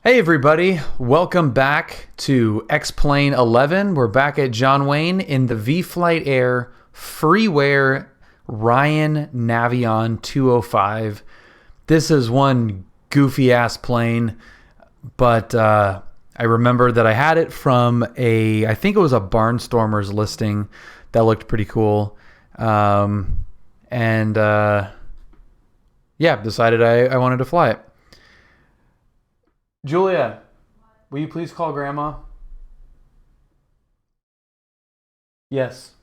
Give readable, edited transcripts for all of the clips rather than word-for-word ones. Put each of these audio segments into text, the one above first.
Hey everybody, welcome back to X-Plane 11. We're back at John Wayne in the vFlyteair Freeware Ryan Navion 205. This is one goofy ass plane, but I remember that I had it from I think it was a Barnstormers listing that looked pretty cool. Yeah, decided I wanted to fly it. Julia, will you please call Grandma? Yes.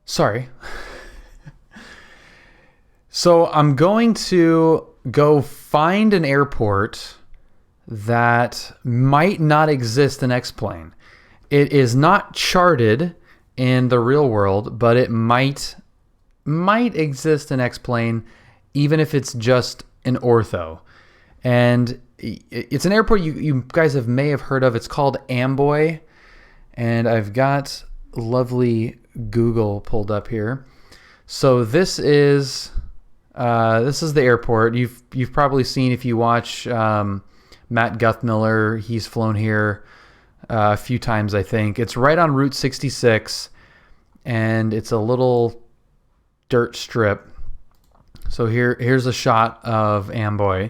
Sorry. So I'm going to go find an airport that might not exist in X-Plane. It is not charted in the real world, but it might exist in X-Plane, even if it's just an ortho. And it's an airport you guys may have heard of. It's called Amboy, and I've got lovely Google pulled up here. So this is the airport. You've probably seen, if you watch Matt Guthmiller, he's flown here a few times, I think. It's right on Route 66, and it's a little dirt strip. So here's a shot of Amboy,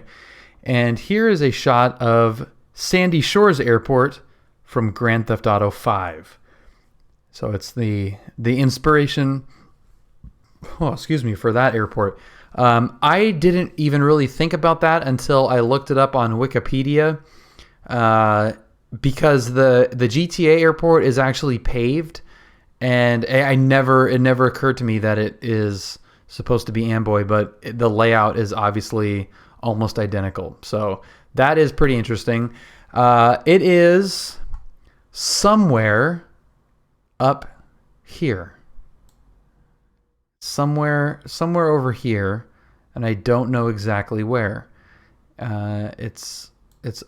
and here is a shot of Sandy Shores Airport from Grand Theft Auto 5. So it's the inspiration, for that airport. I didn't even really think about that until I looked it up on Wikipedia, because the GTA airport is actually paved. And it never occurred to me that it is supposed to be Amboy, but the layout is obviously almost identical. So that is pretty interesting. It is somewhere up here. Somewhere over here, and I don't know exactly where. It's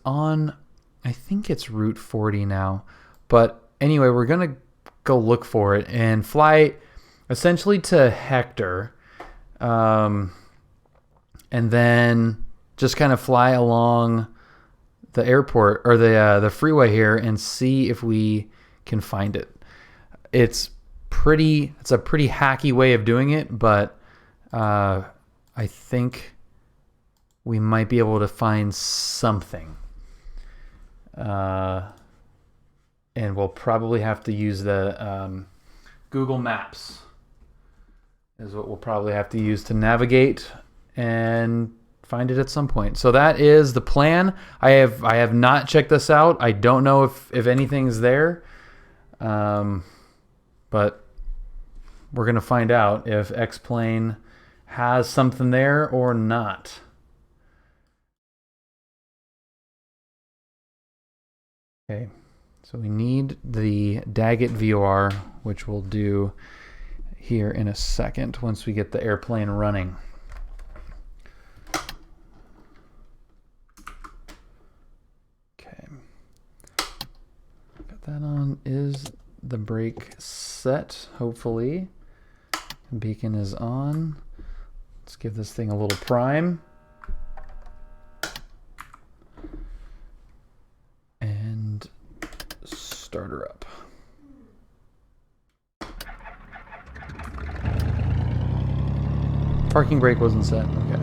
on, I think it's Route 40 now. But anyway, we're going to go look for it and fly essentially to Hector, and then just kind of fly along the airport or the freeway here and see if we can find it. It's a pretty hacky way of doing it, but I think we might be able to find something. And we'll probably have to use the Google Maps is what we'll probably have to use to navigate and find it at some point. So that is the plan. I have not checked this out. I don't know if anything's there, but we're going to find out if X-Plane has something there or not. Okay. So we need the Daggett VOR, which we'll do here in a second once we get the airplane running. Okay. Got that on. Is the brake set, hopefully. Beacon is on. Let's give this thing a little prime. And start her up. Parking brake wasn't set. Okay.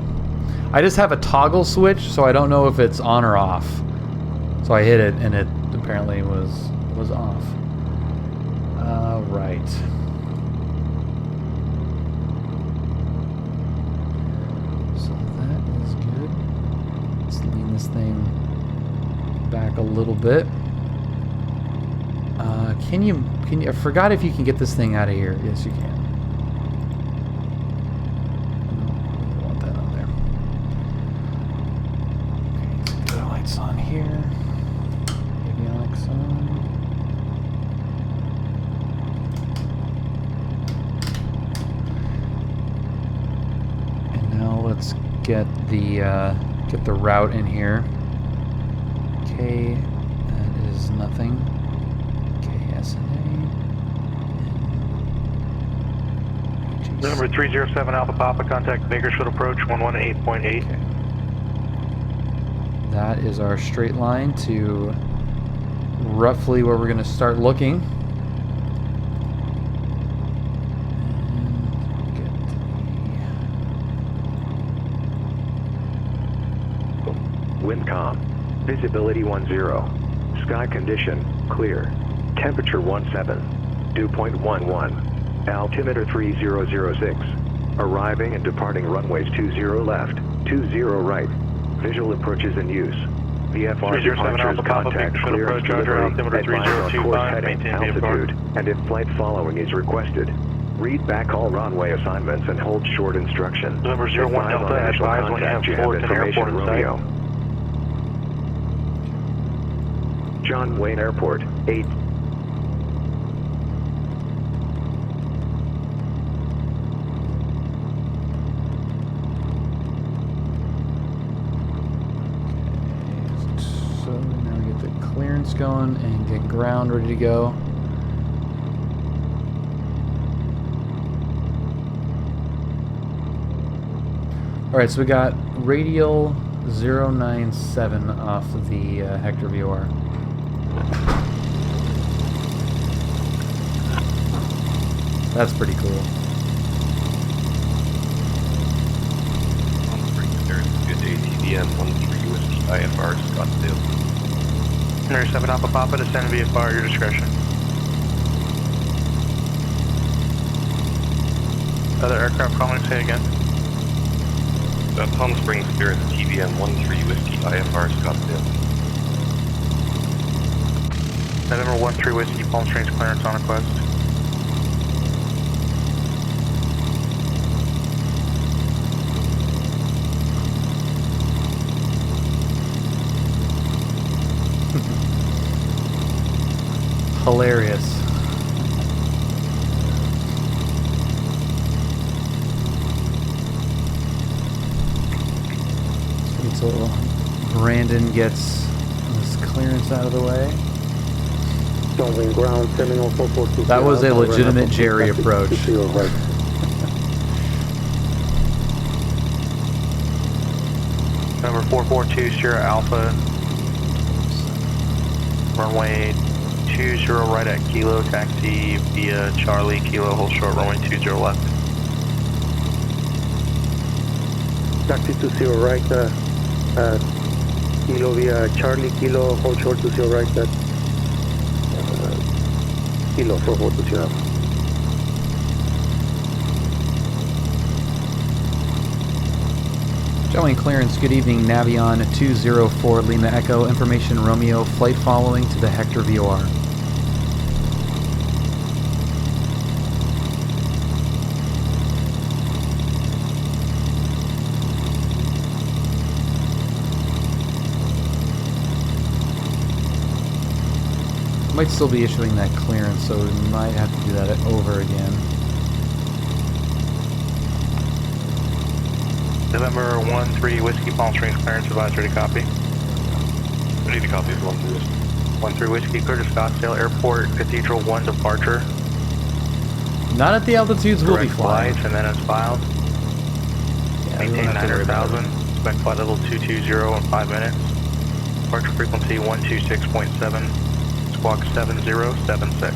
I just have a toggle switch, so I don't know if it's on or off. So I hit it, and it apparently was off. Right. So that is good. Let's lean this thing back a little bit. Can you? I forgot if you can get this thing out of here. Yes, you can. I don't want that on there. Okay, put the lights on here. Avionics on. And now let's get the route in here. Okay, that is nothing. KSNA. Number 307 Alpha Papa, contact Bakersfield approach 118.8. That is our straight line to roughly where we're going to start looking. Wind calm. Visibility 10. Sky condition clear. Temperature 17. Dew point 11. Altimeter 3006. Arriving and departing runways 20 left, 20 right. Visual approaches in use. VFR departures, contact, clearance, delivery, advise on course heading, altitude, and if flight following is requested. Read back all runway assignments and hold short instructions. Number 01 Delta, advise when you have Fullerton Airport in sight. John Wayne Airport, 8. So now we get the clearance going and get ground ready to go. Alright, so we got radial 097 off of the Hector VOR. That's pretty cool. Good ATVM 13 Whiskey IFR Scottsdale. Number 7 Alpha Papa, descend VFR at your discretion. Other aircraft calling, say it again. Palm Springs Spirit TVM 13 Whiskey IFR Scottsdale. November 13 Whiskey, Palm Springs clearance on request. Hilarious. Wait till Brandon gets this clearance out of the way. Ground, that was a legitimate Jerry approach. Number 442 Sierra Alpha, runway 20 right at Kilo, taxi via Charlie, Kilo, hold short, runway 20 left. Taxi 20 right, Kilo via Charlie, Kilo, hold short 20 right, Kilo 4420. Showing clearance, good evening, Navion 204 Lima Echo, information Romeo, flight following to the Hector VOR. Might still be issuing that clearance, so we might have to do that over again. November 13 Whiskey, Palm Springs clearance, advisory to copy. Ready to copy for 13 Whiskey. 13 Whiskey, clear to Scottsdale Airport, Cathedral 1 departure. Not at the altitudes we'll be Correct flying. flights and then as filed. Yeah, we don't Maintain have to worry about 900,000. Expect flight level 220 in 5 minutes. Departure frequency 126.7. Squawk 7076.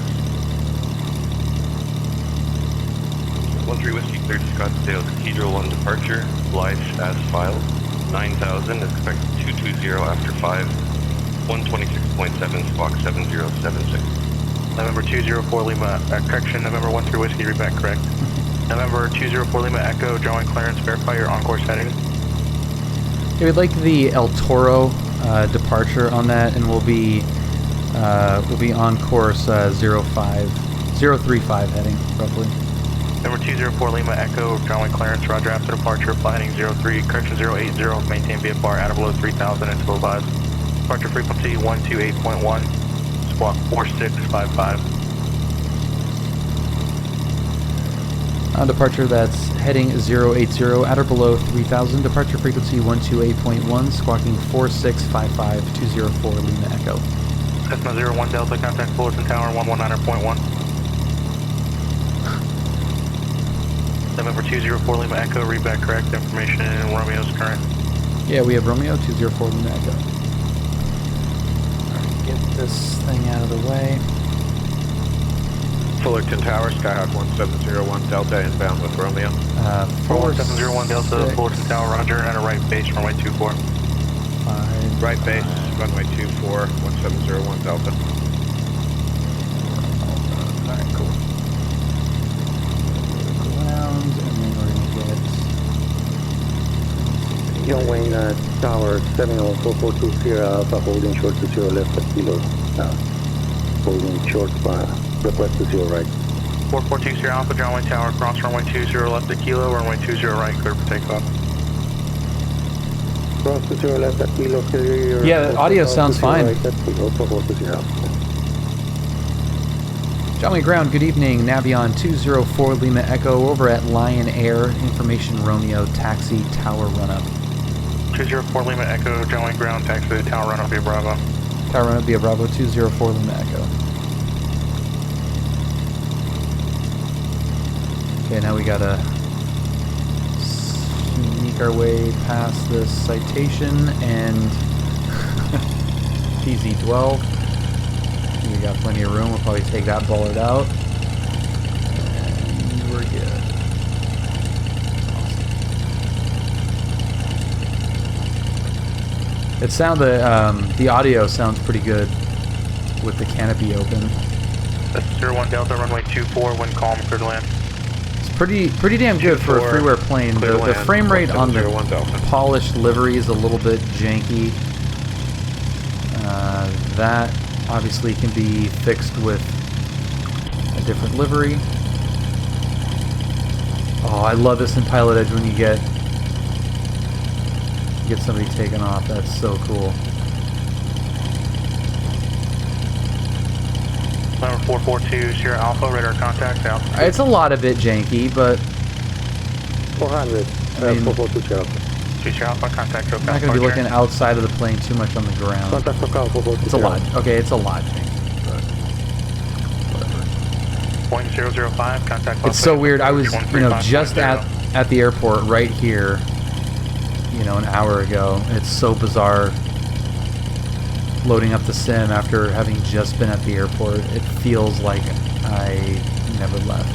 13 Whiskey cleared to Scottsdale Cathedral 1 departure. Live as filed. 9,000, expect 220 after 5. 126.7, squawk 7076. November 204 Lima, correction, November 13 Whiskey, read back correct. November 204 Lima Echo, drawing clearance, verify your on-course heading. Yeah, we'd like the El Toro departure on that, and we'll be on course 035 heading, roughly. Number 204 Lima Echo, drawing clearance, roger after departure, fly heading 03, correction 080, maintain VFR at or below 3000 until advised. Departure frequency 128.1, squawk 4655. On departure, that's heading 080, at or below 3000, departure frequency 128.1, squawking 4655, 204 Lima Echo. Cessna 01 Delta, contact Fullerton Tower 119.1. November 204 Lima Echo, read back correct information in Romeo's current. Yeah, we have Romeo 204 Lima Echo. Alright, get this thing out of the way. Fullerton Tower, Skyhawk 1701 Delta inbound with Romeo. 1701 Delta, Fullerton Tower, roger, and a right base, runway 24. Right base, runway 24, 1701 Delta. Alright, cool. Ground, and then we're gonna get... John Wayne Tower 704420 Alpha, holding short to 0 left at kilo. Holding short, request to 0 right. 4420 Alpha, John Wayne Tower, cross runway 20 left at kilo, runway 20 right, clear for takeoff. Cross to 0 left at kilo, clear. Yeah, the audio sounds fine. Right at kilo, 4420. John Wayne Ground, good evening. Navion 204 Lima Echo over at Lion Air. Information Romeo, taxi tower run-up. 204 Lima Echo, John Wayne Ground, taxi to the tower run-up via Bravo. Tower run-up via Bravo 204 Lima Echo. Okay, now we gotta sneak our way past this citation and PZ-12. We got plenty of room. We'll probably take that bollard out. And we're good. Awesome. It sounded, the audio sounds pretty good with the canopy open. That's 01 Delta, runway 24, wind calm, clear to land. It's pretty damn good for a Freeware plane. The frame rate on the polished livery is a little bit janky. That obviously can be fixed with a different livery. Oh, I love this in PilotEdge when you get somebody taken off. That's so cool. Number 442 Sierra Alpha, radar contact out. It's a lot of it janky, but 400, I mean, 4420. Sierra Alpha, contact I'm not going to be looking outside of the plane too much on the ground. Contact for call, 4420. It's a lot. Okay, it's a lot janky, but whatever. 005, contact. It's so weird. I was, just at the airport right here, an hour ago. It's so bizarre loading up the sim after having just been at the airport. It feels like I never left.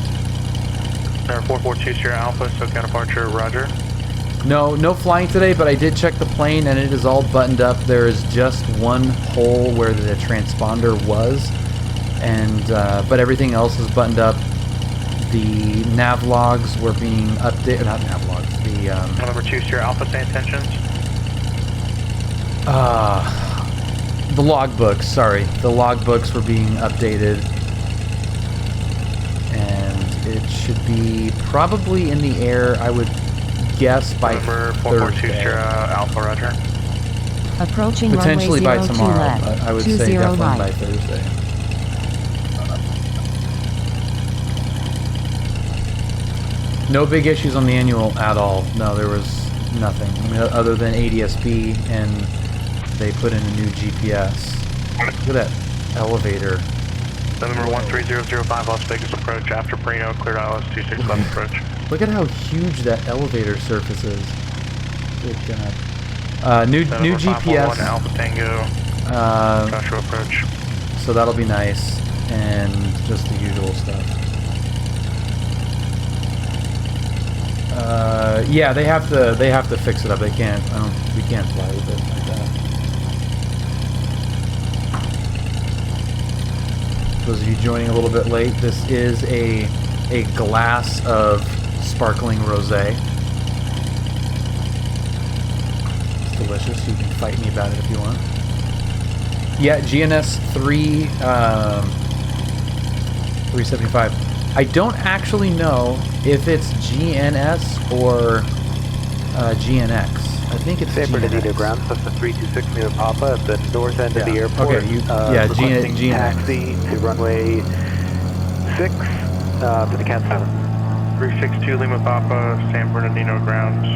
Number 442 Sierra Alpha, SoCal departure, roger. No flying today, but I did check the plane and it is all buttoned up. There is just one hole where the transponder was, and but everything else is buttoned up. The nav logs were being updated. Not nav logs. The Number 2 Sierra Alpha, say intentions. The logbooks. Sorry, the logbooks were being updated, and it should be probably in the air, I would guess, by Number 442 Thursday. Sierra Alpha, roger. Approaching Potentially runway by 02 tomorrow, left, but I would 20 say definitely right. by Thursday. No big issues on the annual at all. No, there was nothing. I mean, other than ADSB, and they put in a new GPS. Look at that elevator. Number 13005 Las Vegas approach, after Perino, cleared ILS 26 left approach. Look at how huge that elevator surface is. Good God. New GPS. Alpha Tango, Joshua approach. So that'll be nice, and just the usual stuff. Yeah, they have to fix it up. We can't fly with it like that. Those of you joining a little bit late, this is a glass of sparkling rosé. It's delicious. You can fight me about it if you want. Yeah, GNS 375. I don't actually know if it's GNS or GNX. I think it's GNX. Ground, plus the 326 Lima Papa at the north end of the airport. Okay, GNX. Taxi to runway 6 to the Cat 7. 362 Lima Papa, San Bernardino ground.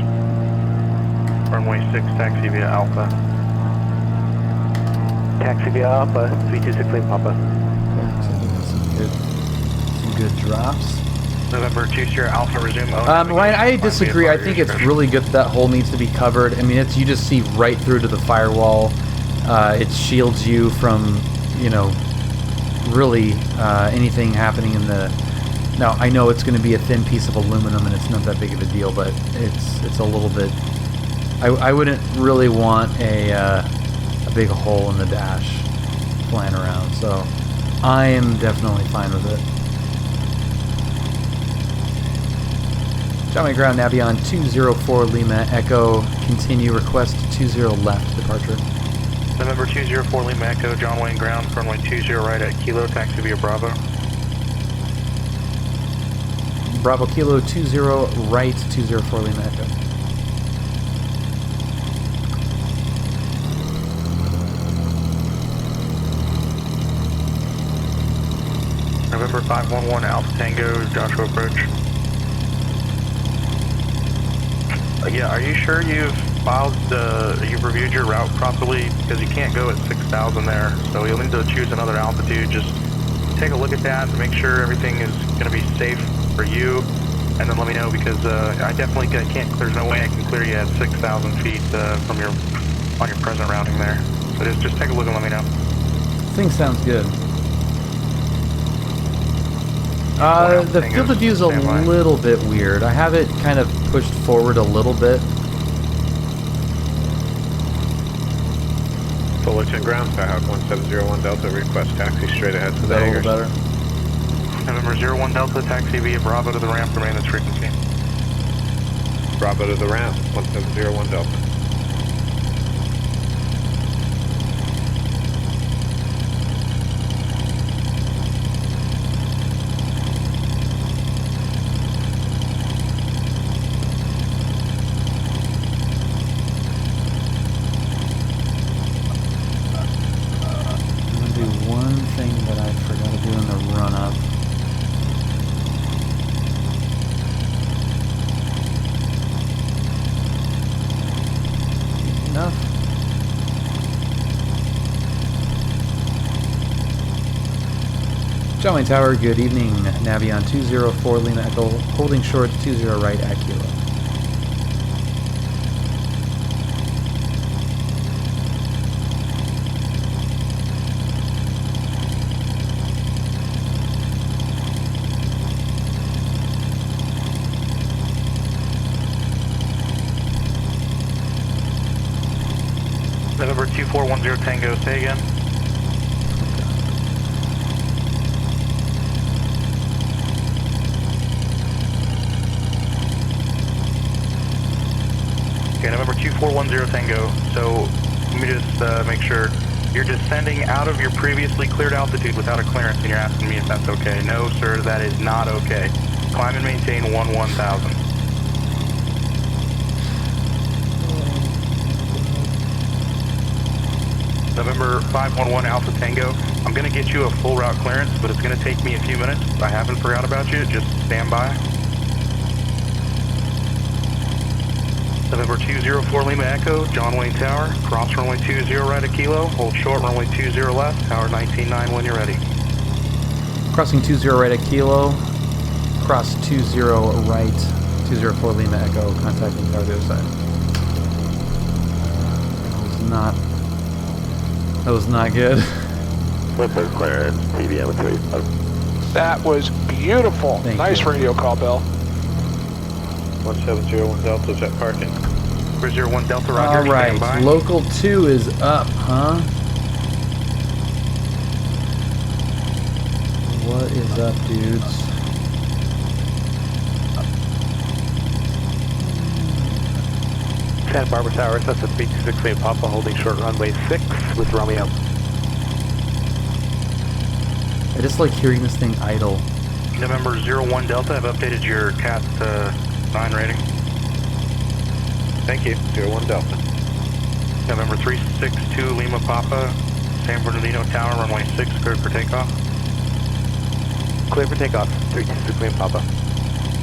Runway 6, taxi via Alpha. Taxi via Alpha, 326 Lima Papa. Some good drops. November 2 Sierra Alpha, resume. Ryan, I disagree. I think it's really good that hole needs to be covered. I mean, you just see right through to the firewall. It shields you from, really anything happening in the... Now, I know it's going to be a thin piece of aluminum and it's not that big of a deal, but it's a little bit... I wouldn't really want a big hole in the dash flying around, so I am definitely fine with it. John ground, Navion 204 Lima Echo, continue, request 20 left departure. November 204 Lima Echo, John Wayne ground, runway 20 right at Kilo, taxi via Bravo. Bravo Kilo 20 right, 204 Lima Echo. November 511 Alpha Tango, Joshua approach. Yeah, are you sure you've you've reviewed your route properly? Because you can't go at 6,000 there, so you'll need to choose another altitude. Just take a look at that and make sure everything is going to be safe for you, and then let me know, because I can't, there's no way I can clear you at 6,000 feet on your present routing there. So just take a look and let me know. Thing sounds good. The field of view is a little bit weird. I have it kind of pushed forward a little bit. Fullerton ground, Skyhawk 1701 Delta, request taxi straight ahead to the hangars. Better. November 01 Delta, taxi via Bravo to the ramp for maintenance frequency. Bravo to the ramp, 1701 Delta. John Wayne Tower, good evening. Navion 204 Lima Echo, holding short 20 right at Kilo. November 2410 Tango, say again. Okay, November 2410 Tango. So let me just make sure. You're descending out of your previously cleared altitude without a clearance, and you're asking me if that's okay. No, sir, that is not okay. Climb and maintain 1000. November 511 Alpha Tango. I'm going to get you a full route clearance, but it's going to take me a few minutes. I haven't forgot about you. Just stand by. November 204 Lima Echo, John Wayne Tower. Cross runway 20 right at Kilo. Hold short runway 20 left. Tower 199 when you're ready. Crossing 20 right at Kilo. Cross 20 right, 204 Lima Echo. Contacting tower the other side. That was not good. Clipper clearance, TVM 3. That was beautiful. Nice radio call, Bill. 1701 Delta, jet parking. 301 Delta, roger. All right, local 2 is up, huh? What is up, dudes? Santa Barbara Tower, that's a 326 Papa, holding short runway 6 with Romeo. I just like hearing this thing idle. November 01 Delta, I've updated your CAT 9 rating. Thank you, 01 Delta. November 362 Lima Papa, San Bernardino Tower, runway 6, cleared for takeoff. Clear for takeoff, 326 Lima Papa.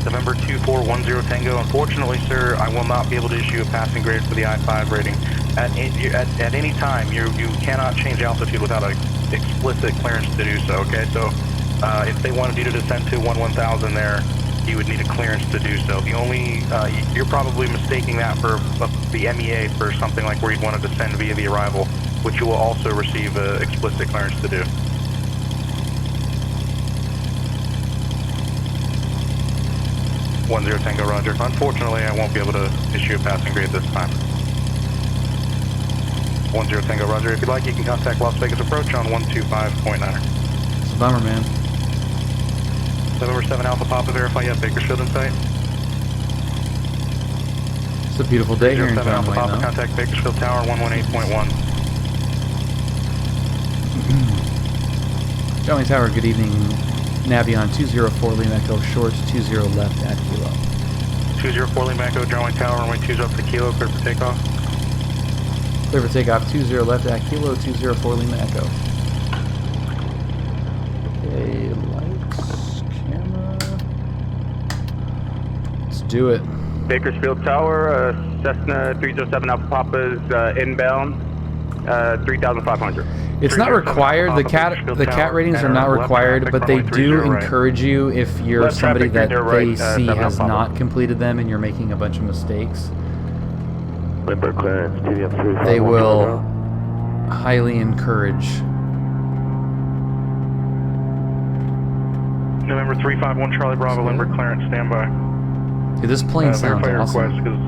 November 2410 Tango, unfortunately, sir, I will not be able to issue a passing grade for the I-5 rating. At any time, you cannot change altitude without an explicit clearance to do so, okay? So if they wanted you to descend to 1000 there, you would need a clearance to do so. The only, you're probably mistaking that for the MEA for something like where you'd want to descend via the arrival, which you will also receive an explicit clearance to do. One zero Tango, roger. Unfortunately, I won't be able to issue a passing grade this time. 10 Tango, roger. If you'd like, you can contact Las Vegas Approach on 125.9. It's a bummer, man. November 7 Alpha Papa, verify you have Bakersfield in sight. It's a beautiful day here in 7 Alpha Conway, Papa, though. contact Bakersfield Tower 118.1. Conway Tower, good evening. Navion 204 Lima Echo, short 20 left at Kilo. 204 Lima Echo, Conway Tower, runway 20 up to Kilo, clear for takeoff. Clear for takeoff, 20 left at Kilo, 204 Lima Echo. Okay, lights, camera. Let's do it. Bakersfield Tower, Cessna 307 Alpha Papa's inbound, 3,500. It's not required. The cat ratings are not required, but they do encourage you if you're somebody that they see has not completed them and you're making a bunch of mistakes. They will highly encourage. November 351 Charlie Bravo, Limber clearance, standby. Dude, this plane sounds awesome. Because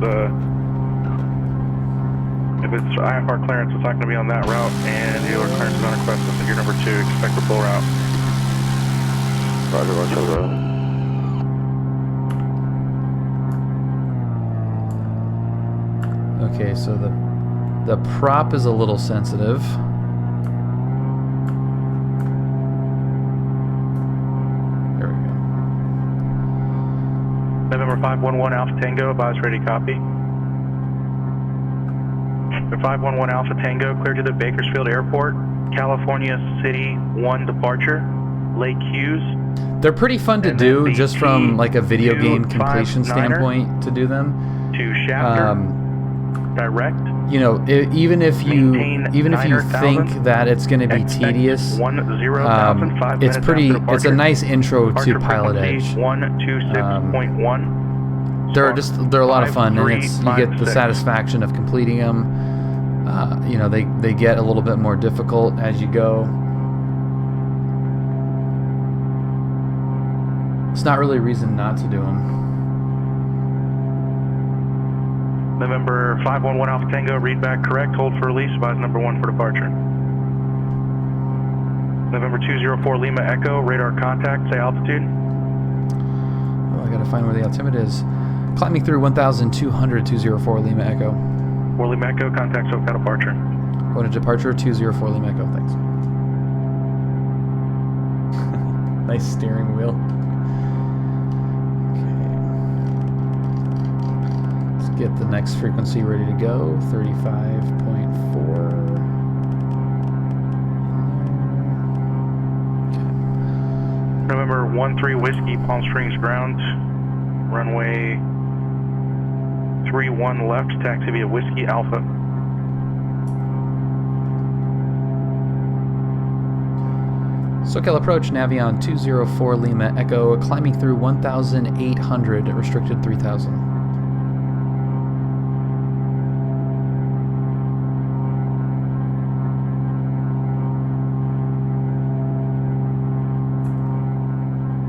if it's IFR clearance, it's not going to be on that route, and the other clearance is on request. This is your number 2. Expect the full route. Roger, roger. Okay, so the prop is a little sensitive. There we go. November 511 Alpha Tango, advise ready, copy. The 511 Alpha Tango, clear to the Bakersfield Airport, California City 1 departure, Lake Hughes. They're pretty fun to do, just from like a video game completion standpoint to do them. To Shafter, direct. You know, even if you think that it's going to be tedious, it's pretty. It's a nice intro to PilotEdge. 126.1. They're a lot of fun, and you get the satisfaction of completing them. You know, they get a little bit more difficult as you go. It's not really a reason not to do them. November 511 Alpha Tango, read back correct, hold for release, advise number 1 for departure. November 204 Lima Echo, radar contact, say altitude. Oh, I gotta find where the altimeter is. Climbing through 1,200, 204 Lima Echo. 4 Lima Echo, contact SoCal departure. Going to departure, 204 Lima Echo, thanks. Nice steering wheel. Get the next frequency ready to go, 35.4. Okay. November 13 Whiskey, Palm Springs ground, runway 31 left, taxi via Whiskey Alpha. SoCal approach, Navion 204 Lima Echo, climbing through 1,800, restricted 3,000.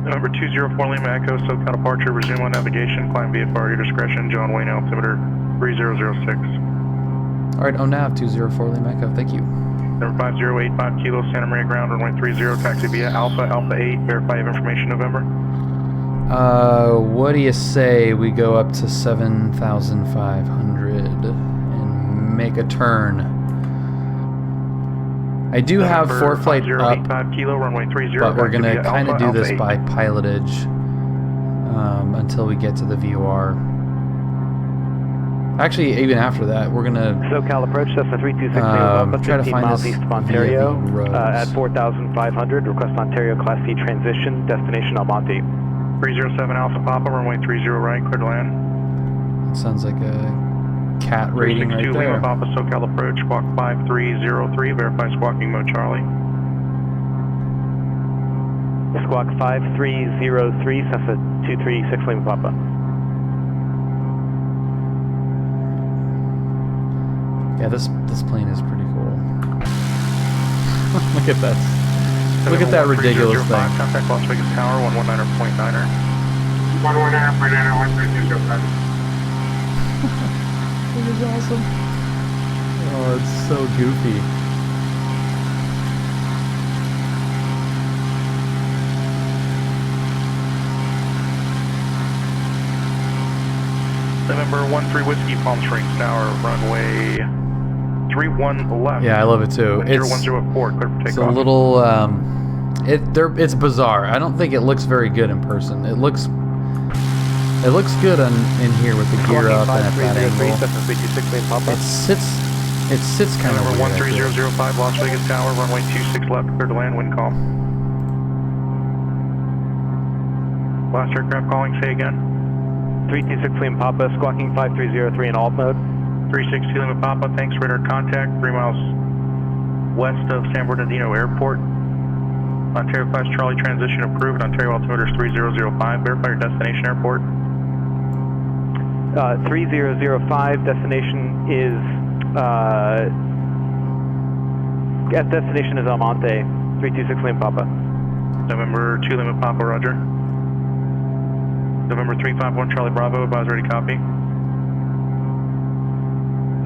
Number 204 Lima Echo, SoCal departure, resume on navigation, climb VFR, your discretion, John Wayne, altimeter 3006. Alright, ONAV 204 Lima Echo, thank you. Number 5085 Kilo, Santa Maria ground, runway 30, taxi via Alpha 8, verify of information, November. What do you say we go up to 7,500 and make a turn? I do have FliteFlight up, Kilo, runway 30, but we're going to kind of do this by PilotEdge until we get to the VOR. Actually, even after that, we're going to SoCal approach, Cessna 3260 Alpha, try to 15 find miles this east of Ontario, via the roads. at 4,500, request Ontario Class C transition, destination Almonte. 307 Alpha Papa, runway 30 right, clear to land. It sounds like a cat rating right there. Lima Papa, SoCal approach, squawk 5303, verify squawking mode Charlie. Squawk 5303, Cessna 1236 Lima Papa. Yeah, this plane is pretty cool. Look at that. Look at that ridiculous thing. Contact Las Vegas Tower, 119.9er. 119.9er, 13205. This is awesome. Oh, it's so goofy. November 13 Whiskey, Palm Springs Tower, runway 31 left. Yeah, I love it too. 1010 at port, clear for It's a takeoff. little, it's bizarre. I don't think it looks very good in person. It looks good in here with the gear up and at that angle. It sits kind of November weird. 13005, Las Vegas Tower, runway 26 left, clear to land, wind calm. Last aircraft calling, say again. 326 Lima Papa, squawking 5303 in alt mode. 362 Lima Papa, thanks, radar contact, 3 miles west of San Bernardino Airport. Ontario class Charlie transition approved, Ontario altimeter is 3005, verify your destination airport. 3005, destination is, destination is Almonte, 326 Lima Papa. November 2 Lima Papa, roger. November 351 Charlie Bravo, advise ready, copy.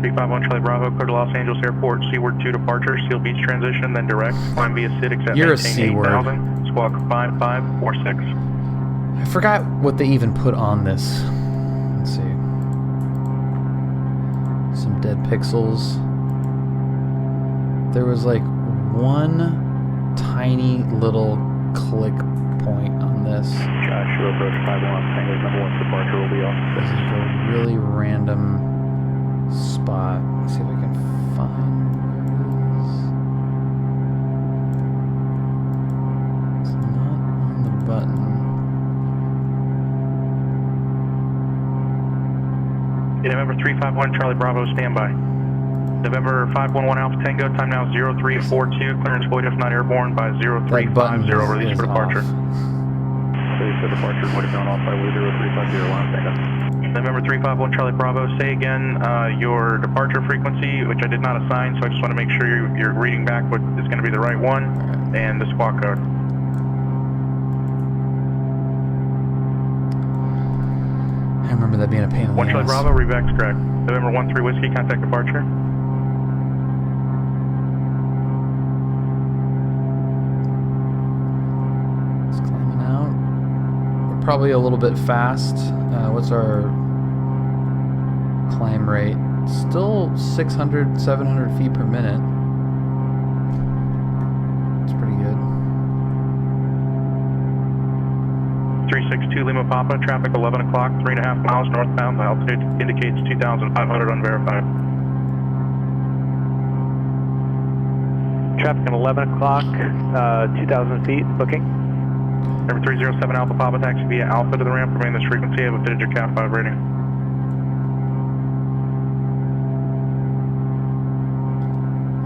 351 Charlie Bravo, clear to Los Angeles Airport, Seaward 2 departure, Seal Beach transition, then direct. Climb via Citic at You're a maintain C-word. 8000, squawk 5546. I forgot what they even put on this. Let's see. Some dead pixels. There was like one tiny little click point on this. Joshua approach 51, Tango number 1 departure will be off. This is a really random spot. Let's see if I can find where it is. It's not on the button. November 351 Charlie Bravo, standby. November 511 Alpha Tango, time now 0342, clearance void if not airborne by 0350, release for departure. Release for departure, void if not off by 0350, line Tango. November 351 Charlie Bravo, say again your departure frequency, which I did not assign, so I just want to make sure you're reading back what is going to be the right one, and the squawk code. I remember that being a pain in the 1 Charlie ass. Bravo, reback's correct. November 13 Whiskey, contact departure. It's climbing out. We're probably a little bit fast. What's our climb rate? Still 600, 700 feet per minute. It's pretty good. 362 Lima Papa, traffic 11 o'clock, 3.5 miles northbound. The altitude indicates 2,500 unverified. Traffic at 11 o'clock, 2,000 feet, booking. Number 307 Alpha Papa, taxi via Alpha to the ramp, remain this frequency, have a fitted your Cat 5 rating.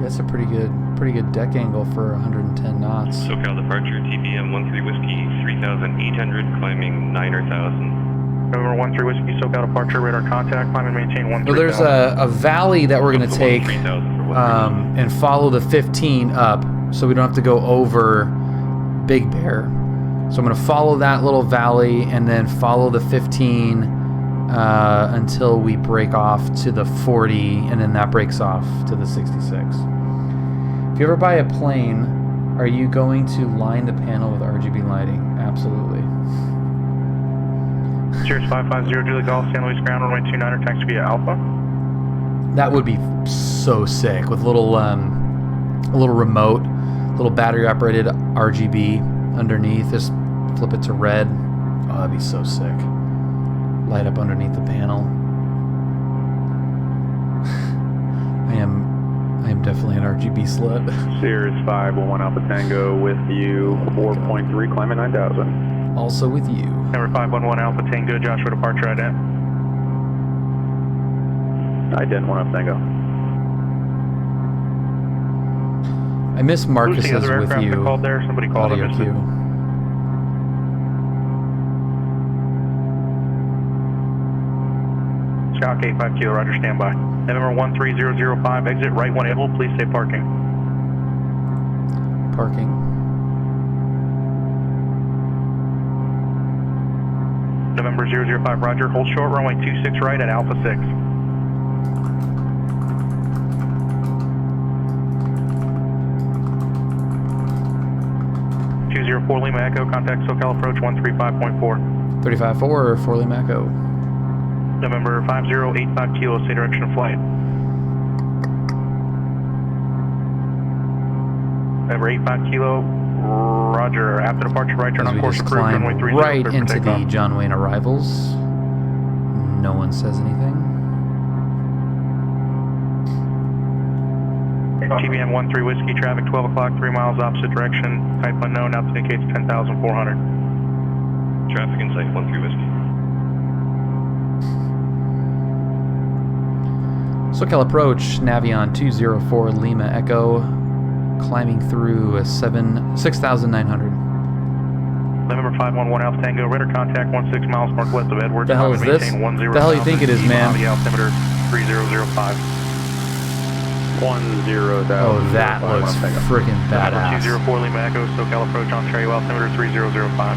Yeah, it's a pretty good deck angle for 110 knots. SoCal departure, TPM 13 Whiskey, 3,800, climbing 9,000. November 13 Whiskey, SoCal departure, radar contact, climb and maintain 13,000. Well, there's a valley that we're going to take and follow the 15 up, so we don't have to go over Big Bear. So I'm going to follow that little valley and then follow the 15 until we break off to the 40, and then that breaks off to the 66. If you ever buy a plane, are you going to line the panel with RGB lighting? Absolutely. Cheers 550 Julie Golf, San Luis ground, runway 29er, taxi via Alpha. That would be so sick with little a little remote, little battery operated RGB underneath. Just flip it to red. Oh, that'd be so sick. Light up underneath the panel. I am definitely an RGB slut. Sears 511 Alpha Tango with you, 4.3, climbing 9,000. Also with you. Number 511 Alpha Tango, Joshua departure ident. Ident 1 Alpha Tango. I miss Marcus's Who's the other with aircraft you. that called there? Somebody called, I Audio missed it. queue. Scout 85 Kilo, roger, standby. November 13005, exit right 1 able, please stay parking. Parking. November 005, roger, hold short, runway 26 right at Alpha 6. 204 Lima Echo, contact SoCal approach 135.4. 35-4, 4 Lima Echo. November 5085 Kilo, stay direction of flight. November 85 Kilo, roger, after departure, right turn As on we course, just approved, climb runway 30, right clear for into the takeoff. John Wayne arrivals. No one says anything. TBM 13 Whiskey, traffic 12 o'clock, 3 miles opposite direction, type unknown, altitude indicates 10,400. Traffic in sight, 13 Whiskey. SoCal approach, Navion 204 Lima Echo, climbing through 6,900. November 511 Alpha Tango, radar contact 16 miles northwest of Edwards. The hell is this? The hell you think it is, man? Altimeter 3005. 10,000. Oh, that looks freaking November badass. 204 Lima Echo, SoCal approach on Cherry, altimeter 3005.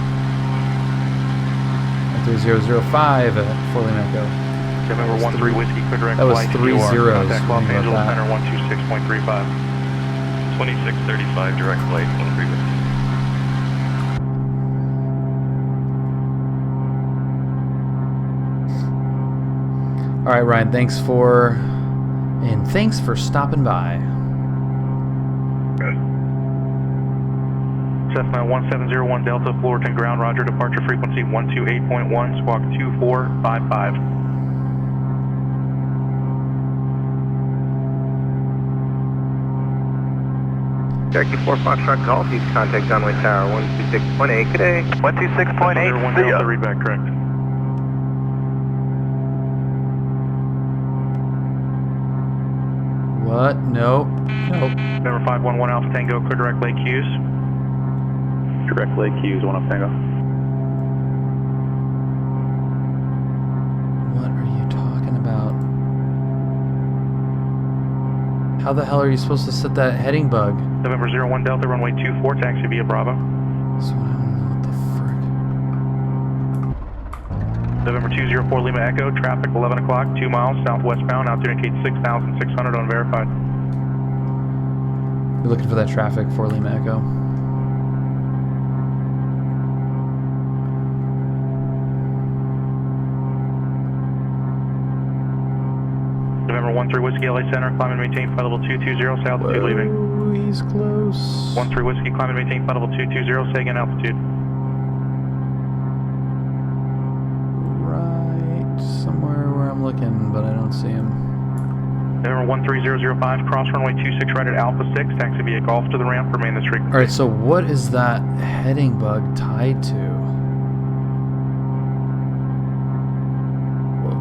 3005 at 4 Lima Echo. November 13 Whiskey, clear direct That was flight. 3 QR, zeros. Contact Los Think about Angeles that. Center 126.35. 2635 direct flight, 13 Whiskey. All right, Ryan. Thanks for stopping by. Cessna 1701 Delta, Fullerton ground, roger, departure frequency 128.1, squawk 2455. Jackie 4 Foxtrot Golf, you contact John Wayne Tower 126.8, good day. 126.8, 1 see Delta, ya. read back correct. What? Nope. Nope. November 511 Alpha Tango, clear direct Lake Hughes. Direct Lake Hughes, 1 up Tango. What are you talking about? How the hell are you supposed to set that heading bug? November 01 Delta, runway 24, taxi via Bravo. So I don't know what the frick. November 204 Lima Echo, traffic 11 o'clock, 2 miles southwestbound, altitude indicates 6,600 unverified. You're looking for that traffic for Lima Echo. November 13 Whiskey, LA Center, climb and maintain flight level 220, say altitude leaving. Oh, he's close. 13 Whiskey, climb and maintain flight level 220, say again altitude. Right somewhere where I'm looking, but I don't see him. November 13005, cross runway 26 right at Alpha 6, taxi via Golf to the ramp, remain this frequency. Alright, so what is that heading bug tied to? Whoa.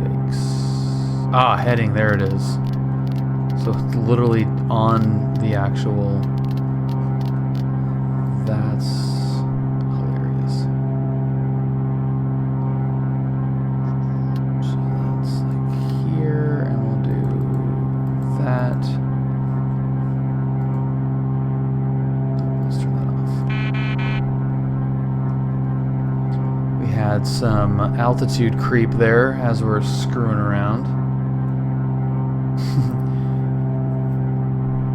Yikes. Ah, heading, there it is. So it's literally on the actual... That's hilarious. So that's like here, and we'll do that. Let's turn that off. We had some altitude creep there as we're screwing around.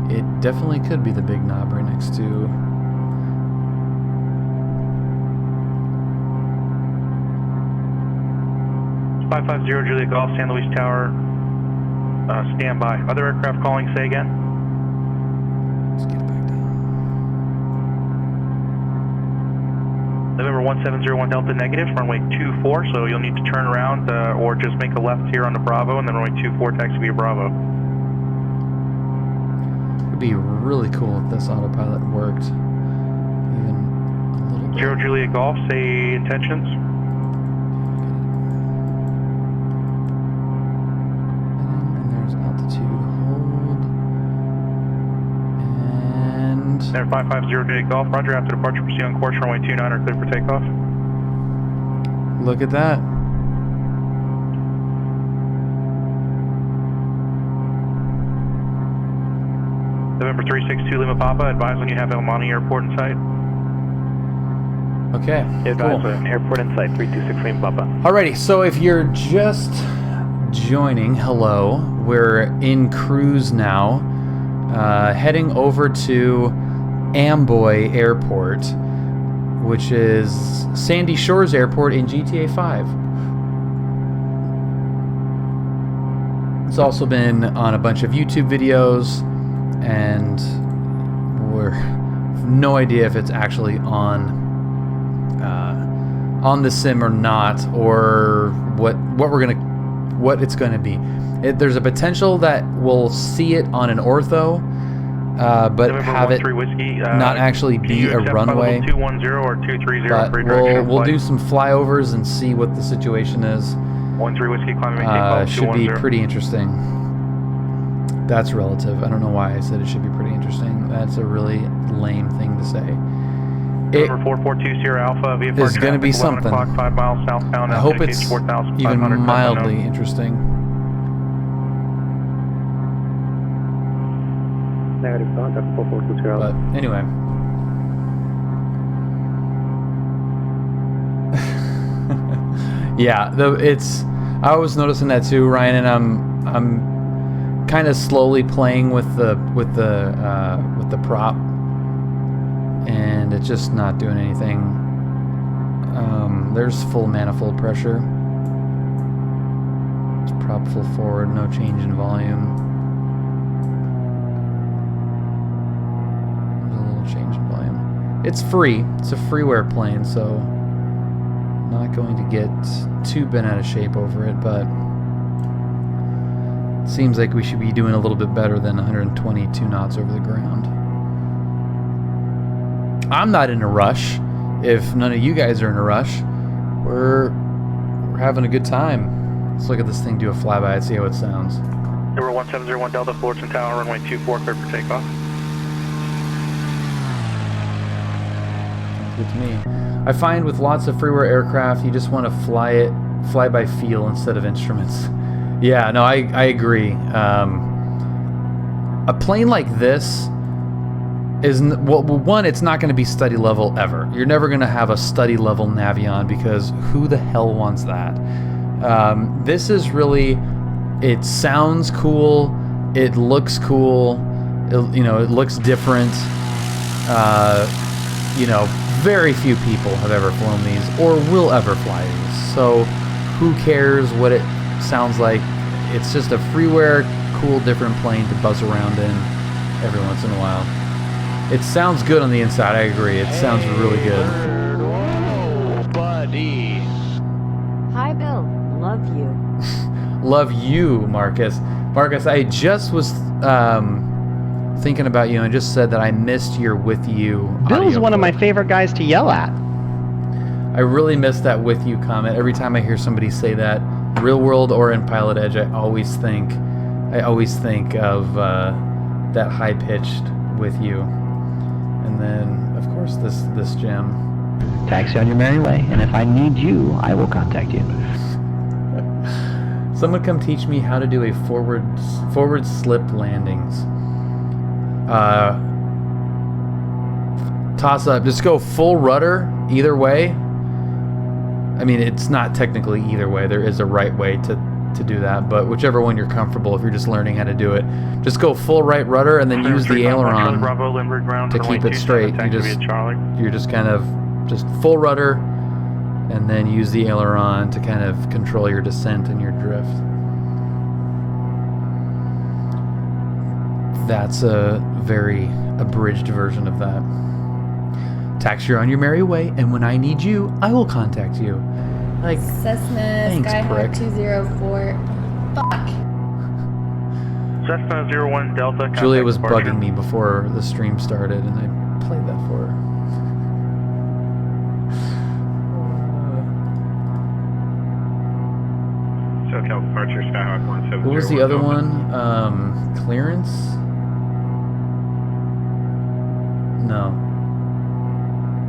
It definitely could be the big knob right next to... 550 Juliet Golf, San Luis Tower, stand by. Other aircraft calling, say again. Let's get back down. November 1701 Delta negative, runway 24, so you'll need to turn around or just make a left here onto Bravo, and then runway 24, taxi via Bravo. It'd be really cool if this autopilot worked. Even a little bit. 0 Juliet Golf, say intentions. And there's altitude hold. And... Center 550 Juliet Golf, roger, after departure, proceed on course, runway 29, are clear for takeoff. Look at that. November 362 Lima Papa, advise when you have El Monte Airport in sight. Okay, Advise cool. airport in sight, 326 Lima Papa. Alrighty, so if you're just joining, hello. We're in cruise now, heading over to Amboy Airport, which is Sandy Shores Airport in GTA 5. It's also been on a bunch of YouTube videos, and we're no idea if it's actually on the sim or not, or what it's gonna be. There's a potential that we'll see it on an ortho, but November have it 13 Whiskey, not actually be a runway. 210 or 230 But for direction we'll flight. do some flyovers and see what the situation is. 13 Whiskey, climbing maintain Should be 210. pretty interesting. That's relative. I don't know why I said it should be pretty interesting. That's a really lame thing to say. It November 442 Sierra Alpha, VFR is going to be traffic, 11 something. o'clock, 5 miles southbound. I hope it's 4,500 even mildly unknown. interesting. Negative contact 4420. But anyway. Yeah, I was noticing that too, Ryan, and I'm kind of slowly playing with the prop, and it's just not doing anything. There's full manifold pressure. It's prop full forward, no change in volume. There's a little change in volume. It's free. It's a freeware plane, so not going to get too bent out of shape over it, but it seems like we should be doing a little bit better than 122 knots over the ground. I'm not in a rush. If none of you guys are in a rush, we're having a good time. Let's look at this thing do a flyby and see how it sounds. Number 1701 Delta, Fullerton Tower, runway 24, cleared for takeoff. Sounds good to me. I find with lots of freeware aircraft, you just want to fly by feel instead of instruments. Yeah, no, I agree. A plane like this is, well, one, it's not going to be study level ever. You're never going to have a study level Navion, because who the hell wants that? This is really, it sounds cool, it looks cool, it looks different. Very few people have ever flown these or will ever fly these, so who cares what it sounds like? It's just a freeware, cool, different plane to buzz around in every once in a while. It sounds good on the inside, I agree. It sounds really good. Whoa, buddy. Hi, Bill. Love you. Love you, Marcus. Marcus, I just was thinking about you and just said that I missed your with you. Bill's one of my favorite guys to yell at. I really miss that with you comment. Every time I hear somebody say that, real world or in PilotEdge, I always think of that high pitched with you. And then, of course, this gem. Taxi on your merry way, and if I need you, I will contact you. Someone come teach me how to do a forward slip landings. Toss up. Just go full rudder either way. I mean, it's not technically either way. There is a right way to do that, but whichever one you're comfortable, if you're just learning how to do it, just go full right rudder and then use the aileron to keep it straight. You're just kind of just full rudder and then use the aileron to kind of control your descent and your drift. That's a very abridged version of that. Taxi on your merry way, and when I need you, I will contact you. Like, Cessna Skyhawk 204. Fuck. Cessna 01 Delta. Julia was bugging me before the stream started, and I played that for her. SoCal departure, Skyhawk 170. Who was the other one? Clearance? No.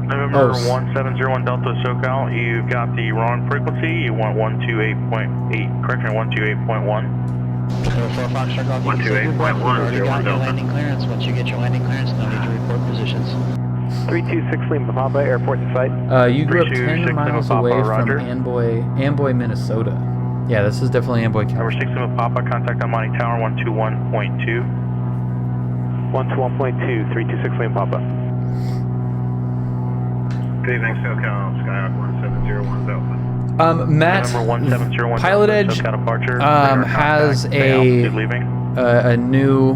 November 1701 Delta SoCal, you've got the wrong frequency. You want 128.8, correction, 128.1. 128.1, Already got your landing clearance. Once you get your landing clearance, no need to report positions. 326 Lima Papa, airport in sight. You grew up 10 miles away from Amboy, Minnesota. Yeah, this is definitely Amboy County. Number 6 Lima Papa, contact on Monty Tower 121.2. 121.2, 326 Lima Papa. Good evening, SoCal, Skyhawk 1701 Delta. Matt, PilotEdge has a new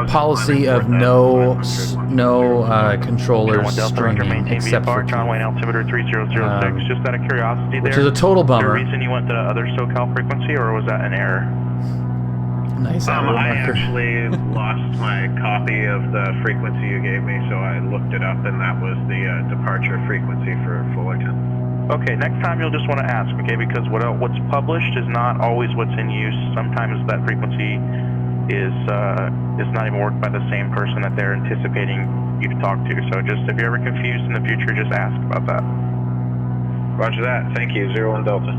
policy of no controller streaming except for John Wayne altimeter 3006. Just out of curiosity, which is a total bummer. Is there a reason you went to other SoCal frequency, or was that an error? Nice. I actually lost my copy of the frequency you gave me, so I looked it up, and that was the departure frequency for Fullerton. Okay, next time you'll just want to ask, okay, because what's published is not always what's in use. Sometimes that frequency is not even worked by the same person that they're anticipating you to talk to. So just if you're ever confused in the future, just ask about that. Roger that. Thank you. 01 Delta.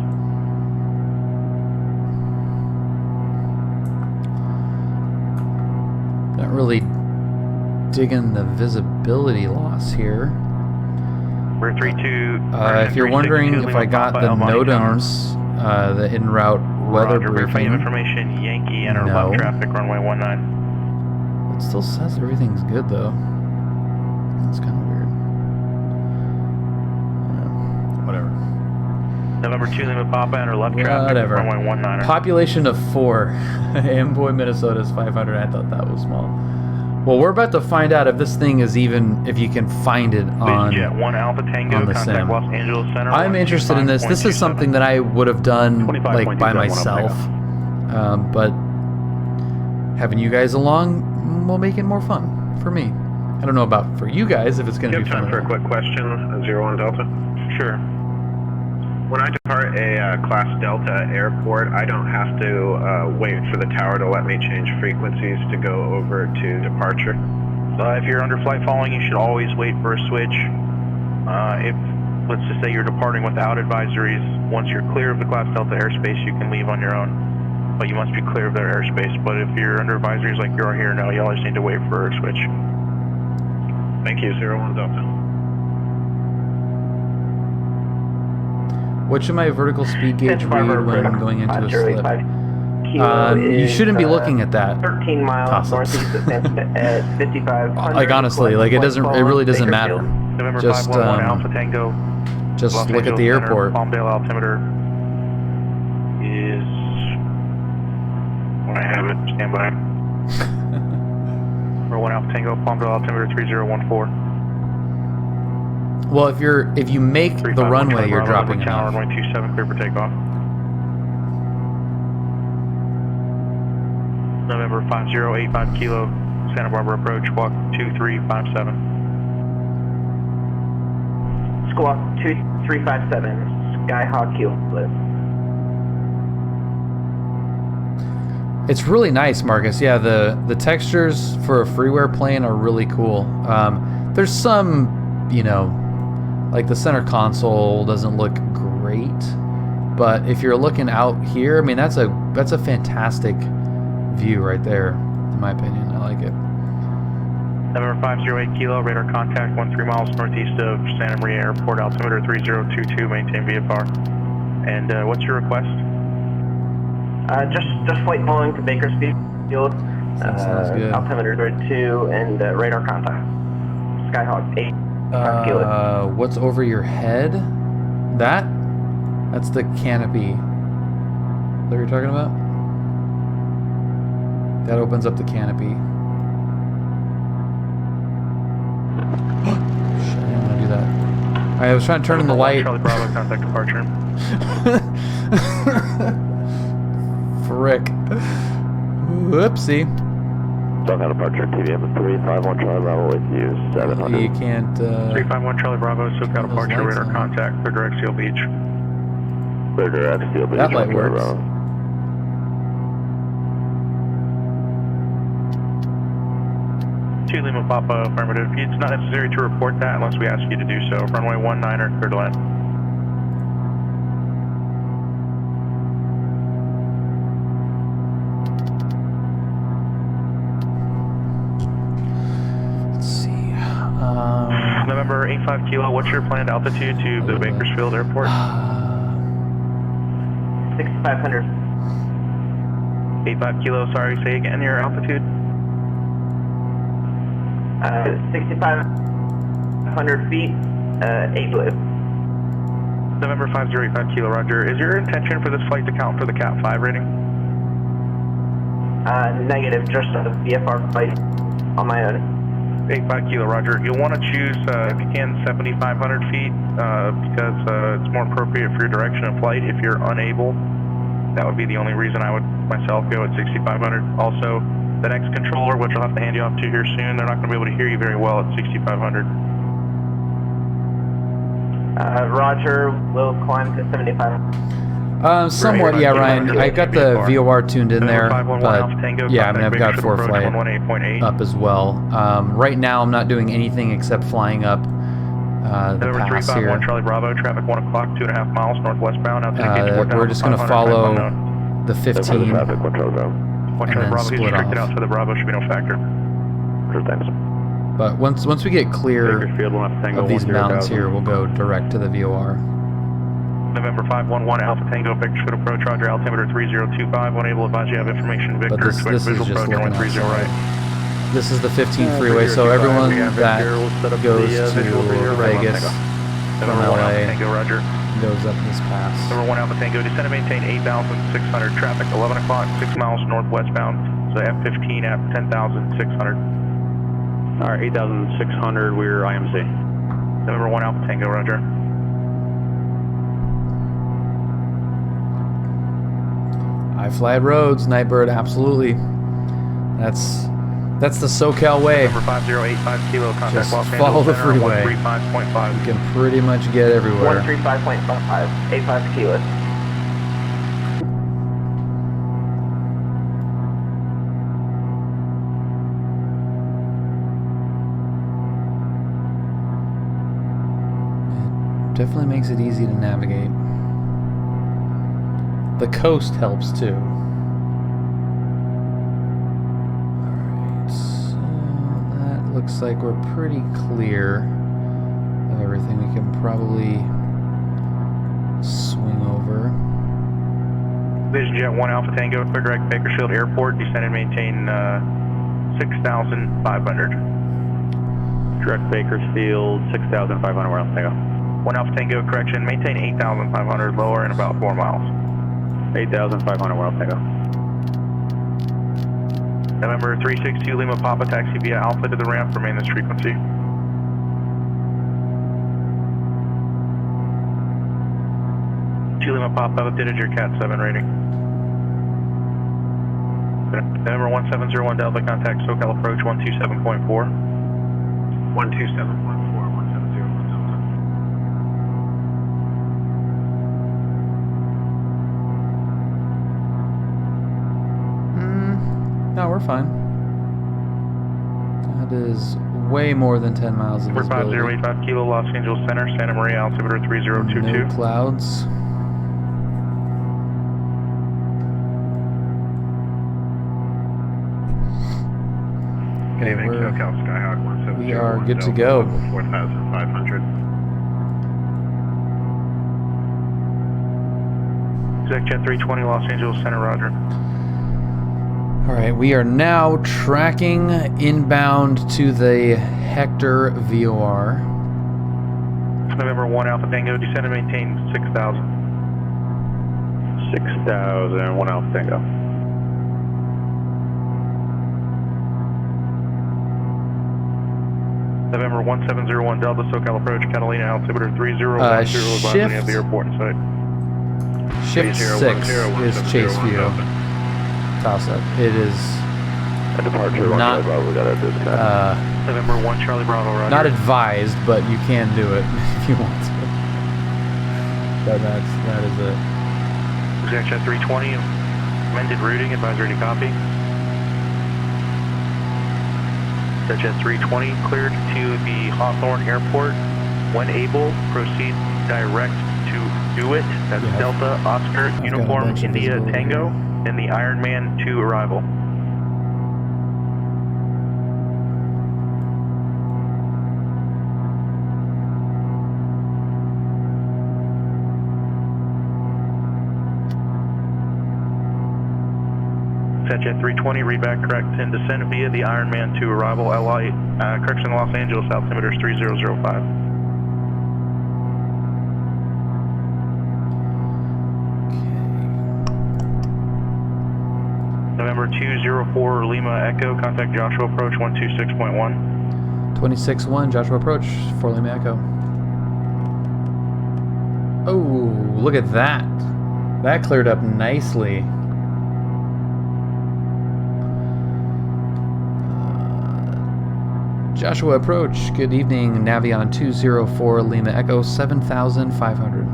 Not really digging the visibility loss here. We're 3-2. If you're wondering if I got the NOTAMs, the en route weather briefing, information, Yankee, enter left traffic, runway 19. It still says everything's good though. That's kind of weird. Whatever. November 2 Lima Papa, enter left traffic, runway 19. Population of 4. Amboy, Minnesota is 500. I thought that was small. Well, we're about to find out if this thing is even, if you can find it on, Jet 1 Alpha Tango, on the contact sim. Los Angeles Center. I'm interested in this. This is something that I would have done like by myself, but having you guys along will make it more fun for me. I don't know about for you guys if it's going to be fun. Time for a quick question, 01 Delta. Sure. When I depart a Class Delta airport, I don't have to wait for the tower to let me change frequencies to go over to departure. If you're under flight following, you should always wait for a switch. If, let's just say you're departing without advisories, once you're clear of the Class Delta airspace, you can leave on your own. But you must be clear of their airspace. But if you're under advisories like you are here now, you always need to wait for a switch. Thank you, 01 Delta. What should my vertical speed gauge read when going into a slip? You shouldn't be looking at that. 13 miles northeast of 5500. Like honestly, like it really doesn't matter. Just Alpha Tango. Just Los look Angeles at the Center, airport. Palmdale altimeter is. When I have it, stand by. Number 1 Alpha Tango, Palmdale altimeter 3014. Well, if you make the runway, you're dropping tower, enough. runway 27, clear for takeoff. November 5085 Kilo, Santa Barbara approach, walk 2357. Squawk 2357, Skyhawk Kilo. It's really nice, Marcus. Yeah, the textures for a Freeware plane are really cool. There's some, like the center console doesn't look great, but if you're looking out here, I mean that's a fantastic view right there, in my opinion. I like it. November 508 Kilo, radar contact 13 miles northeast of Santa Maria Airport, altimeter 3022, maintain VFR. And what's your request? Just flight following to Bakersfield, sounds good. altimeter 32, and radar contact. Skyhawk 8. What's over your head? That's the canopy. Is that what you're talking about? That opens up the canopy. Shit, I didn't want to do that. I was trying to turn on the light. Charlie Bravo, contact departure. Frick. Whoopsie. SoCal departure, TVM 351 Charlie Bravo with you, 700. You can't, 351 Charlie Bravo, SoCal departure, radar contact, clear direct Seal Beach. Clear direct Seal Beach. That light works. Bravo. Two Lima Papa, affirmative. It's not necessary to report that unless we ask you to do so. Runway 19er, clear to land. 85 Kilo, what's your planned altitude to the Bakersfield Airport? 6,500. 85 Kilo, sorry, say again your altitude. 6,500 feet, 8 blue. November 5085 Kilo, roger. Is your intention for this flight to count for the Cat 5 rating? Negative, just a VFR flight on my own. 85 Kilo, roger. You'll want to choose, if you can, 7,500 feet because it's more appropriate for your direction of flight. If you're unable, that would be the only reason I would myself go at 6,500. Also, the next controller, which I'll have to hand you off to here soon, they're not going to be able to hear you very well at 6,500. Roger, we'll climb to 7,500. Somewhat, yeah, Ryan. I got the VOR tuned in there, but yeah, I mean, I've got Flight up as well. Right now, I'm not doing anything except flying up the pass here. November 351 Charlie Bravo, traffic 1 o'clock, 2.5 miles northwestbound. We're just going to follow the 15 and then split off. Out to the Bravo should be no factor. But once we get clear of these mountains here, we'll go direct to the VOR. November 511 Alpha Tango, Bakersfield approach, roger, altimeter 3025, unable to advise you have information, Victor, but this is just looking outside. Right. This is the 15 freeway, so everyone that goes to Vegas from LA goes up this pass. Number 1 Alpha Tango, descend and maintain 8,600, traffic 11 o'clock, 6 miles northwestbound, so F15 at 10,600. Alright, 8,600, we're IMC. Number 1 Alpha Tango, roger. I fly roads, Nightbird, absolutely. That's the SoCal way. Number 5085 Kilo, contact just Los Angeles follow the Center, freeway. 135.5. You can pretty much get everywhere. 135.5, 85 Kilo. It definitely makes it easy to navigate. The coast helps too. Alright, so that looks like we're pretty clear of everything. We can probably swing over. VisionJet 1 Alpha Tango, clear direct Bakersfield Airport, descend and maintain 6,500. Direct Bakersfield, 6,500, we're Alpha Tango. 1 Alpha Tango, correction, maintain 8,500, lower in about 4 miles. 8,500, we're Alpha Tango. November 362 Lima Papa, taxi via Alpha to the ramp, remain this frequency. Lima Papa, updated your Cat 7 rating. November 1701 Delta, contact SoCal approach 127.4. 127.4. No, we're fine. That is way more than 10 miles of visibility. 5085 Kilo, Los Angeles Center, Santa Maria, altimeter 3022. No clouds. Good evening, SoCal Skyhawk 170. We are good to go. 4,500. ExecJet 320, Los Angeles Center, roger. Alright, we are now tracking inbound to the Hector VOR. November 1 Alpha Tango, descend and maintain 6,000. 6,000, 1 Alpha Tango. November 1701 Delta, SoCal approach, Catalina, altimeter 3010, advising of the airport in sight. Shift 6 is chase view. Toss up. It is a departure. Not November 1 Charlie Bravo, roger. Not advised, but you can do it if you want to. But that is it. ExecJet 320, amended routing, advisory to copy. ExecJet 320 cleared to the Hawthorne Airport. When able, proceed direct to DeWitt. That's Delta Oscar Uniform India Tango. And the Ironman 2 arrival. Foxtrot Jet 320, read back correct and descend via the Ironman 2 arrival, LI, correction Los Angeles, altimeter is 3005. November 204 Lima Echo, contact Joshua approach 126.1. 26-1, Joshua approach, 4 Lima Echo. Oh, look at that. That cleared up nicely. Joshua approach, good evening, Navion 204 Lima Echo, 7,500.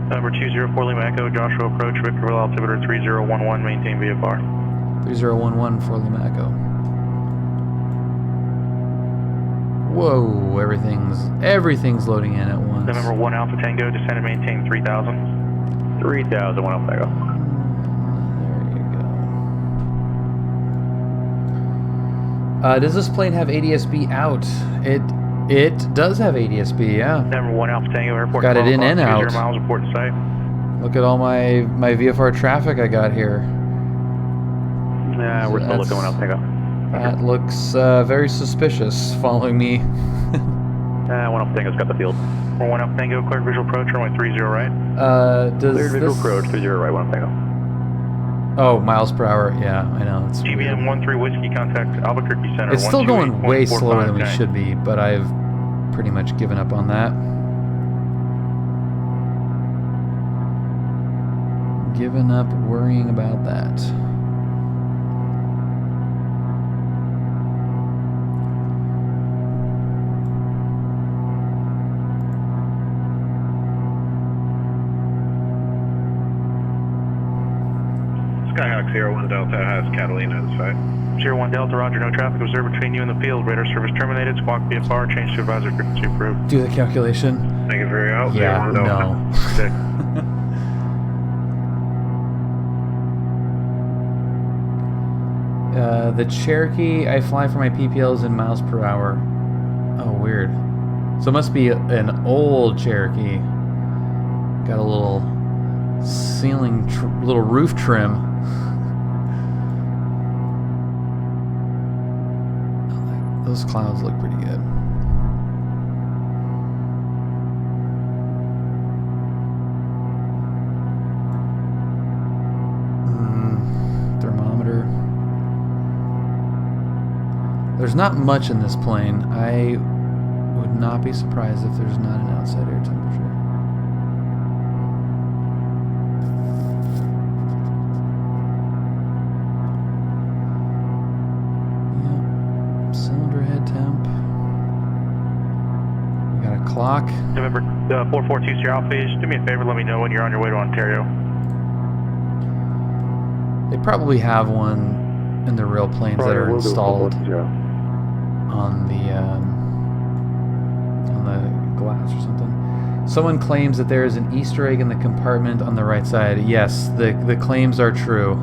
Number 204 Lima Echo, Joshua approach, Victorville altimeter 3011, maintain VFR. 3011 for Lima Echo. Whoa, everything's loading in at once. November 1 Alpha Tango, descend and maintain 3000. 3000, 1 Alpha Tango. There you go. Does this plane have ADS-B out? It does have ADS-B, yeah. Number 1 Alpha Tango, airport. Got it in and out. 20 miles, report to site. Look at all my VFR traffic I got here. Yeah, we're still looking 1 Alpha Tango. That looks very suspicious, following me. 1 Alpha Tango's got the field. 1 Alpha Tango, cleared visual approach, runway 30 right. Cleared visual approach, 30 right, 1 Alpha Tango. Oh, miles per hour, yeah, I know. It's GBM 13 Whiskey, contact Albuquerque Center. It's still going way slower than we should be, but I've pretty much given up on that. Given up worrying about that. Skyhawk 01 Delta has Catalina in sight. 01 Delta, roger, no traffic observed between you and the field. Radar service terminated, squawk VFR, change to advisory frequency approved. Do the calculation. Thank you for your help. Yeah, 01 Delta. no. The Cherokee, I fly for my PPLs in miles per hour. Oh, weird. So it must be an old Cherokee. Got a little ceiling, little roof trim. Those clouds look pretty good. Thermometer. There's not much in this plane. I would not be surprised if there's not an outside air temperature. Clock. November 442 Sierra Alpha, just do me a favor, let me know when you're on your way to Ontario. They probably have one in the real planes that are installed on the glass or something. Someone claims that there is an Easter egg in the compartment on the right side. Yes, the claims are true.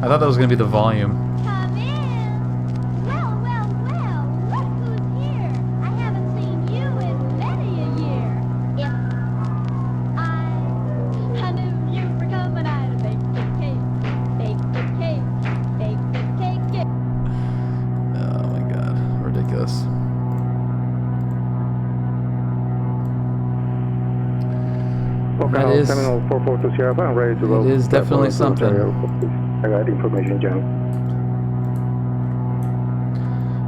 I thought that was going to be the volume. Come in. Well, look who's here. I haven't seen you in many a year. If I knew you were coming, I'd bake the cake. Bake the cake. Bake the cake. Oh my god. Ridiculous. That is, it is definitely something. I got information, John.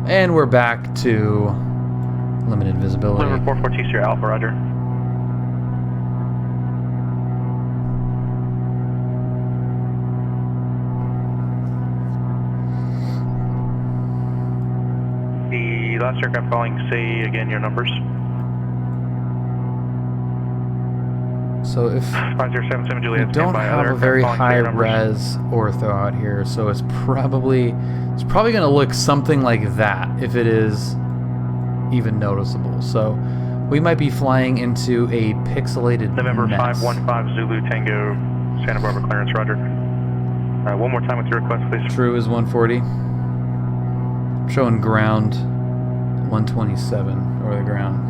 And we're back to limited visibility. November 442 Sierra Alpha, roger. The last aircraft calling, say again your numbers. So if 5077 Juliet, you don't have a very high res ortho out here, so it's probably going to look something like that if it is even noticeable. So we might be flying into a pixelated November mess. 515 Zulu Tango, Santa Barbara clearance, roger. One more time with your request, please. True is 140. Showing ground 127 over the ground.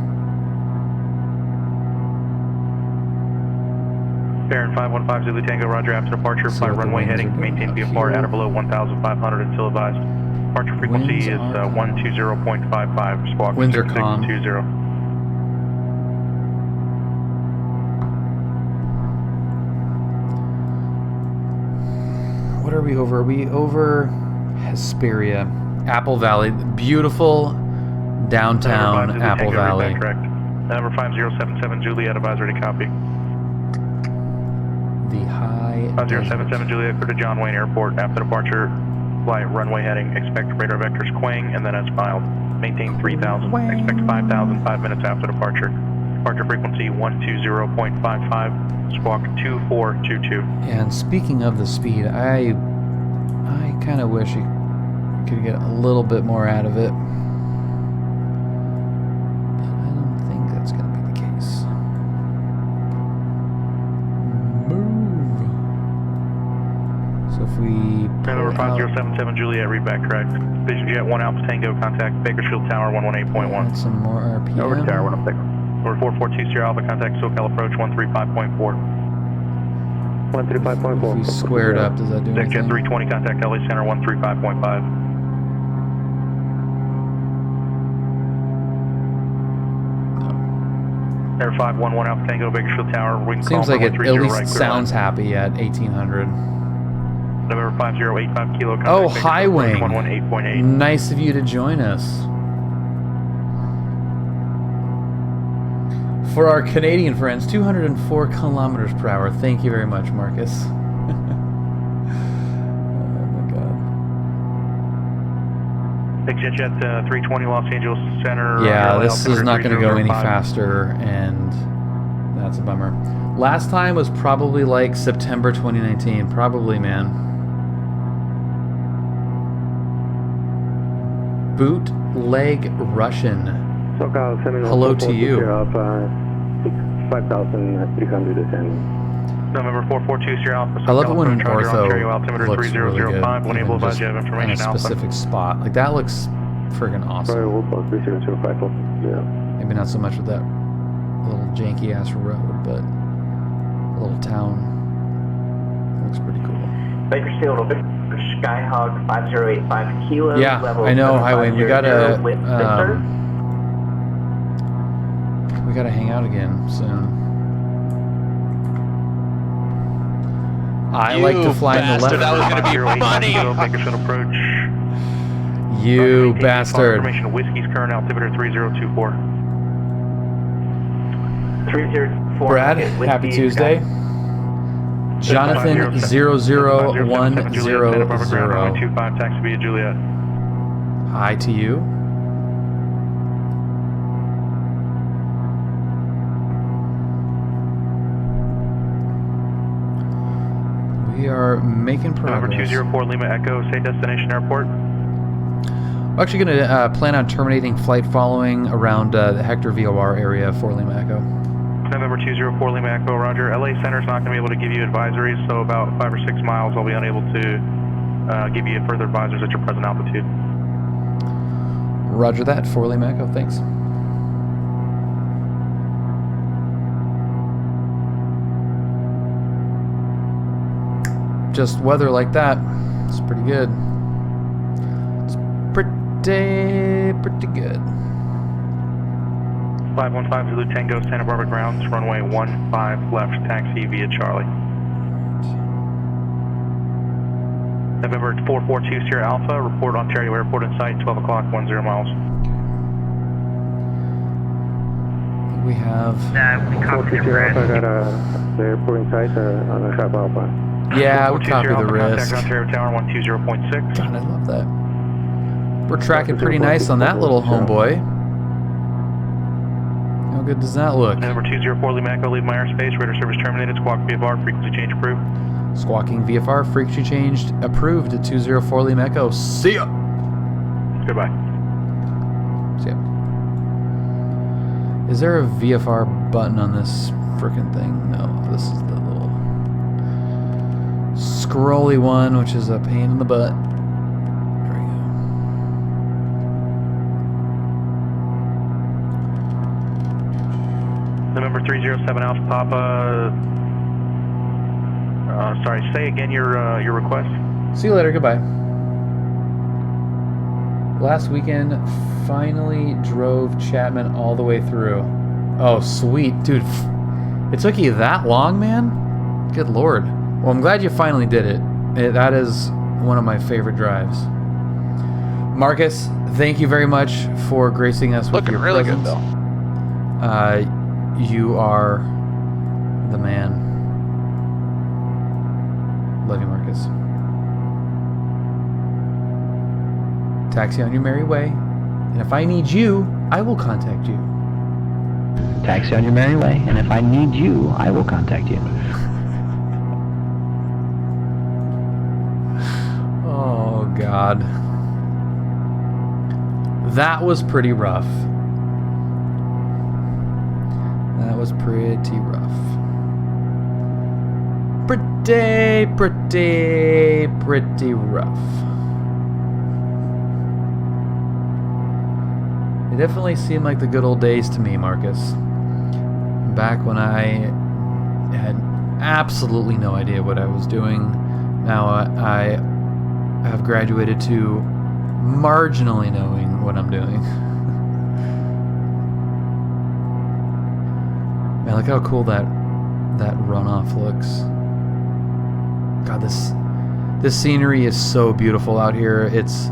Baron 515 Zulu Tango, roger, after departure, See fly what the runway winds are heading, doing maintain up VFR here. at or below 1,500 until advised. Departure frequency Winds is are calm. 120.55, squawk Winds are calm. 6620. What are we over? Are we over Hesperia? Apple Valley. Beautiful downtown Zulu Apple Tango, read Valley. that correct. Number 5077 Juliet, advisory to copy. The high 5077 Juliet, clear to John Wayne Airport. After departure, flight runway heading, expect radar vectors Quang, and then as filed. Maintain 3000, expect 5000 5 minutes after departure. Departure frequency 120.55, squawk 2422. And speaking of the speed, I kind of wish you could get a little bit more out of it. But I don't think that's going to be the case. Move. So if we Number pull out 5077 Juliet, read back correct. Vision Jet 1 Alpha Tango, contact Bakersfield Tower 118.1. some more RPM. Over to Tower 106. Number 442 Sierra Alpha, contact SoCal approach 135.4. 135.4. If we square it up, does that do Deck Jet anything? 320, contact LA Center 135.5. Air 511 Alpha Tango, Bakersfield Tower, wind Seems calm like it runway at 30 least right, clear sounds line. happy at 1800. November 5085 Kilo, contact Oh, Bakersfield hi, approach Wing. 118.8. Nice of you to join us. For our Canadian friends, 204 kilometers per hour. Thank you very much, Marcus. Oh my God. Deck Jet 320 Los Angeles Center. Yeah, LA this is altimeter not going to go any 3005. faster, and that's a bummer. Last time was probably like September 2019. Probably, man. Bootleg Russian. SoCal 7 Hello to you. 5,300 descending. November 442 Sierra Alpha. I love it when an Charger, Ontario, ortho altimeter looks really good, 3005. When able even to advise just you have on a information Alpha. specific spot. Like that looks friggin' awesome. Sorry, Wolfball 3005. Yeah. Maybe not so much with that little janky ass road, but a little town. It looks pretty cool. Bakersfield, Skyhawk 5085 Kilo. Yeah, level I know, Highway. We gotta with Victor. we gotta hang out again soon. I like to fly in the left. That was gonna be funny. Bakersfield approach. You bastard. Information Whiskey's current altimeter 3024. 304. Brad, happy Tuesday. Jonathan 00100. 25 taxi via Juliet. Hi to you. We are making progress. Number 204 Lima Echo, say destination airport. We're actually going to plan on terminating flight following around the Hector VOR area for Lima Echo. November 204 Lima Echo, roger. LA Center's not going to be able to give you advisories, so about 5 or 6 miles I'll be unable to give you further advisors at your present altitude. Roger that, for Lima Echo, thanks. Just weather like that, it's pretty good. It's pretty good. 515 Zulu Tango, Santa Barbara grounds, runway 15 left, taxi via Charlie. November 442 Sierra Alpha, report Ontario Airport in sight, 12 o'clock, 10 miles. We have... We copy the risk. I got the airport in sight on the Cap Alpha. Yeah, we copy the risk. Contact Ontario Tower 120.6. God, I love that. We're tracking pretty nice on that little homeboy. How good does that look? Number 204 Lima Echo, leave my airspace, radar service terminated, squawk VFR, frequency change approved. Squawking VFR, frequency changed, approved at 204 Lima Echo. See ya! Goodbye. See ya. Is there a VFR button on this frickin' thing? No, this is the little scrolly one, which is a pain in the butt. There we go. November 307 Alpha Papa. Sorry, say again your request. See you later. Goodbye. Last weekend, finally drove Chapman all the way through. Oh, sweet. Dude, it took you that long, man? Good lord. Well, I'm glad you finally did it. That is one of my favorite drives. Marcus, thank you very much for gracing us with your really presence. good, Bill. You are the man. Love you, Marcus. Taxi on your merry way. And if I need you, I will contact you. Taxi on your merry way, and if I need you, I will contact you. Oh, God. That was pretty rough. That was pretty rough. Pretty rough. It definitely seemed like the good old days to me, Marcus. Back when I had absolutely no idea what I was doing. Now I have graduated to marginally knowing what I'm doing. Man, look how cool that runoff looks. God, this scenery is so beautiful out here. It's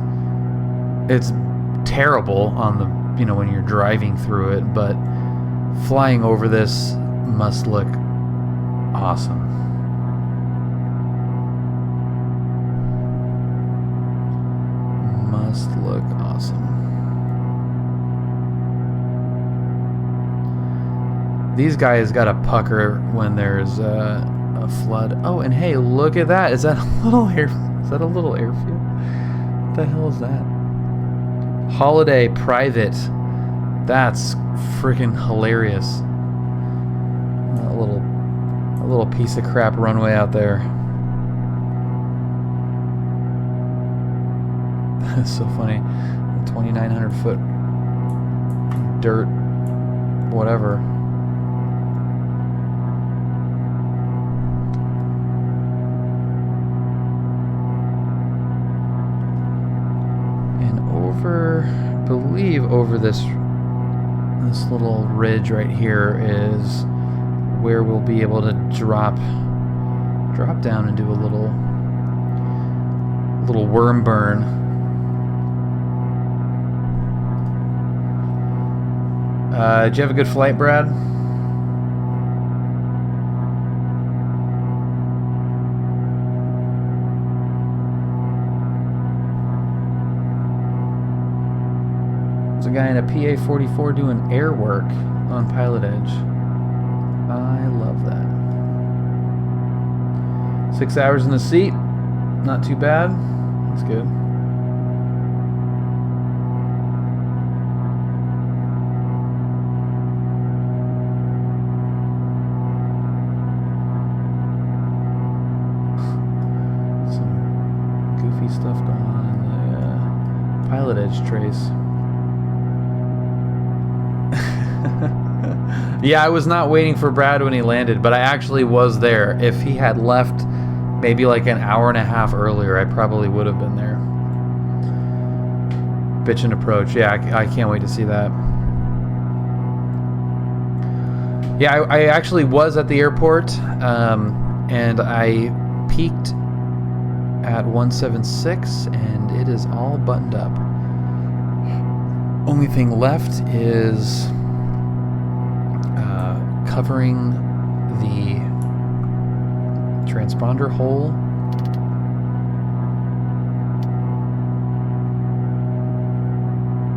terrible on the, you know, when you're driving through it, but flying over this must look awesome. Must look awesome. These guys got a pucker when there's a flood. Oh, and hey, look at that. Is that a little airfield? What the hell is that? Holiday Private. That's freaking hilarious. A little piece of crap runway out there. That's so funny. 2,900 foot dirt, whatever. And I believe over this little ridge right here is where we'll be able to drop down and do a little worm burn. Did you have a good flight, Brad? There's a guy in a PA-44 doing air work on PilotEdge. I love that. 6 hours in the seat. Not too bad. That's good. Some goofy stuff going on in the PilotEdge trace. Yeah, I was not waiting for Brad when he landed, but I actually was there. If he had left maybe like an hour and a half earlier, I probably would have been there. Pitch and approach. Yeah, I can't wait to see that. Yeah, I actually was at the airport, and I peaked at 176, and it is all buttoned up. Only thing left is covering the transponder hole.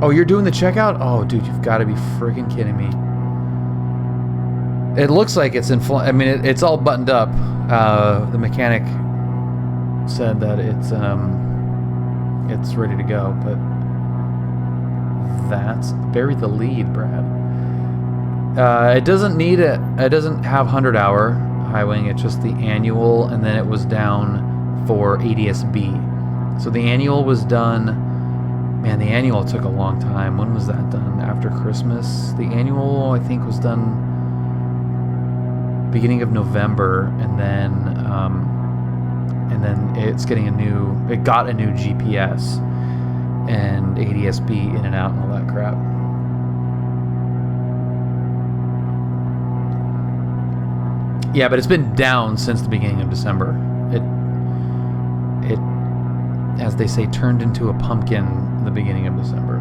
Oh, you're doing the checkout? Oh, dude, you've got to be freaking kidding me. It looks like it's in I mean, it's all buttoned up. The mechanic said that it's ready to go, but that's bury the lead, Brad. It doesn't need it. It doesn't have 100-hour high wing. It's just the annual, and then it was down for ADS-B. So the annual was done. Man, the annual took a long time. When was that done? After Christmas. The annual, I think, was done beginning of November, and then it's getting it got a new GPS and ADSB in and out and all that crap. Yeah, but it's been down since the beginning of December. It, as they say, turned into a pumpkin in the beginning of December.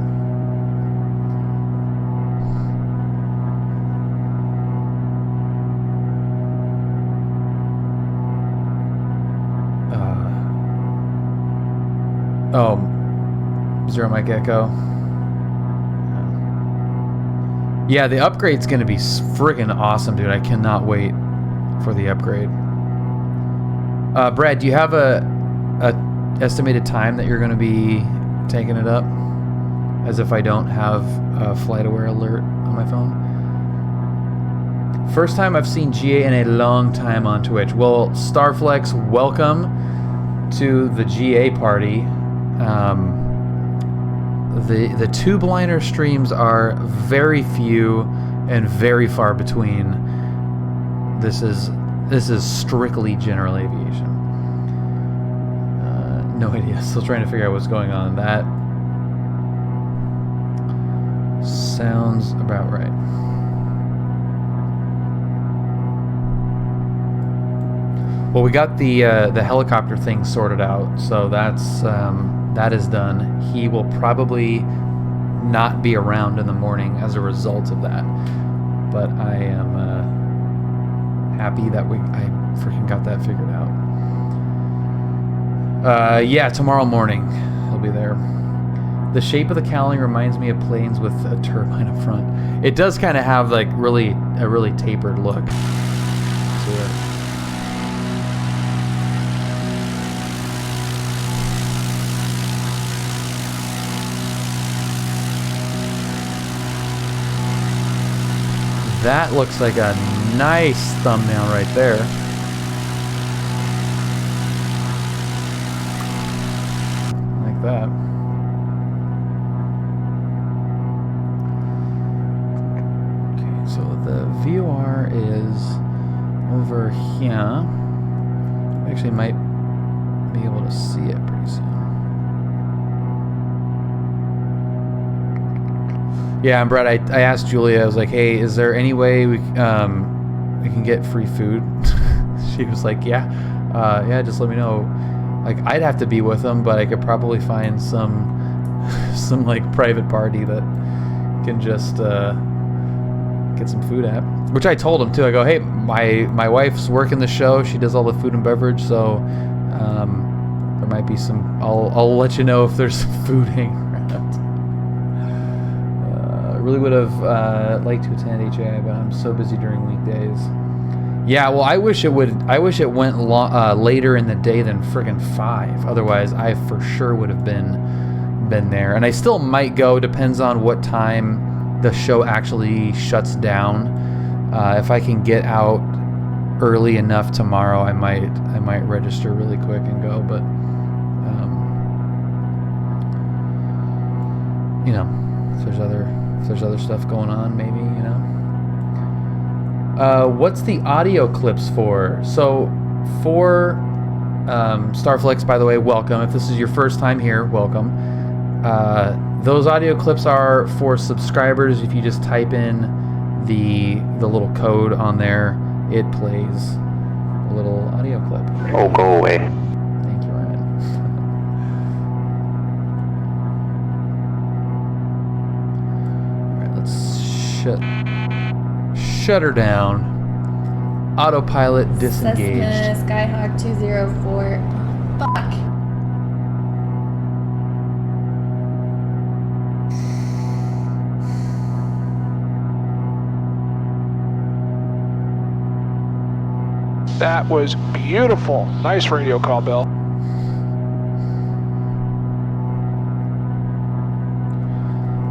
Oh, Zero Mike Echo. Yeah, the upgrade's gonna be friggin' awesome, dude. I cannot wait for the upgrade. Brad, do you have a estimated time that you're gonna be taking it up? As if I don't have a FlightAware alert on my phone. First time I've seen GA in a long time on Twitch. Well, Starflex, welcome to the GA party. The tube liner streams are very few and very far between. This is strictly general aviation. No idea. Still trying to figure out what's going on. That sounds about right. Well, we got the helicopter thing sorted out, so that is done. He will probably not be around in the morning as a result of that, but I am happy that I freaking got that figured out. Yeah, tomorrow morning he'll be there. The shape of the cowling reminds me of planes with a turbine up front. It does kind of have like a really tapered look to it. That looks like a nice thumbnail right there. Like that. Okay, so the VOR is over here. I actually might be able to see it pretty soon. Yeah, and Brett, I asked Julia, I was like, hey, is there any way we can get free food? She was like, yeah, just let me know. Like, I'd have to be with them, but I could probably find some like private party that can just get some food at. Which I told him too. I go, hey, my wife's working the show. She does all the food and beverage, so there might be some. I'll let you know if there's some food hanging around. Really would have liked to attend HAI, but I'm so busy during weekdays. Yeah, well, I wish it went later in the day than friggin' 5. Otherwise, I for sure would have been there. And I still might go. Depends on what time the show actually shuts down. If I can get out early enough tomorrow, I might register really quick and go. But you know, if there's other stuff going on, maybe, you know. What's the audio clips for? So for Starflex, by the way, welcome. If this is your first time here, welcome. Those audio clips are for subscribers. If you just type in the little code on there, it plays a little audio clip. Oh, go away. Thank you, Ryan. Alright, let's shut her down. Autopilot disengaged. Cessna Skyhawk 204. Fuck. That was beautiful. Nice radio call, Bill.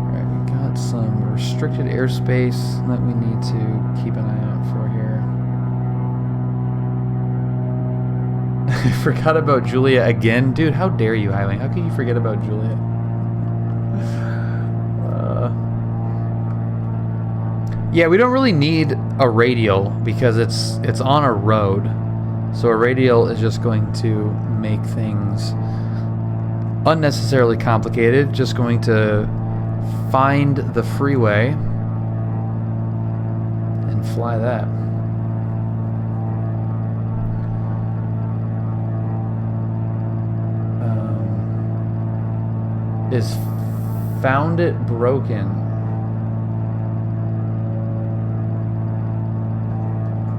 Alright, we got some restricted airspace that we need to keep an eye out for here. I forgot about Julia again. Dude, how dare you, Highwing? How could you forget about Julia? Yeah, we don't really need a radial because it's on a road. So a radial is just going to make things unnecessarily complicated. Just going to find the freeway and fly that. Is found it broken.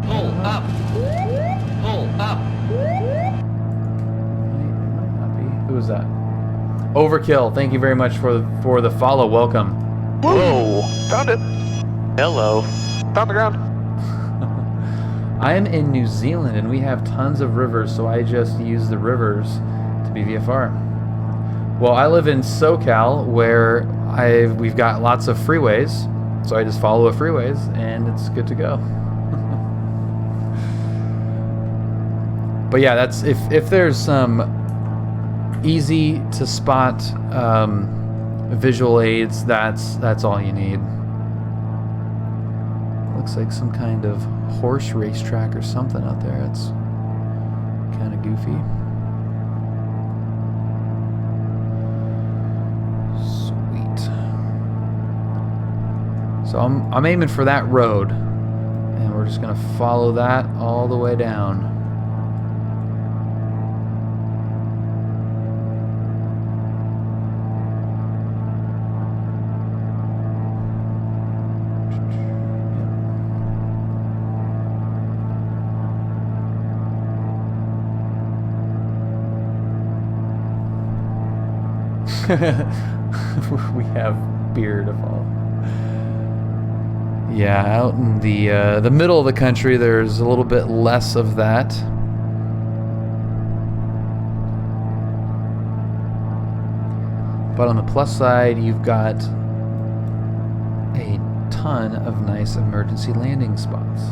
Pull up. Pull up. Might not be. Who is that? Overkill. Thank you very much for the follow. Welcome. Whoa! Found it. Hello. Found the ground. I am in New Zealand and we have tons of rivers, so I just use the rivers to be VFR. Well, I live in SoCal where we've got lots of freeways, so I just follow the freeways and it's good to go. But yeah, that's if there's some easy to spot visual aids, that's all you need. Looks like some kind of horse racetrack or something out there. It's kind of goofy. So I'm aiming for that road, and we're just gonna follow that all the way down. We have beer to follow. Yeah, out in the middle of the country, there's a little bit less of that. But on the plus side, you've got a ton of nice emergency landing spots.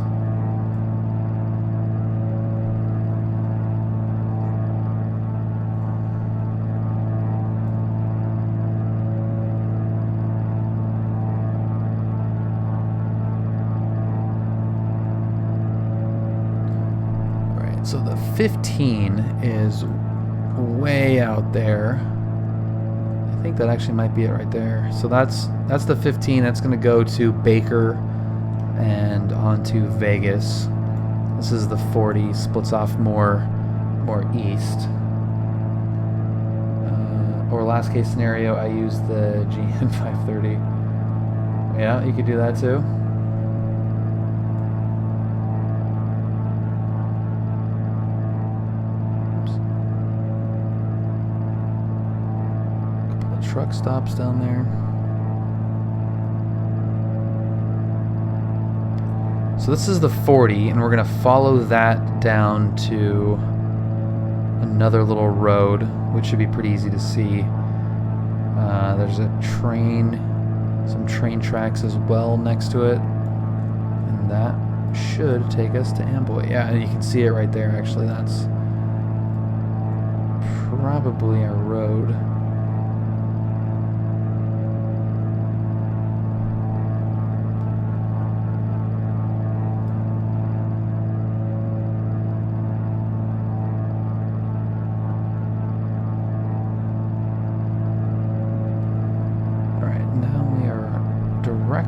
So the 15 is way out there. I think that actually might be it right there. So that's the 15. That's going to go to Baker and on to Vegas. This is the 40. Splits off more east. Or last case scenario, I use the GN 530. Yeah, you could do that too. Truck stops down there. So this is the 40, and we're gonna follow that down to another little road, which should be pretty easy to see. There's a train, some train tracks as well next to it, and that should take us to Amboy. Yeah, and you can see it right there. Actually, that's probably our road.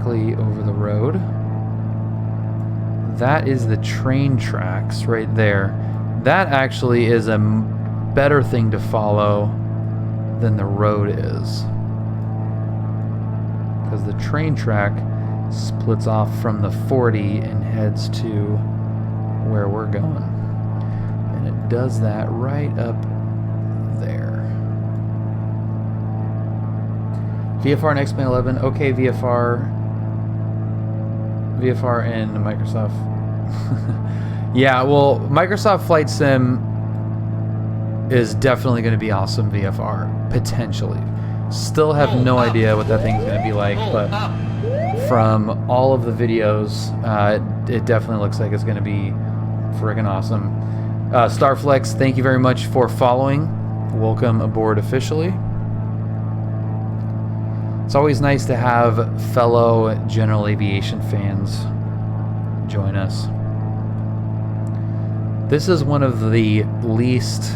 Over the road. That is the train tracks right there. That actually is a better thing to follow than the road is, because the train track splits off from the 40 and heads to where we're going, and it does that right up there. VFR and X-Plane 11. Okay, VFR and Microsoft. Yeah, well, Microsoft Flight Sim is definitely going to be awesome VFR, potentially. Still have no idea what that thing's going to be like, but from all of the videos, it definitely looks like it's going to be friggin' awesome. Starflex, thank you very much for following. Welcome aboard officially. It's always nice to have fellow general aviation fans join us. This is one of the least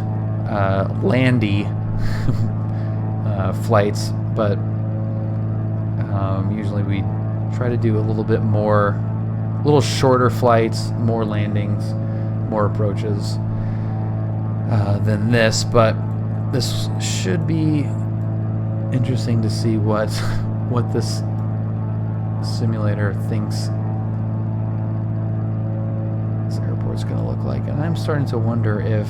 landy flights, but usually we try to do a little bit more, a little shorter flights, more landings, more approaches than this, but this should be interesting to see what this simulator thinks this airport's going to look like. And I'm starting to wonder if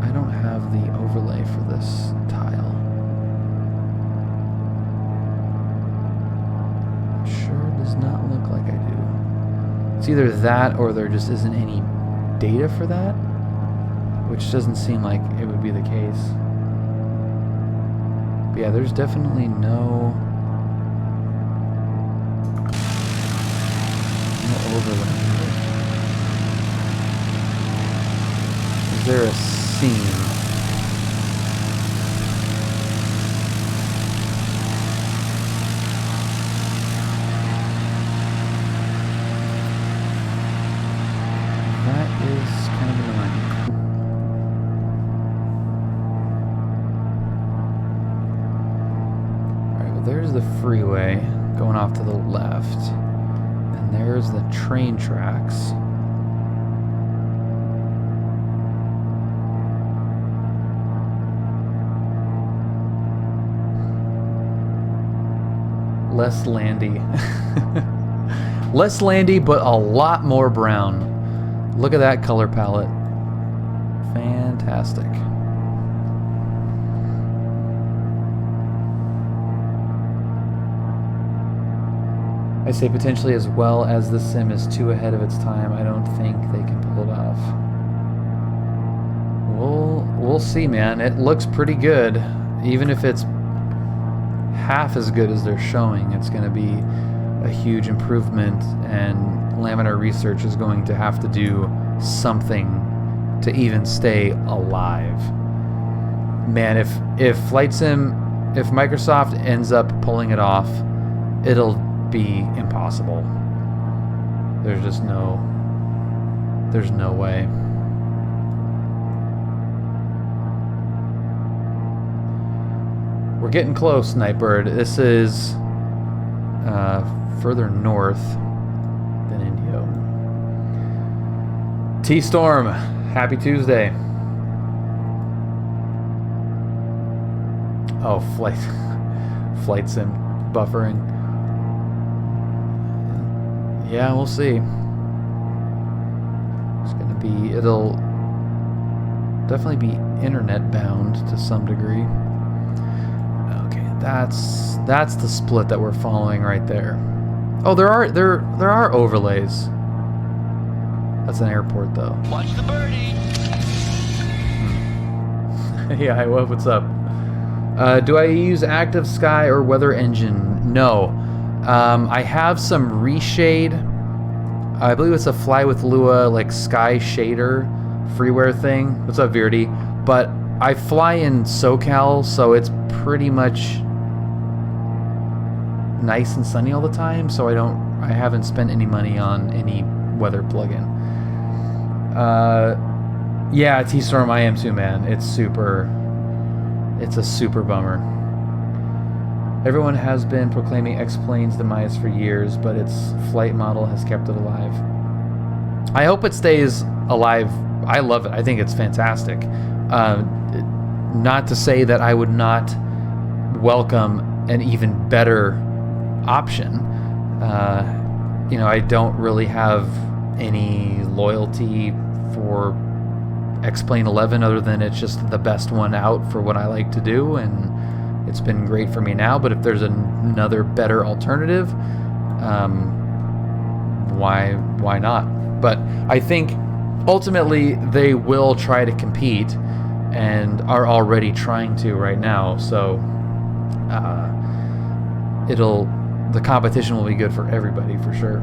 I don't have the overlay for this tile. Sure does not look like I do. It's either that or there just isn't any data for that, which doesn't seem like it would be the case. But yeah, there's definitely no overlay here. Is there a scene? That is kind of annoying. Alright, well there's the freeway going off to the left. And there's the train tracks. Less landy. Less landy, but a lot more brown. Look at that color palette. Fantastic. I say potentially, as well as the sim is too ahead of its time. I don't think they can pull it off. We'll see, man. It looks pretty good. Even if it's half as good as they're showing, it's going to be a huge improvement, and Laminar Research is going to have to do something to even stay alive. Man, if Microsoft ends up pulling it off, it'll be impossible. There's no way. We're getting close, Nightbird. This is further north than Indio. T-Storm, happy Tuesday. Oh, flight sim buffering. Yeah, we'll see. It's gonna be, it'll definitely be internet bound to some degree. Okay, that's the split that we're following right there. Oh, there are overlays. That's an airport though. Watch the birdie. Yeah, what's up? Do I use Active Sky or Weather Engine? No. I have some reshade. I believe it's a Fly with Lua like sky shader freeware thing. What's up, Verdi? But I fly in SoCal, so it's pretty much nice and sunny all the time, so I haven't spent any money on any weather plugin. Yeah, T-Storm, I am too, man. It's a super bummer. Everyone has been proclaiming X-Plane's demise for years, but its flight model has kept it alive. I hope it stays alive. I love it. I think it's fantastic. Not to say that I would not welcome an even better option. You know, I don't really have any loyalty for X-Plane 11 other than it's just the best one out for what I like to do, and it's been great for me now. But if there's another better alternative, why not? But I think ultimately they will try to compete and are already trying to right now. So the competition will be good for everybody for sure.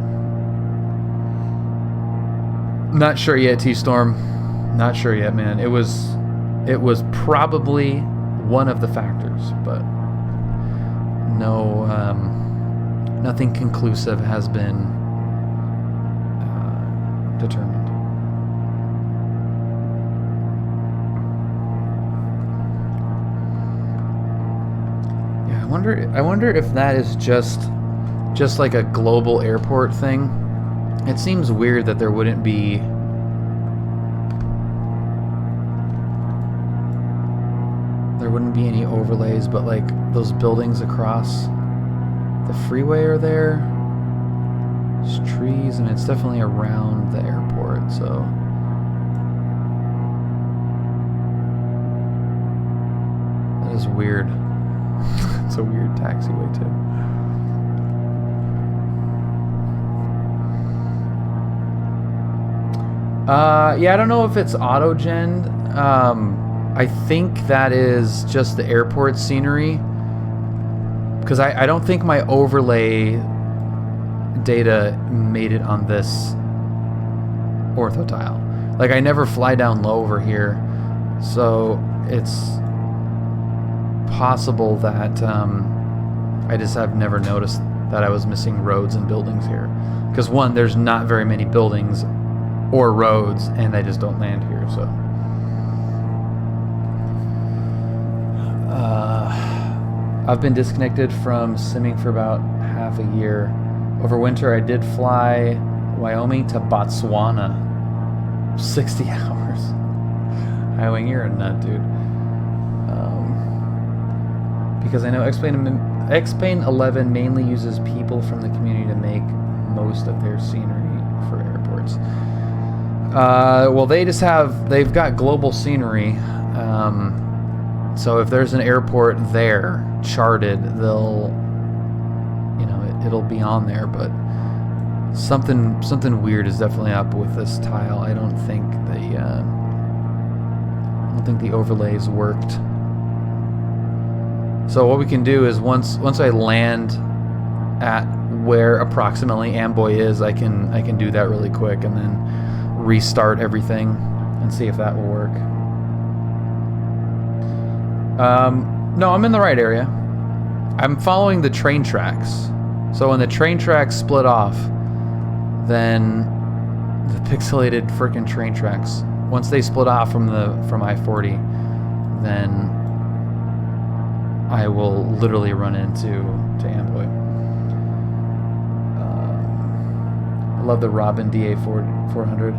Not sure yet, T-Storm. Not sure yet, man. It was probably one of the factors, but no, nothing conclusive has been determined. Yeah, I wonder if that is just like a global airport thing. It seems weird that there wouldn't be any overlays, but like those buildings across the freeway are there. There's trees, and it's definitely around the airport, so that is weird. It's a weird taxiway too. Yeah, I don't know if it's auto-gen. I think that is just the airport scenery, because I don't think my overlay data made it on this ortho tile. Like, I never fly down low over here, so it's possible that I just have never noticed that I was missing roads and buildings here. Because one, there's not very many buildings or roads, and they just don't land here, so. I've been disconnected from simming for about half a year. Over winter, I did fly Wyoming to Botswana. 60 hours. Highwing, you're a nut, dude. Because I know X-Plane 11 mainly uses people from the community to make most of their scenery for airports. Well, they've got global scenery. So if there's an airport there charted, it'll be on there, but something weird is definitely up with this tile. I don't think the overlays worked. So what we can do is once I land at where approximately Amboy is, I can do that really quick and then restart everything and see if that will work. No, I'm in the right area. I'm following the train tracks. So when the train tracks split off, then the pixelated frickin' train tracks, once they split off from I-40, then I will literally run into Amboy. I love the Robin DA400,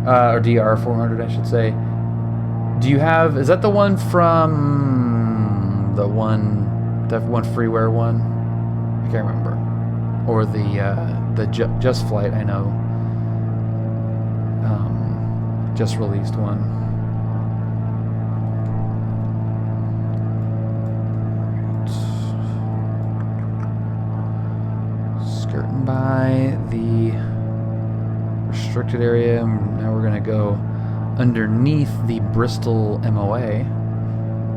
or DR400, I should say. Is that the one from the one Freeware one? I can't remember. Or the Just Flight, I know. Just released one. Skirting by the restricted area, and now we're gonna go underneath the Bristol MOA.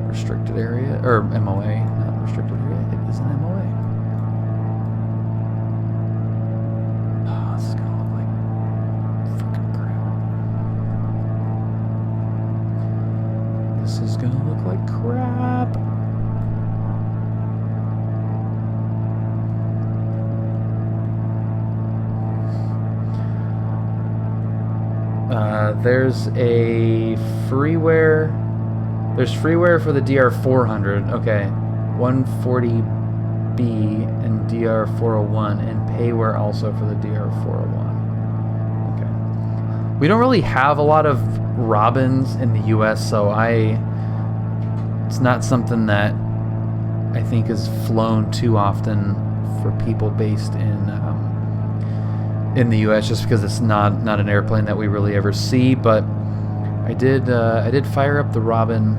Restricted area, or MOA, not restricted area, it is an MOA. Oh, this is gonna look like fucking crap. This is gonna look like crap. There's a freeware. There's freeware for the DR400. Okay, 140B and DR401, and payware also for the DR401. Okay. We don't really have a lot of Robins in the U.S., so it's not something that I think is flown too often for people based in the U.S. just because it's not an airplane that we really ever see. But I did fire up the Robin.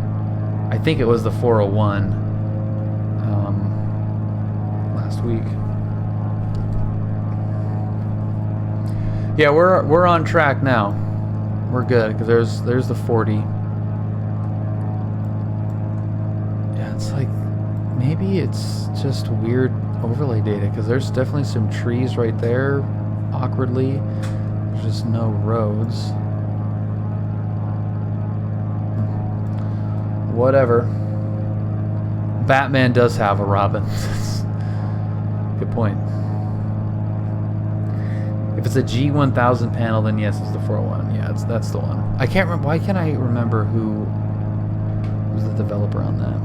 I think it was the 401 last week. Yeah, we're on track now. We're good because there's the 40. Yeah, it's like maybe it's just weird overlay data because there's definitely some trees right there. Awkwardly, there's just no roads. Whatever. Batman does have a Robin. Good point. If it's a G1000 panel, then yes, it's the 401. Yeah, that's the one. I can't remember. Why can't I remember who was the developer on that?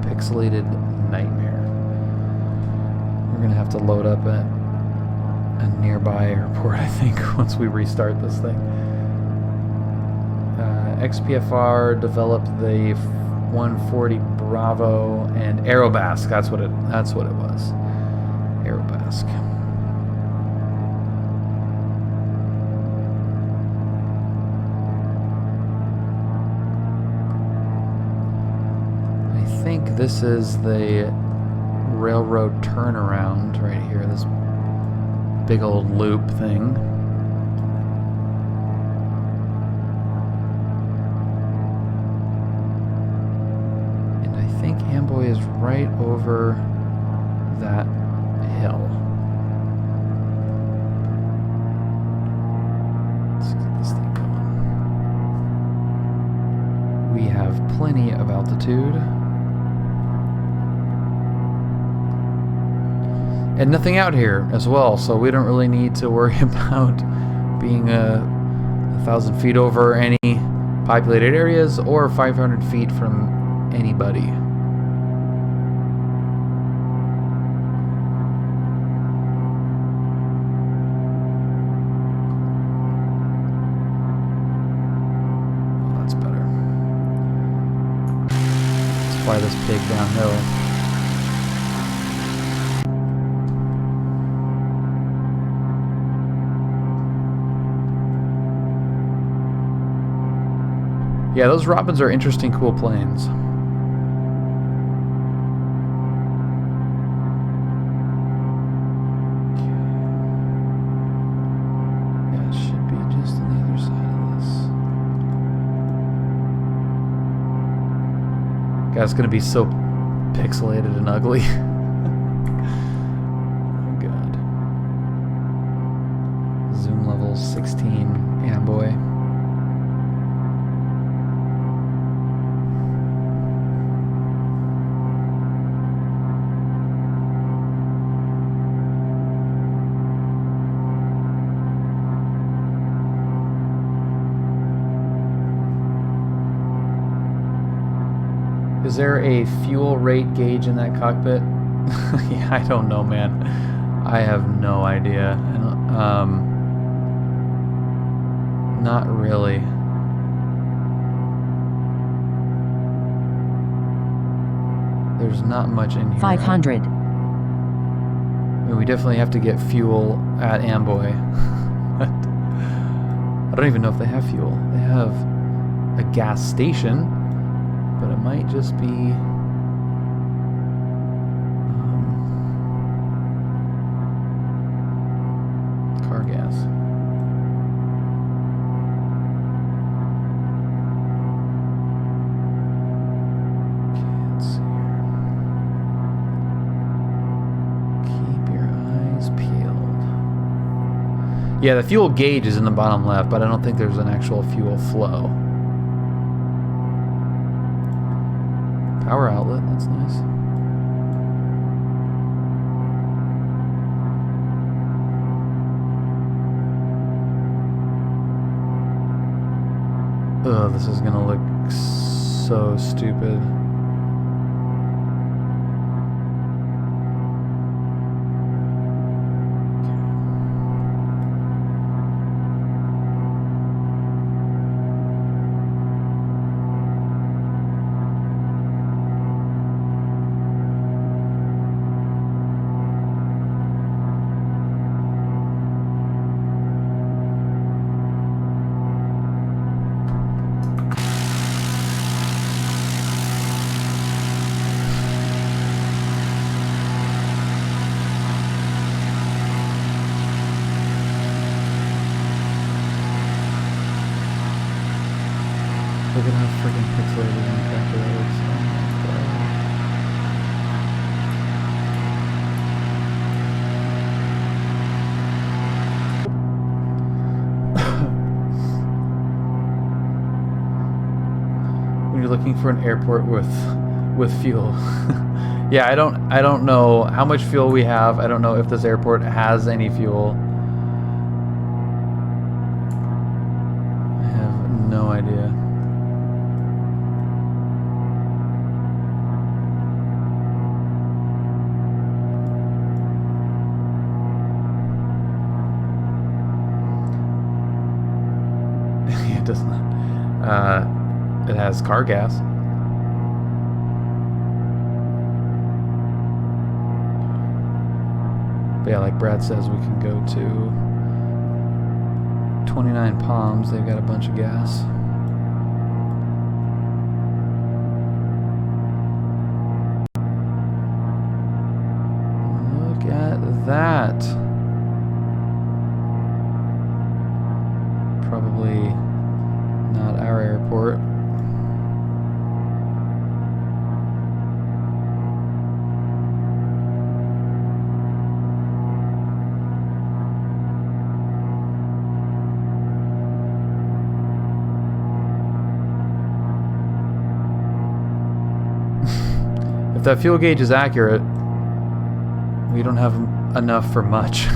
Pixelated nightmare. We're gonna have to load up at a nearby airport, I think, once we restart this thing. XPFR developed the 140 Bravo and Aerobask. That's what it was. Aerobask. I think this is the railroad turnaround right here, this big old loop thing. And I think Amboy is right over that hill. Let's get this thing going. We have plenty of altitude. And nothing out here as well, so we don't really need to worry about being 1,000 feet over any populated areas or 500 feet from anybody. Oh, that's better. Let's fly this pig downhill. Yeah, those Robins are interesting, cool planes. Okay. Yeah, it should be just on the other side of this. Guy's gonna be so pixelated and ugly. Oh god. Zoom level 16, Amboy. Is there a fuel rate gauge in that cockpit? Yeah, I don't know, man. I have no idea. Not really. There's not much in here. 500. I mean, we definitely have to get fuel at Amboy. I don't even know if they have fuel. They have a gas station, but it might just be car gas. Okay, let's see here. Keep your eyes peeled. Yeah, the fuel gauge is in the bottom left, but I don't think there's an actual fuel flow. Power outlet, that's nice. Ugh, this is gonna look so stupid. Everything pixelated and crap that looks. When you're looking for an airport with fuel. Yeah, I don't know how much fuel we have. I don't know if this airport has any fuel. I have no idea. It does not. It has car gas. But yeah, like Brad says, we can go to 29 Palms. They've got a bunch of gas. Look at that. Probably not our airport. If that fuel gauge is accurate, we don't have enough for much.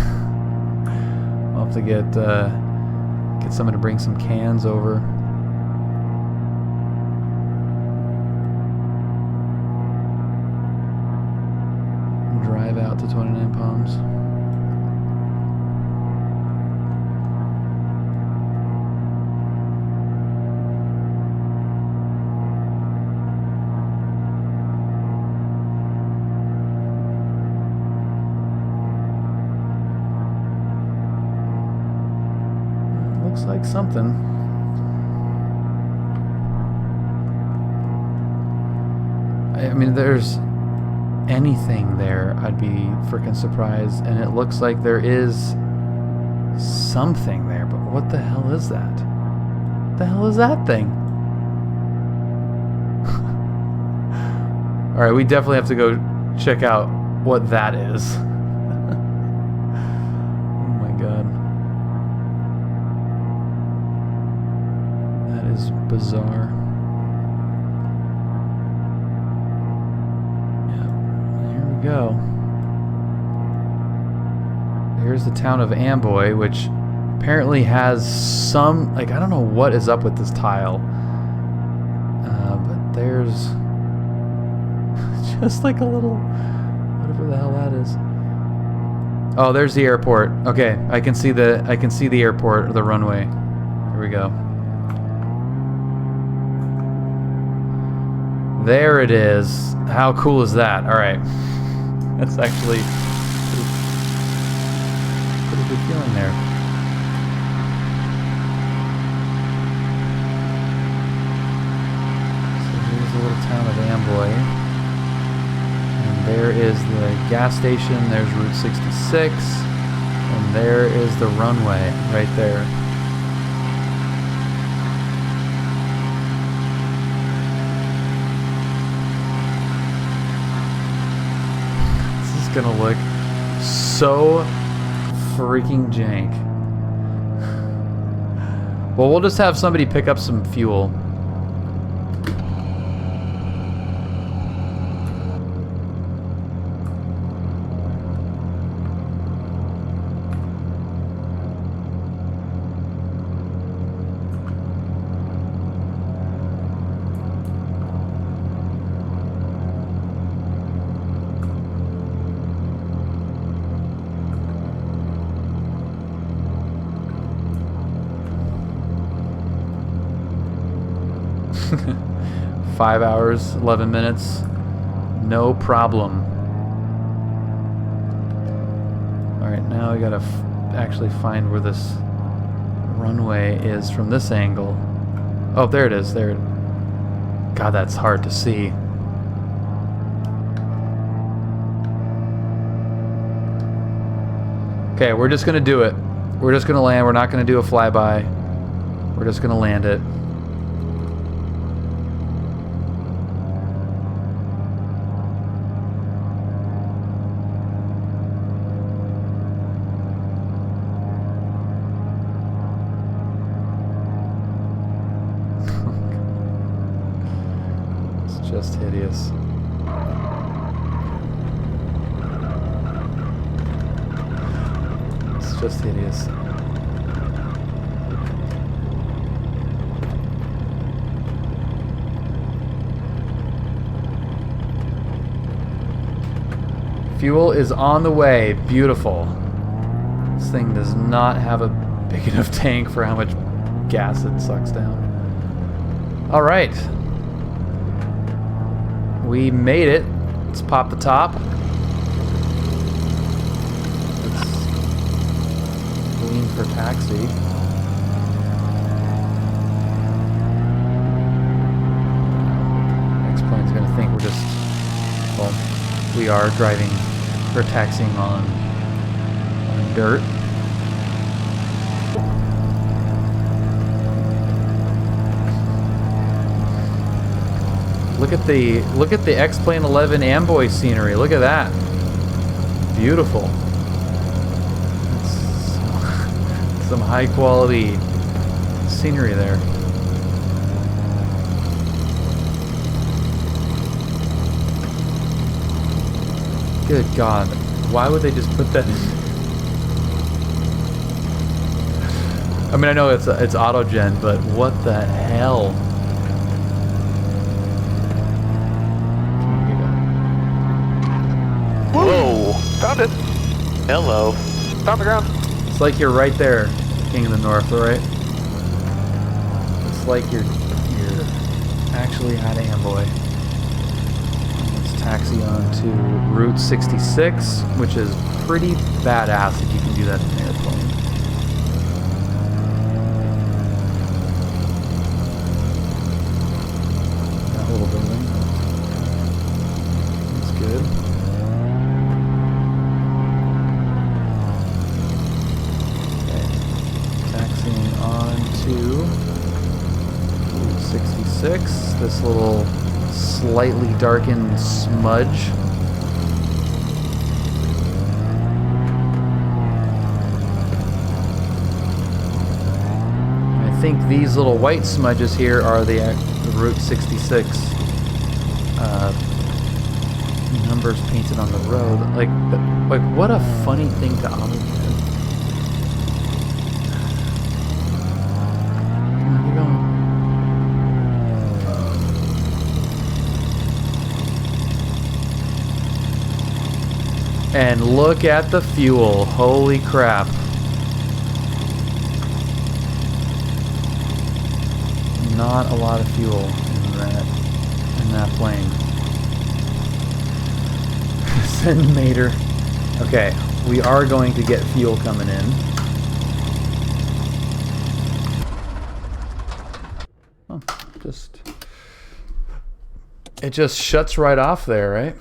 We'll have to get someone to bring some cans over. Drive out to 29 Palms. Looks like something. I mean, there's anything there, I'd be freaking surprised. And it looks like there is something there, but what the hell is that? What the hell is that thing? Alright, we definitely have to go check out what that is. Oh my god. That is bizarre. Go. Here's the town of Amboy, which apparently has some, like, I don't know what is up with this tile, but there's just like a little, whatever the hell that is. Oh, there's the airport. Okay, I can see the airport, or the runway. Here we go. There it is. How cool is that? All right. That's actually pretty good feeling there. So here's the little town of Amboy. And there is the gas station. There's Route 66. And there is the runway right there. Gonna look so freaking jank. Well, we'll just have somebody pick up some fuel. Five hours, 11 minutes, no problem. Alright, now I gotta actually find where this runway is from this angle. Oh, there it is. There. God, that's hard to see. Okay, we're just gonna do it. We're just gonna land. We're not gonna do a flyby. We're just gonna land it. Just hideous. It's just hideous. Fuel is on the way. Beautiful. This thing does not have a big enough tank for how much gas it sucks down. All right. We made it. Let's pop the top. Let's lean for taxi. Next plane's gonna think we're just, well, we are driving or taxiing on dirt. Look at the X-Plane 11 Amboy scenery. Look at that. Beautiful. That's some high quality scenery there. Good God. Why would they just put that in? I mean, I know it's auto-gen, but what the hell? Whoa! Found it! Hello. Found the ground. It's like you're right there, King of the North, right? It's like you're actually at Amboy. Let's taxi on to Route 66, which is pretty badass if you can do that in an airplane. That little building. That's good. To 66, this little slightly darkened smudge. I think these little white smudges here are the Route 66 numbers painted on the road. Like what a funny thing to auto-gen. And look at the fuel. Holy crap. Not a lot of fuel in that plane. Send Mater. Okay, we are going to get fuel coming in. Oh, it just shuts right off there, right?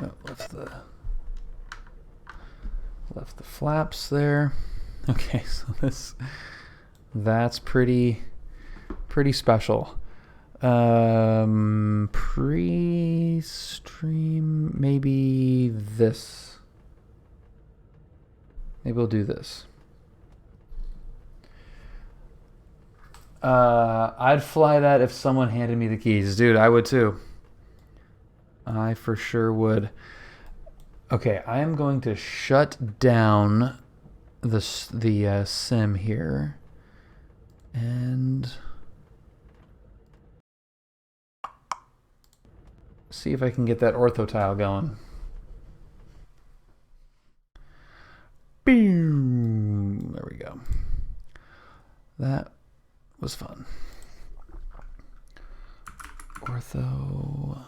Oh, left the flaps there. Okay, so that's pretty special. Pre-stream, maybe this. Maybe we'll do this. I'd fly that if someone handed me the keys. Dude, I would too. I for sure would. Okay, I am going to shut down the sim here. And see if I can get that ortho tile going. Boom! There we go. That was fun. Ortho.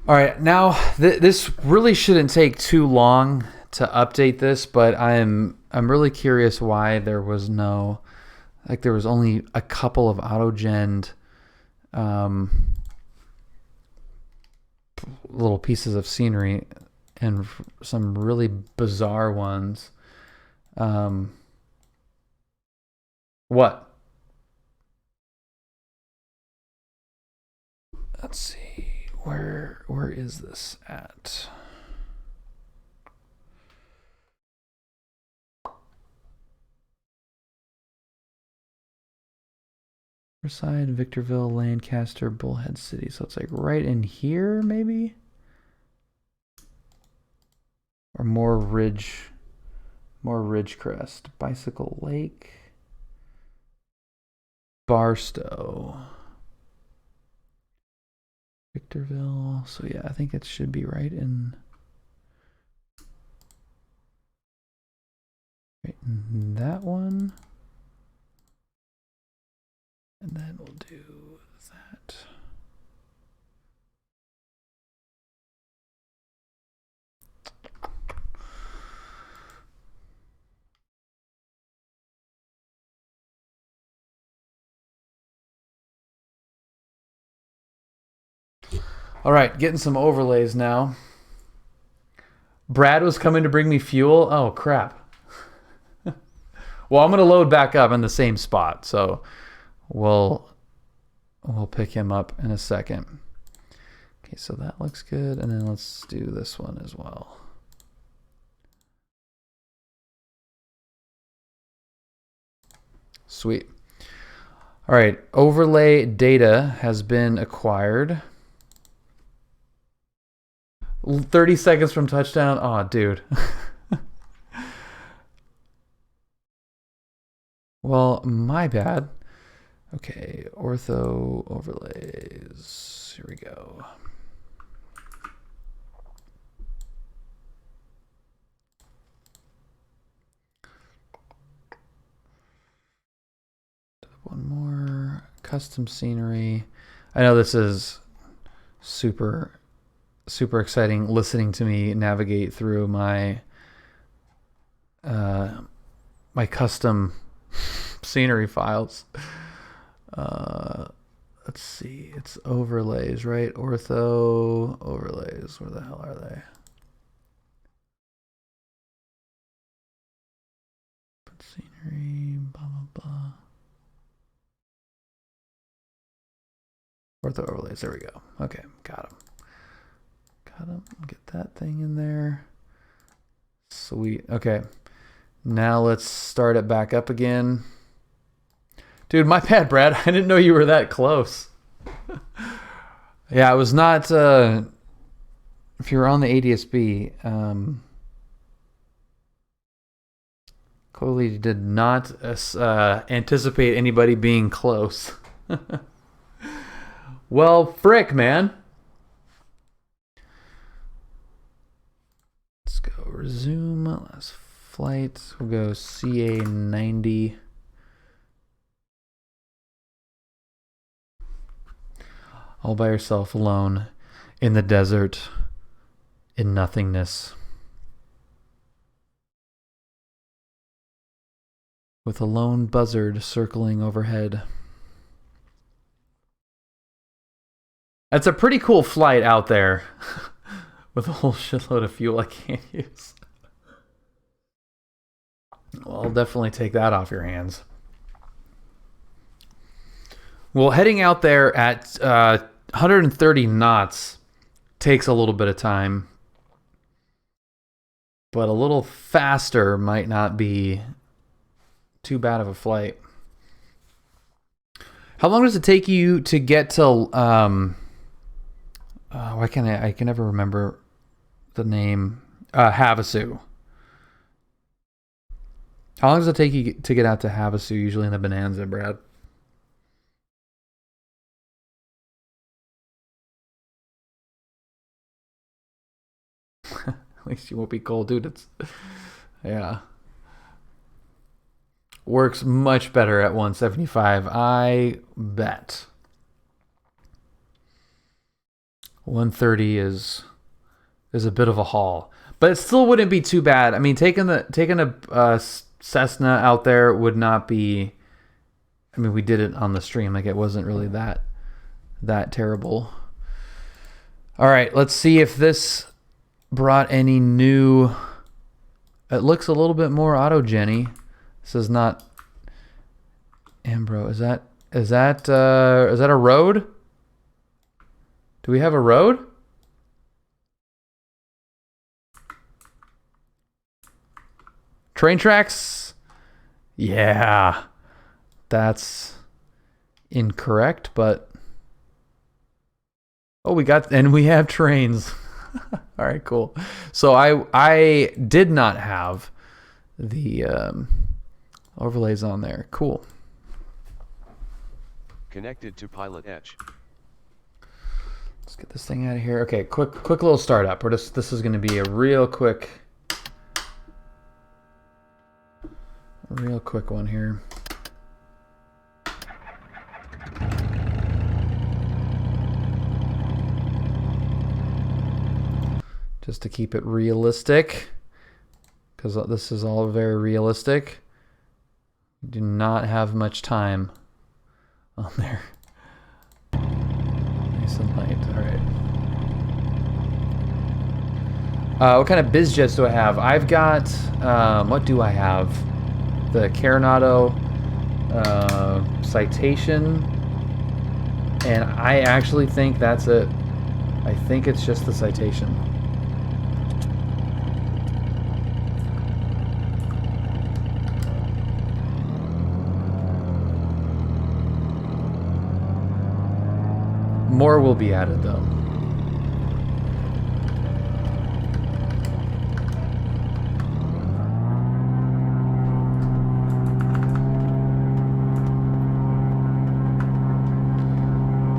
All right, now this really shouldn't take too long to update this, but I'm really curious why there was only a couple of auto-genned little pieces of scenery and some really bizarre ones. What? Let's see. Where is this at? Riverside, Victorville, Lancaster, Bullhead City. So it's like right in here, maybe? Or more Ridgecrest. Bicycle Lake. Barstow. Victorville. So yeah, I think it should be right in that one. And then we'll do that. All right, getting some overlays now. Brad was coming to bring me fuel. Oh, crap. Well, I'm going to load back up in the same spot, so we'll pick him up in a second. Okay, so that looks good, and then let's do this one as well. Sweet. All right, overlay data has been acquired. 30 seconds from touchdown. Oh, dude. Well, my bad. Okay, ortho overlays. Here we go. One more. Custom scenery. I know this is super exciting listening to me navigate through my my custom scenery files. Let's see, it's overlays, right? Ortho overlays, where the hell are they? Scenery, blah blah blah. Ortho overlays, there we go. Okay, got them. Get that thing in there. Sweet. Okay. Now let's start it back up again. Dude, my bad, Brad. I didn't know you were that close. Yeah, I was not... if you were on the ADSB, clearly did not anticipate anybody being close. Well, frick, man. Let's go resume. Last flight. We'll go CA90. All by yourself, alone, in the desert, in nothingness. With a lone buzzard circling overhead. That's a pretty cool flight out there. With a whole shitload of fuel I can't use. Well, I'll definitely take that off your hands. Well, heading out there at 130 knots takes a little bit of time. But a little faster might not be too bad of a flight. How long does it take you to get to... why can't I can never remember the name. Havasu. How long does it take you to get out to Havasu, usually in the Bonanza, Brad? At least you won't be cold, dude. It's... Yeah. Works much better at 175, I bet. 130 is a bit of a haul, but it still wouldn't be too bad. I mean, taking a Cessna out there would not be. I mean, we did it on the stream, like it wasn't really that terrible. All right, let's see if this brought any new. It looks a little bit more autogeny. This is not Ambro. Is that a road? Do we have a road? Train tracks? Yeah. That's incorrect, but... Oh, we have trains. All right, cool. So I did not have the overlays on there. Cool. Connected to PilotEdge. Let's get this thing out of here. Okay, quick little startup. This is going to be a real quick one here. Just to keep it realistic, because this is all very realistic. Do not have much time on there. Nice and light. All right. What kind of biz jets do I have? I've got, what do I have? The Coronado Citation, and I actually think that's it. I think it's just the Citation. More will be added though.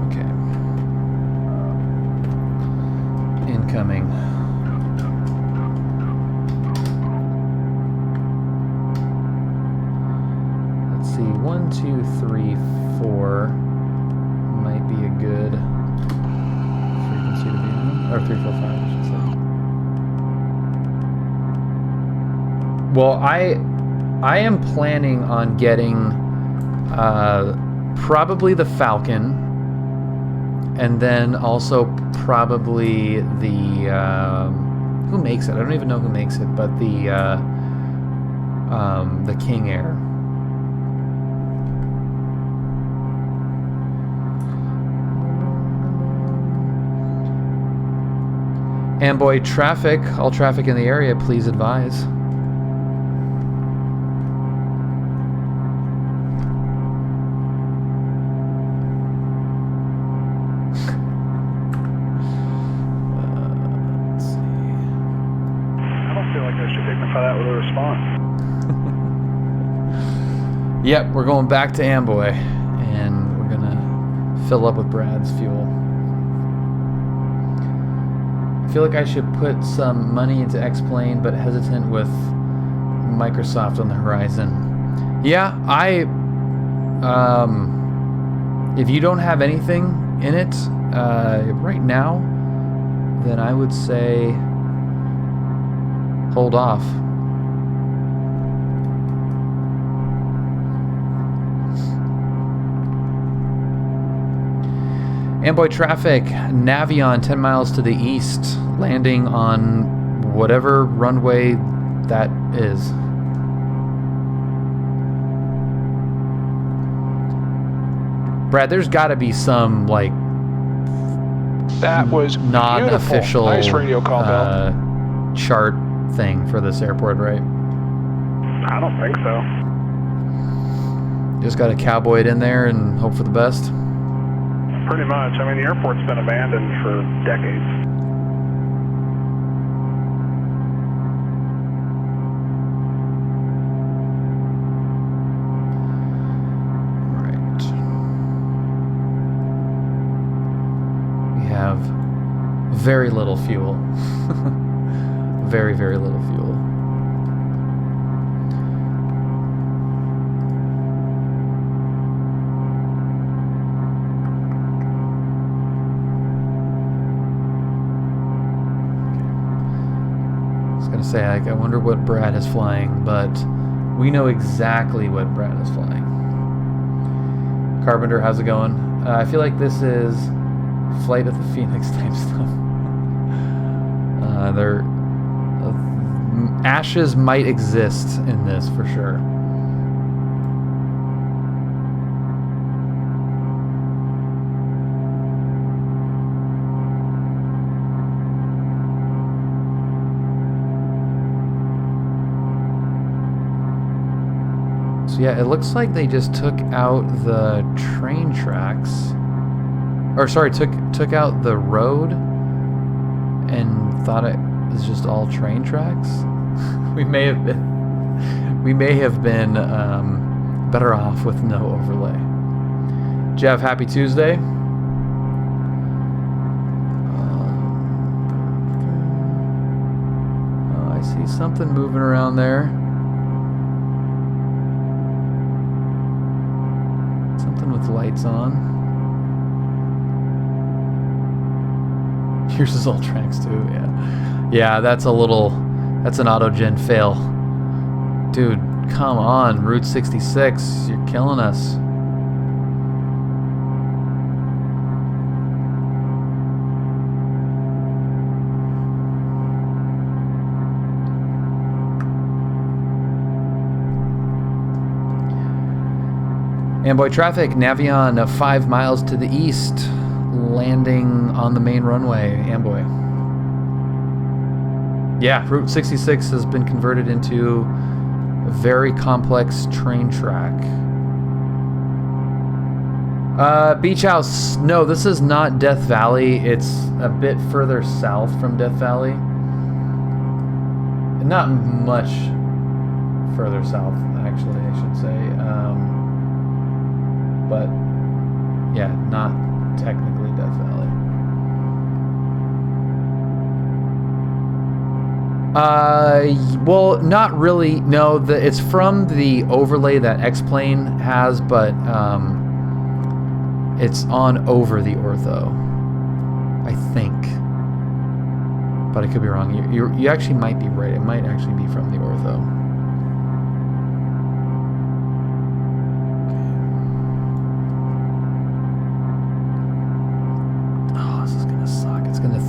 Okay. Incoming. Let's see, 1, 2, 3, 4. Might be a good frequency to be on, or 345, I should say. Well, I am planning on getting probably the Falcon, and then also probably the who makes it? I don't even know who makes it, but the King Air. Amboy traffic, all traffic in the area, please advise. Let's see. I don't feel like I should dignify that with a response. Yep, we're going back to Amboy, and we're gonna fill up with Brad's fuel. I feel like I should put some money into X-Plane, but hesitant with Microsoft on the horizon. Yeah, if you don't have anything in it right now, then I would say hold off. Amboy traffic, Navion 10 miles to the east, landing on whatever runway that is. Brad, there's got to be some, like, that was non-official nice radio call, Bill. Chart thing for this airport, right? I don't think so. Just got to cowboy it in there and hope for the best. Pretty much. I mean, the airport's been abandoned for decades. Right. We have very little fuel. Very, very little fuel. Say, like, I wonder what Brad is flying, but we know exactly what Brad is flying. Carpenter, how's it going? I feel like this is Flight of the Phoenix type stuff. Ashes might exist in this for sure. So yeah, it looks like they just took out the train tracks. Or sorry, took out the road and thought it was just all train tracks. we may have been better off with no overlay. Jeff, happy Tuesday. Oh, I see something moving around there. Something with lights on. Yours is all tracks too, yeah. Yeah, that's an autogen fail. Dude, come on, Route 66, you're killing us. Amboy traffic, Navion 5 miles to the east, landing on the main runway, Amboy. Yeah, Route 66 has been converted into a very complex train track. Beach House, no, this is not Death Valley. It's a bit further south from Death Valley. Not much further south, actually, I should say. But yeah, not technically Death Valley. Well, not really. No, it's from the overlay that X-Plane has, but it's on over the ortho, I think. But I could be wrong. You actually might be right. It might actually be from the ortho.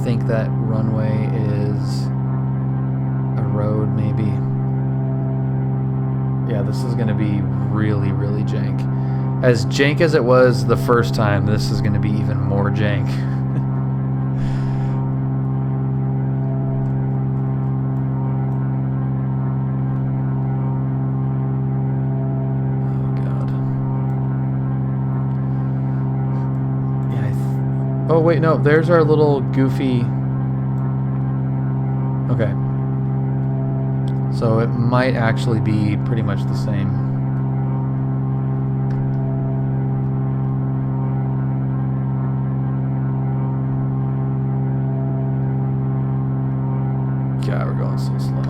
Think that runway is a road, maybe. Yeah, this is going to be really, really jank. As jank as it was the first time, this is going to be even more jank. Oh, God. Yeah, oh, wait, no, there's our little goofy... Okay. So it might actually be pretty much the same. God, we're going so slow.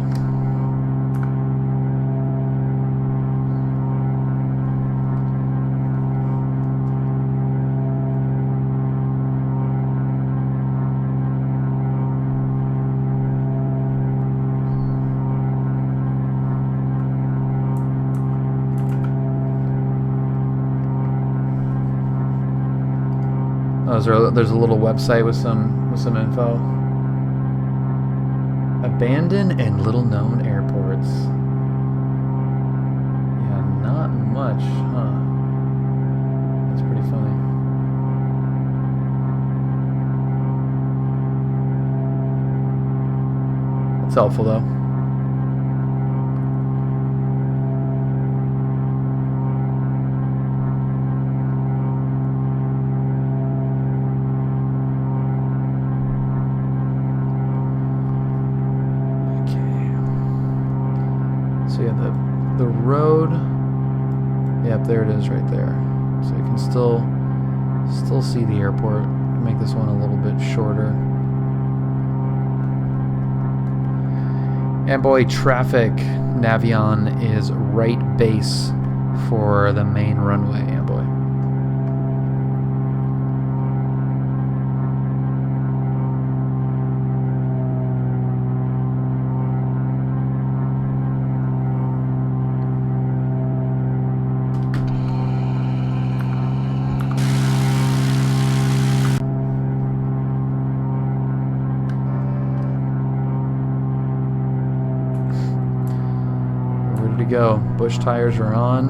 There's a little website with some info. Abandoned and little known airports. Yeah, not much, huh? That's pretty funny. It's helpful though. The road, yep, there it is right there. So you can still see the airport. Make this one a little bit shorter. Amboy traffic, Navion is right base for the main runway, Amboy. Go. Bush tires are on.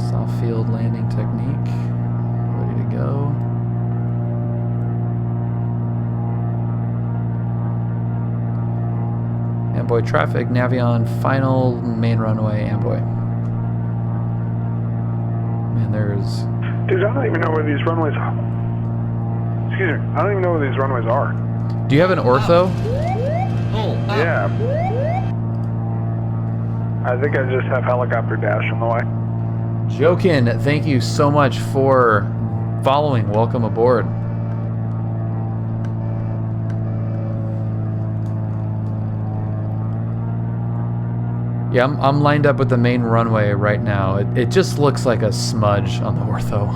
Soft field landing technique. Ready to go. Amboy traffic, Navion, final main runway, Amboy. Man, there's... Dude, I don't even know where these runways are. Excuse me, I don't even know where these runways are. Do you have an ortho? Yeah. I think I just have helicopter dash on the way. Jokin, thank you so much for following. Welcome aboard. Yeah, I'm lined up with the main runway right now. It just looks like a smudge on the ortho.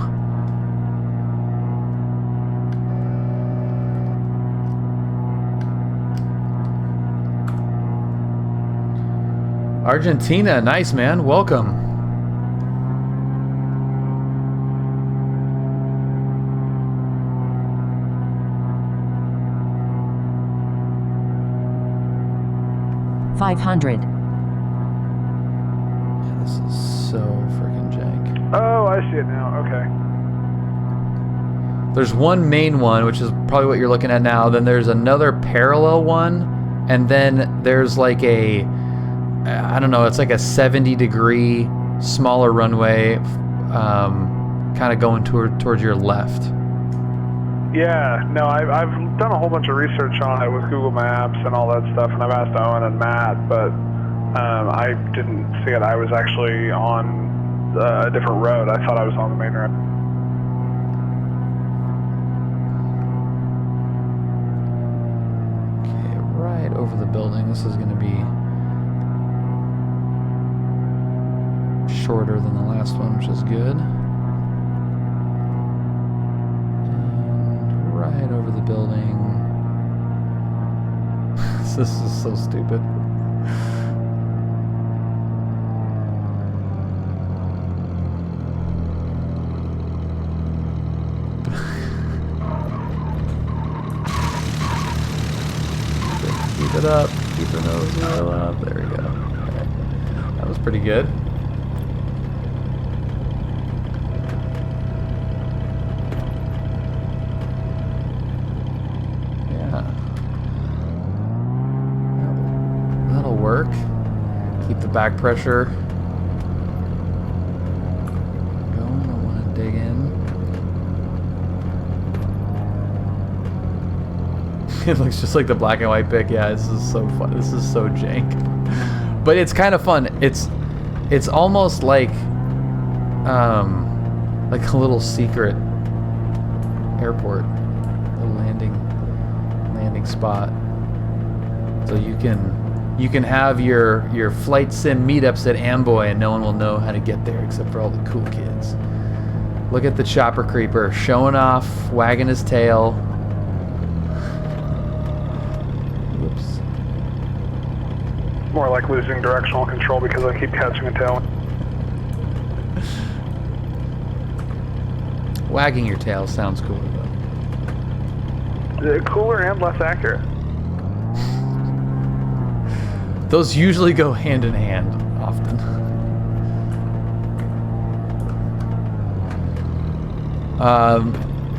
Argentina, nice man, welcome. $500. This is so freaking jank. Oh, I see it now. Okay. There's one main one, which is probably what you're looking at now. Then there's another parallel one, and then there's like a, I don't know, it's like a 70-degree smaller runway, kind of going towards your left. Yeah, no, I've done a whole bunch of research on it with Google Maps and all that stuff, and I've asked Owen and Matt, but I didn't see it. I was actually on a different road. I thought I was on the main road. Okay, right over the building. This is going to be shorter than the last one, which is good. And right over the building. This is so stupid. Keep it up. Keep the nose wheel up. There we go. Okay. That was pretty good. Yeah. That'll work. Keep the back pressure going. I want to dig in. It looks just like the black and white pic. Yeah, this is so fun. This is so jank. But it's kind of fun. It's almost like a little secret airport, a landing spot. So you can have your flight sim meetups at Amboy and no one will know how to get there except for all the cool kids. Look at the chopper creeper showing off, wagging his tail. More like losing directional control because I keep catching a tail. Wagging your tail sounds cooler though. Cooler and less accurate. Those usually go hand in hand often.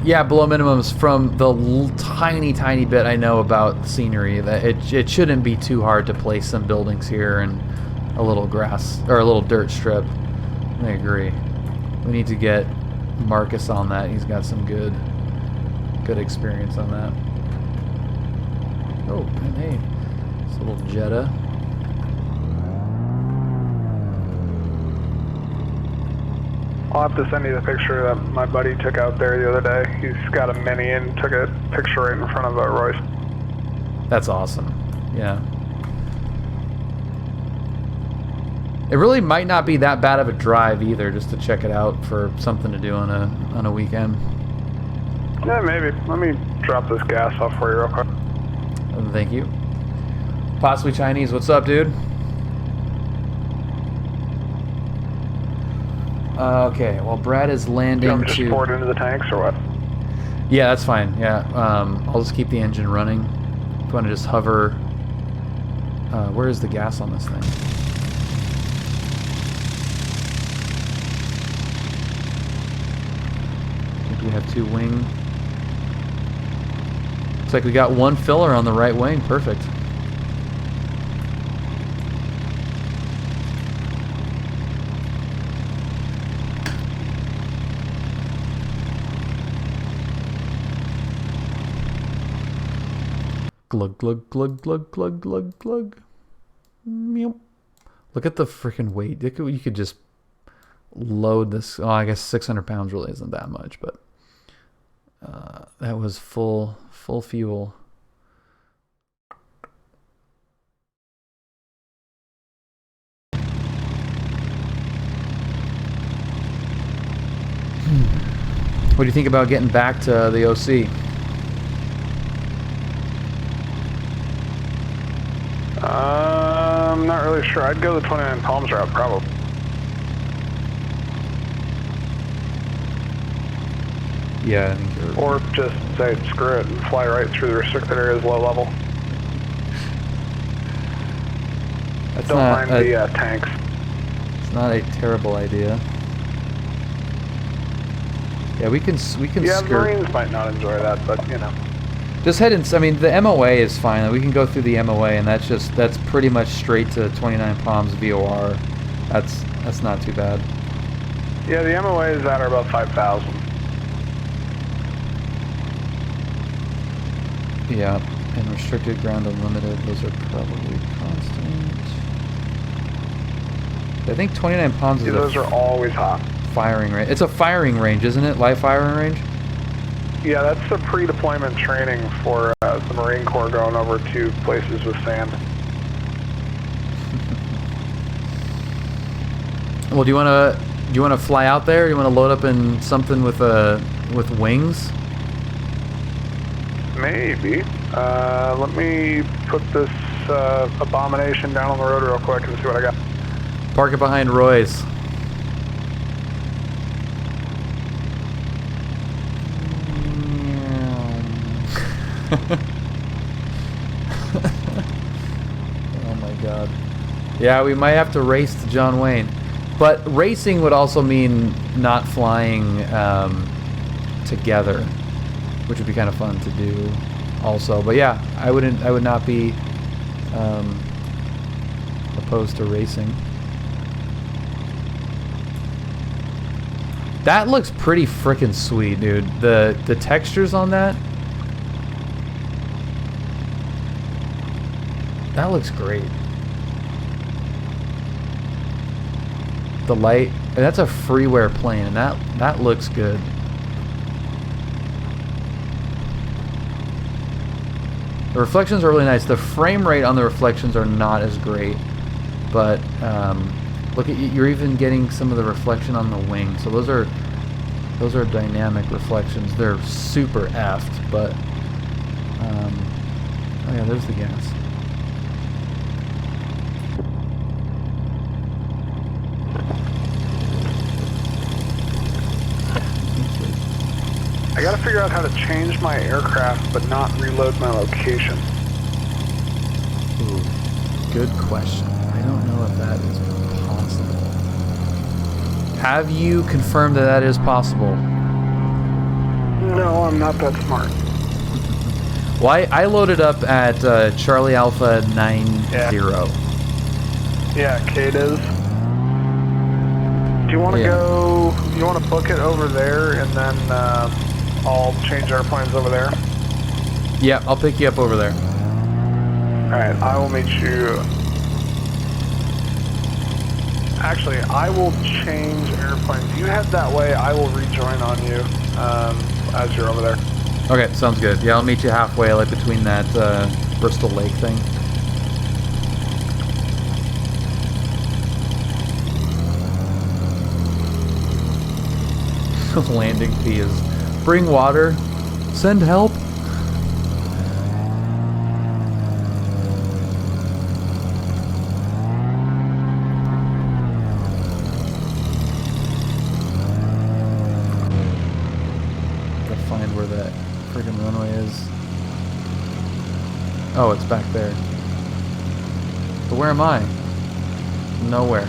Yeah, below minimums from the tiny bit I know about scenery, that it shouldn't be too hard to place some buildings here and a little grass or a little dirt strip. I agree. We need to get Marcus on that. He's got some good experience on that. Oh, and hey, it's a little Jetta. I'll have to send you the picture that my buddy took out there the other day. He's got a Mini and took a picture right in front of a Royce. That's awesome. Yeah. It really might not be that bad of a drive either, just to check it out for something to do on a weekend. Yeah, maybe. Let me drop this gas off for you real quick. Thank you. Possibly Chinese. What's up, dude? Okay, well, Brad is landing You want me to just pour it into the tanks or what? Yeah, that's fine. Yeah, I'll just keep the engine running. If you want to just hover... where is the gas on this thing? I think we have two wing. Looks like we got one filler on the right wing. Perfect. Glug, glug, glug, glug, glug, glug, glug. Meow. Look at the freaking weight. You could just load this. Oh, I guess 600 pounds really isn't that much, but that was full fuel. What do you think about getting back to the OC? I'm not really sure. I'd go the 29 Palms route, probably. Yeah, I think you're... Or just say screw it and fly right through the restricted areas low level. That's Don't not mind the tanks. It's not a terrible idea. Yeah, we can yeah, skirt. Marines might not enjoy that, but you know. Just head in. I mean, the MOA is fine. We can go through the MOA, and that's pretty much straight to 29 Palms VOR. That's not too bad. Yeah, the MOAs that are about 5,000. Yeah, and restricted ground unlimited. Those are probably constant. I think 29 Palms is those are always hot. Firing range. It's a firing range, isn't it? Live firing range? Yeah, that's the pre-deployment training for the Marine Corps going over to places with sand. Well, do you want to fly out there? Do you want to load up in something with wings? Maybe. Let me put this abomination down on the road real quick and see what I got. Park it behind Roy's. Oh my god. Yeah, we might have to race to John Wayne. But racing would also mean not flying together, which would be kind of fun to do also. But yeah, I would not be opposed to racing. That looks pretty freaking sweet, dude. The textures on that. That looks great. The light, and that's a Freeware plane, and that looks good. The reflections are really nice. The frame rate on the reflections are not as great, but look at you're even getting some of the reflection on the wing. So those are dynamic reflections. They're super effed, but oh yeah, there's the gas. I gotta figure out how to change my aircraft but not reload my location. Ooh, good question. I don't know if that is possible. Have you confirmed that is possible? No, I'm not that smart. Well, I loaded up at Charlie Alpha 90. Yeah, Kate is. Do you want to go, you want to book it over there and then I'll change airplanes over there? Yeah, I'll pick you up over there. Alright, I will meet you. Actually, I will change airplanes. You head that way, I will rejoin on you as you're over there. Okay, sounds good. Yeah, I'll meet you halfway, like between that Bristol Lake thing. Landing fee is bring water, send help. Gotta find where that friggin' runway is. Oh, it's back there. But where am I? Nowhere.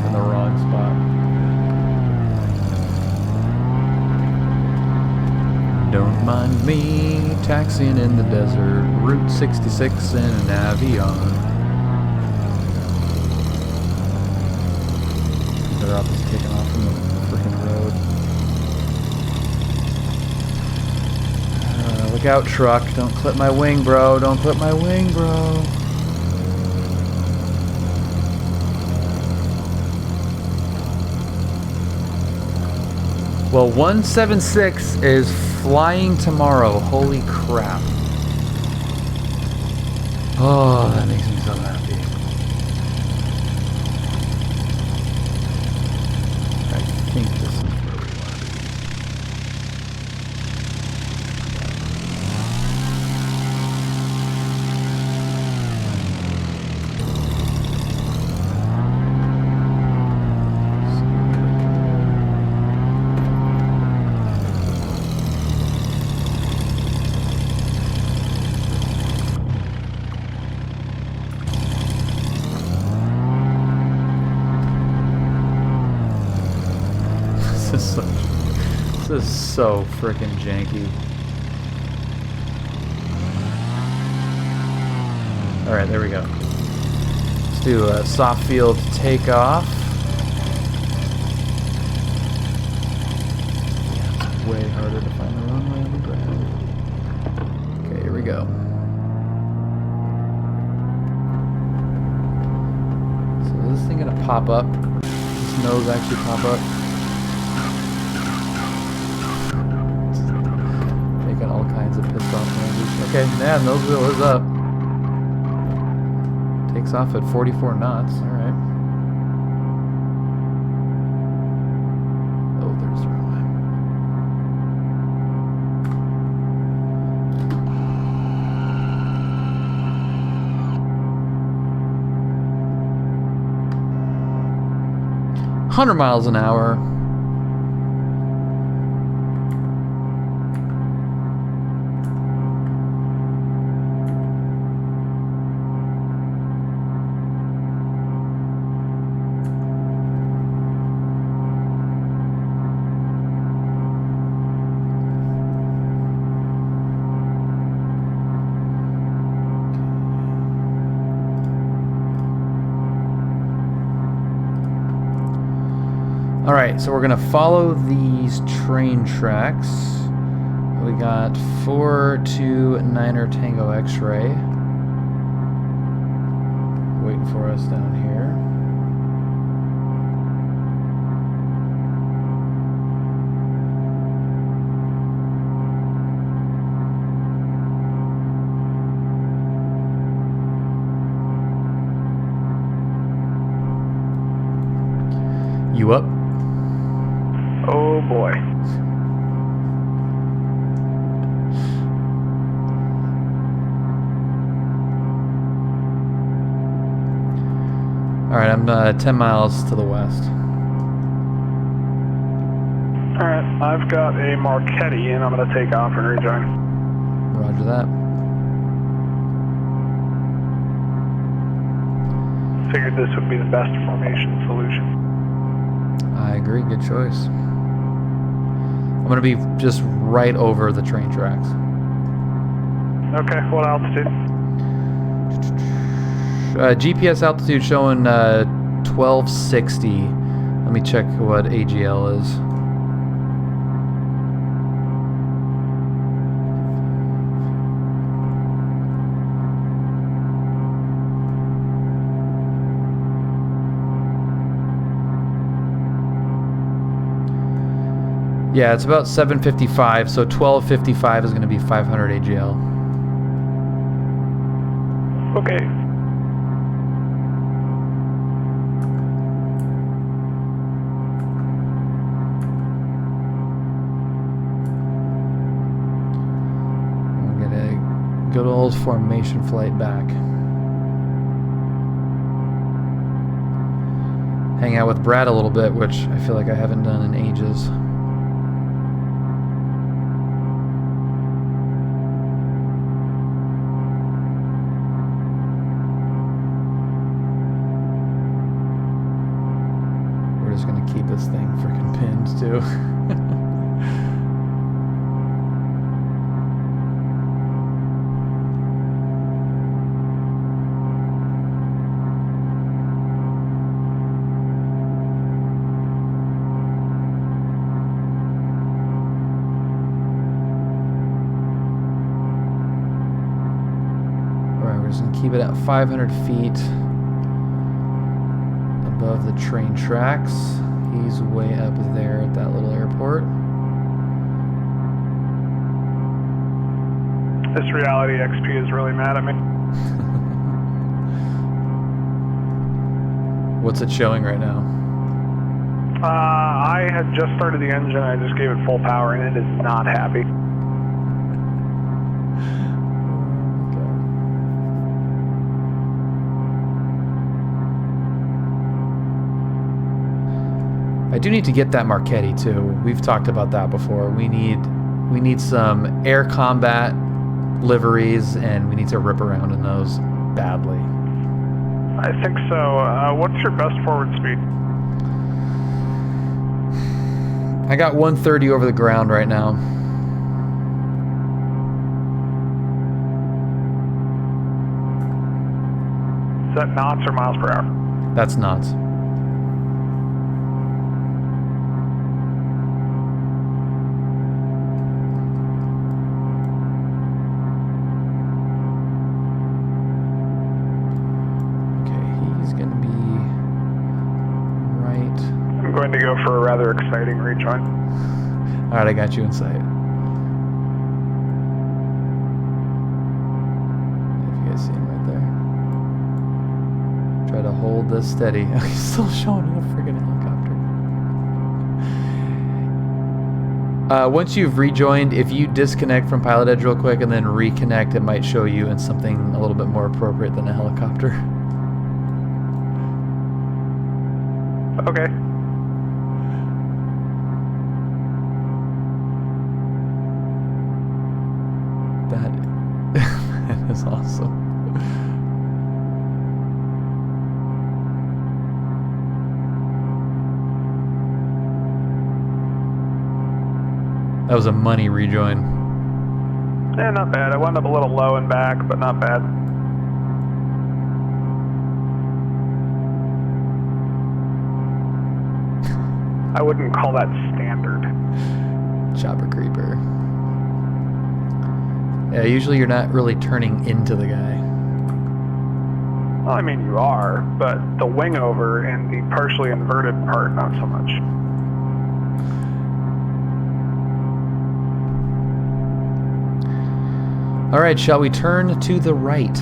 In the wrong spot. Don't mind me taxiing in the desert, Route 66 in an Navion. Better off just taking off from the freaking road. Look out, truck. Don't clip my wing, bro. Don't clip my wing, bro. Well, 176 is flying tomorrow. Holy crap. Oh, that makes me so happy. I think this is where we want to be. This is so freaking janky. Alright, there we go. Let's do a soft field takeoff. Yeah, it's way harder to find the runway on the ground. Okay, here we go. So is this thing gonna pop up? Does this nose actually pop up? All kinds of pissed off noises. Okay, yeah, nose wheel is up. Takes off at 44 knots. Alright. Oh, there's the runway. $100 miles an hour. Alright, so we're going to follow these train tracks. We got 429er Tango X-ray waiting for us down here. You up? Oh boy. Alright, I'm 10 miles to the west. Alright, I've got a Marchetti and I'm going to take off and rejoin. Roger that. Figured this would be the best formation solution. I agree, good choice. I'm going to be just right over the train tracks. Okay, what altitude? GPS altitude showing 1260. Let me check what AGL is. Yeah, it's about 755, so 1255 is going to be 500 AGL. Okay. We'll get a good old formation flight back. Hang out with Brad a little bit, which I feel like I haven't done in ages. Gonna keep this thing freaking pinned too. keep it at 500 feet above the train tracks. He's way up there at that little airport. This reality XP is really mad at me. What's it showing right now? I had just started the engine. I just gave it full power, and it is not happy. I do need to get that Marchetti too. We've talked about that before. We need some air combat liveries, and we need to rip around in those badly. I think so. What's your best forward speed? I got 130 over the ground right now. Is that knots or miles per hour? That's knots. I'm going to go for a rather exciting rejoin. Alright, I got you in sight. If you guys see him right there. Try to hold this steady. He's still showing in a friggin' helicopter. Once you've rejoined, if you disconnect from PilotEdge real quick and then reconnect, it might show you in something a little bit more appropriate than a helicopter. Okay. That is awesome. That was a money rejoin. Yeah, not bad. I wound up a little low and back, but not bad. I wouldn't call that standard. Chopper creeper. Yeah, usually you're not really turning into the guy. Well, I mean, you are, but the wing over and the partially inverted part, not so much. All right, shall we turn to the right?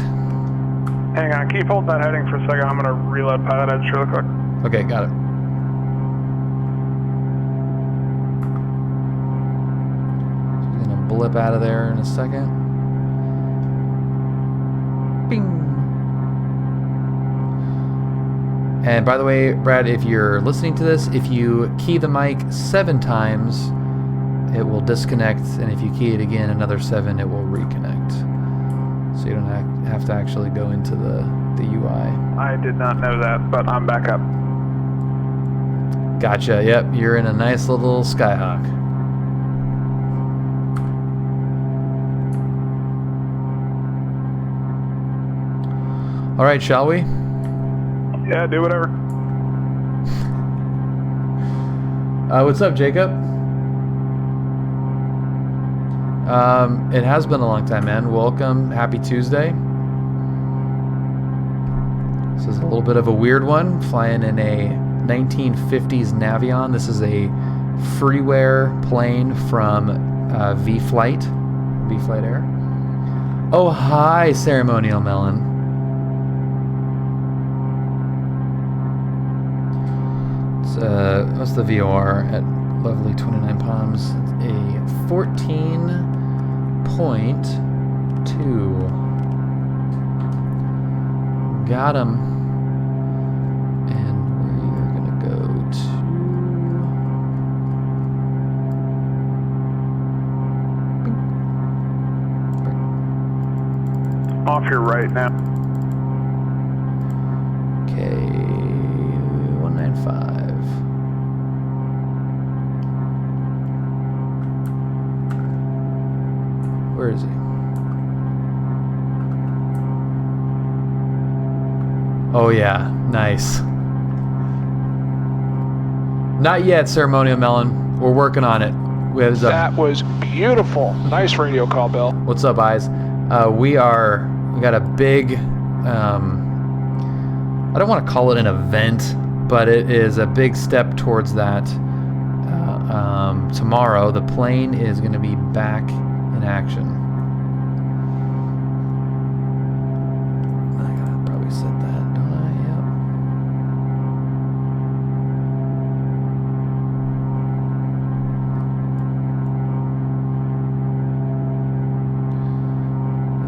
Hang on, keep holding that heading for a second. I'm going to reload PilotEdge real quick. Okay, got it. Blip out of there in a second. Bing. And by the way, Brad, if you're listening to this, if you key the mic 7 times, it will disconnect, and if you key it again another 7, it will reconnect. So you don't have to actually go into the UI. I did not know that, but I'm back up. Gotcha. Yep, you're in a nice little Skyhawk. All right, shall we? Yeah, do whatever. What's up, Jacob? It has been a long time, man. Welcome. Happy Tuesday. This is a little bit of a weird one. Flying in a 1950s Navion. This is a Freeware plane from vFlyteair. Oh, hi, Ceremonial Melon. What's the VOR at lovely 29 Palms? It's a 14.2. Got him. And we're gonna go to off your right now. Okay, 195. Where is he? Oh yeah, nice. Not yet, Ceremonial Melon. We're working on it. That was beautiful. Nice radio call, Bill. What's up, Eyes? We got a big I don't want to call it an event, but it is a big step towards that. Tomorrow, the plane is going to be back in action. I gotta probably set that, don't I?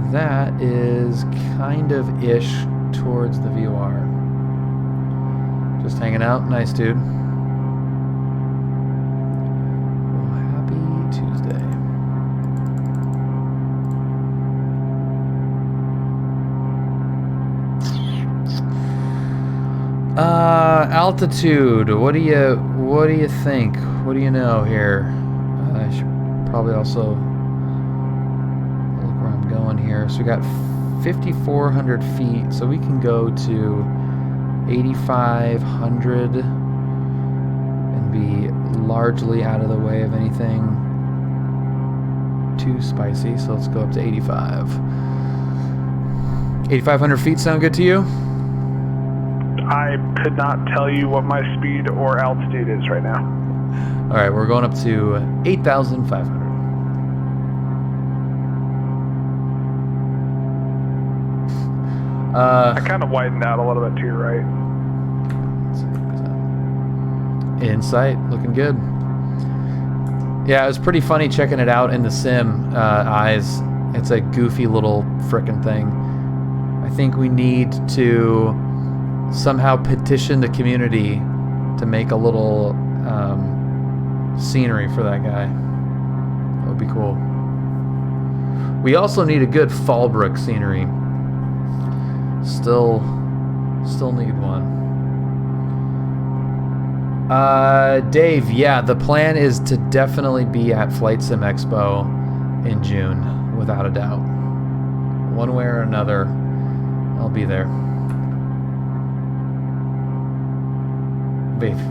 Yep. That is kind of ish towards the VOR. Just hanging out. Nice, dude. Well, happy Tuesday. Altitude. What do you think? What do you know here? I should probably also look where I'm going here. So we got 5,400 feet, so we can go to 8,500 and be largely out of the way of anything too spicy. So let's go up to 85. 8,500 feet sound good to you? I could not tell you what my speed or altitude is right now. All right, we're going up to 8,500. I kind of widened out a little bit to your right. Insight, looking good. Yeah, it was pretty funny checking it out in the sim, eyes. It's a goofy little frickin' thing. I think we need to somehow petition the community to make a little scenery for that guy. That would be cool. We also need a good Fallbrook scenery. Still need one. Dave, yeah, the plan is to definitely be at Flight Sim Expo in June, without a doubt. One way or another, I'll be there.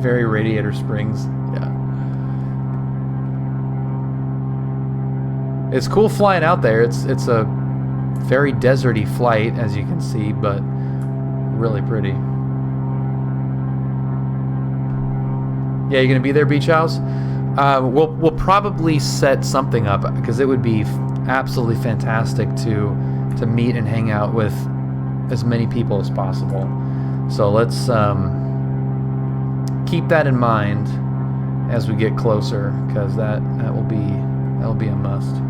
Very Radiator Springs, yeah. It's cool flying out there. It's a very deserty flight, as you can see, but really pretty. Yeah, you gonna be there, Beach House? We'll probably set something up because it would be absolutely fantastic to meet and hang out with as many people as possible. So let's keep that in mind as we get closer, because that'll be a must.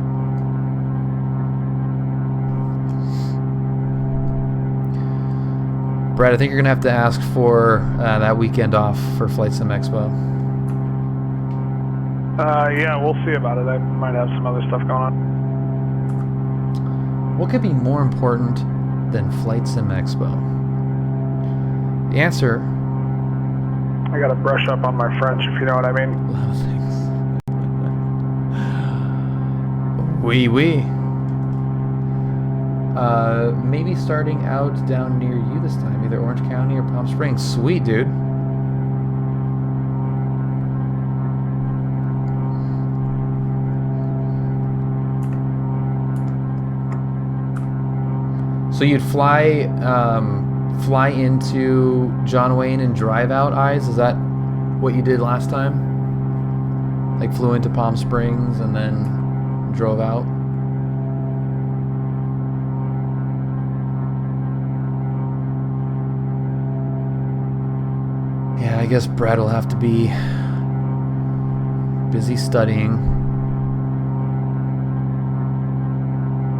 Brad, I think you're gonna have to ask for that weekend off for Flight Sim Expo. Yeah, we'll see about it. I might have some other stuff going on. What could be more important than Flight Sim Expo? The answer... I gotta brush up on my French, if you know what I mean. A lot of things. Oui. Maybe starting out down near you this time, either Orange County or Palm Springs. Sweet, dude. So you'd fly into John Wayne and drive out, Eyes? Is that what you did last time? Like flew into Palm Springs and then drove out? Yeah, I guess Brad will have to be busy studying.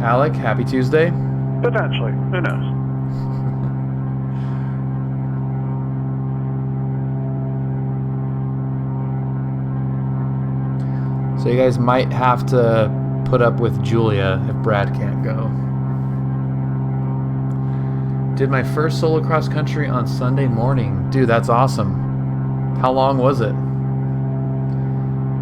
Alec, happy Tuesday. Potentially. Who knows? So you guys might have to put up with Julia if Brad can't go. Did my first solo cross country on Sunday morning. Dude, that's awesome. How long was it?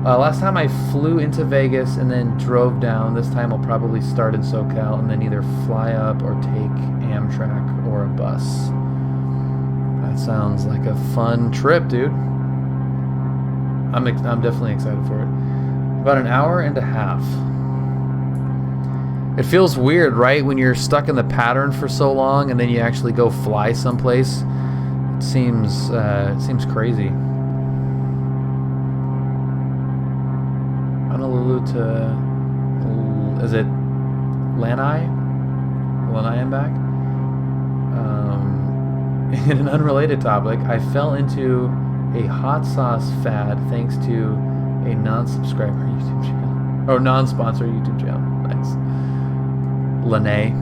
Last time I flew into Vegas and then drove down. This time I'll probably start in SoCal and then either fly up or take Amtrak or a bus. That sounds like a fun trip, dude. I'm definitely excited for it. About an hour and a half. It feels weird, right? When you're stuck in the pattern for so long and then you actually go fly someplace. It seems crazy. Honolulu to... Is it Lanai? Lanai and back? In an unrelated topic, I fell into a hot sauce fad thanks to a non-subscriber YouTube channel. Or non-sponsor YouTube channel. Nice. Lanai.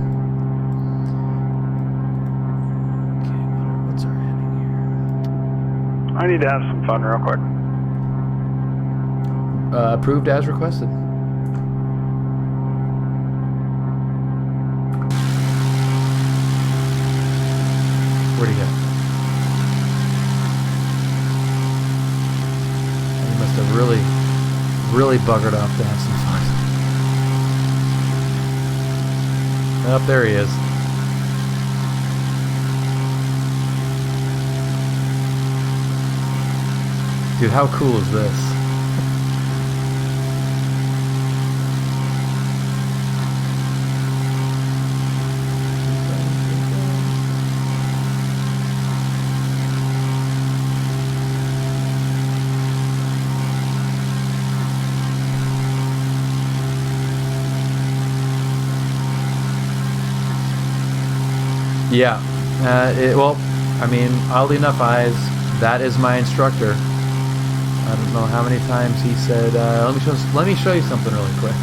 Okay, what's our heading here? I need to have some fun real quick. Approved as requested. Where'd he go? He must have really buggered off to have some fun. Oh, there he is. Dude, how cool is this? Yeah, well, I mean, oddly enough, that is my instructor. I don't know how many times he said, let me show you something really quick.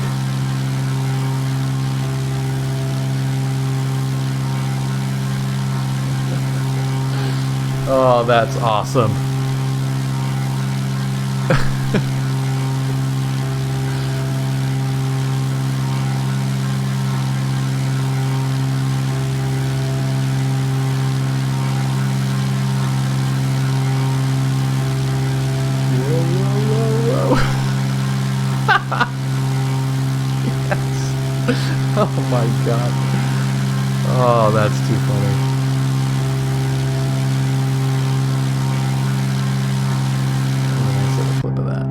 Oh, that's awesome. Oh my god. Oh, that's too funny. Nice little flip of that.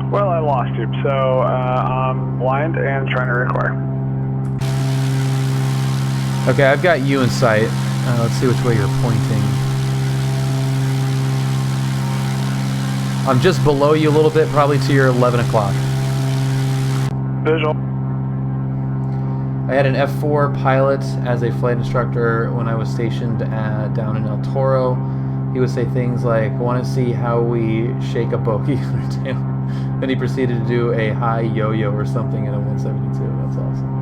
Well, I lost you, so I'm blind and trying to record. Okay, I've got you in sight. Let's see which way you're pointing. I'm just below you a little bit, probably to your 11 o'clock. Visual. I had an F4 pilot as a flight instructor when I was stationed down in El Toro. He would say things like, I want to see how we shake a bogey on our tail. Then he proceeded to do a high yo-yo or something in a 172. That's awesome.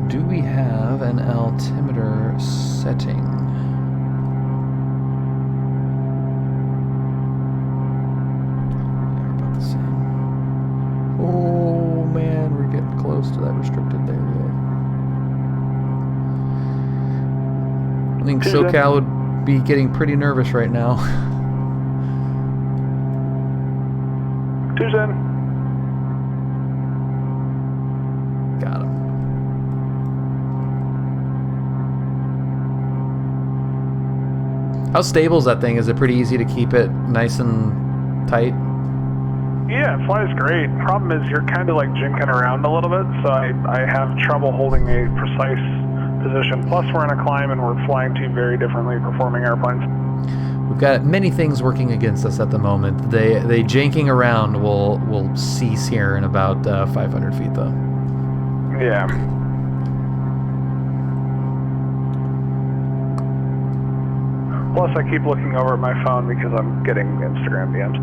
Do we have an altimeter setting? They're about the same. Oh man, we're getting close to that restricted area. I think SoCal would be getting pretty nervous right now. Two's in. Got him. How stable is that thing? Is it pretty easy to keep it nice and tight? Yeah, it flies great. Problem is you're kind of like jinking around a little bit, so I have trouble holding a precise position. Plus we're in a climb and we're flying two very differently performing airplanes. We've got many things working against us at the moment. They janking around will cease here in about 500 feet though. Yeah. Plus I keep looking over at my phone because I'm getting Instagram DMs.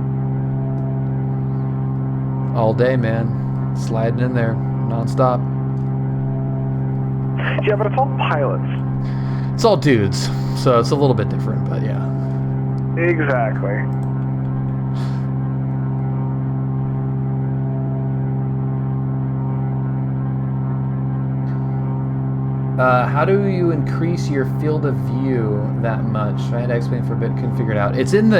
All day, man. Sliding in there non-stop. Yeah, but it's all pilots. It's all dudes, so it's a little bit different, but yeah. Exactly. How do you increase your field of view that much? I had to explain for a bit, couldn't figure it out. It's in the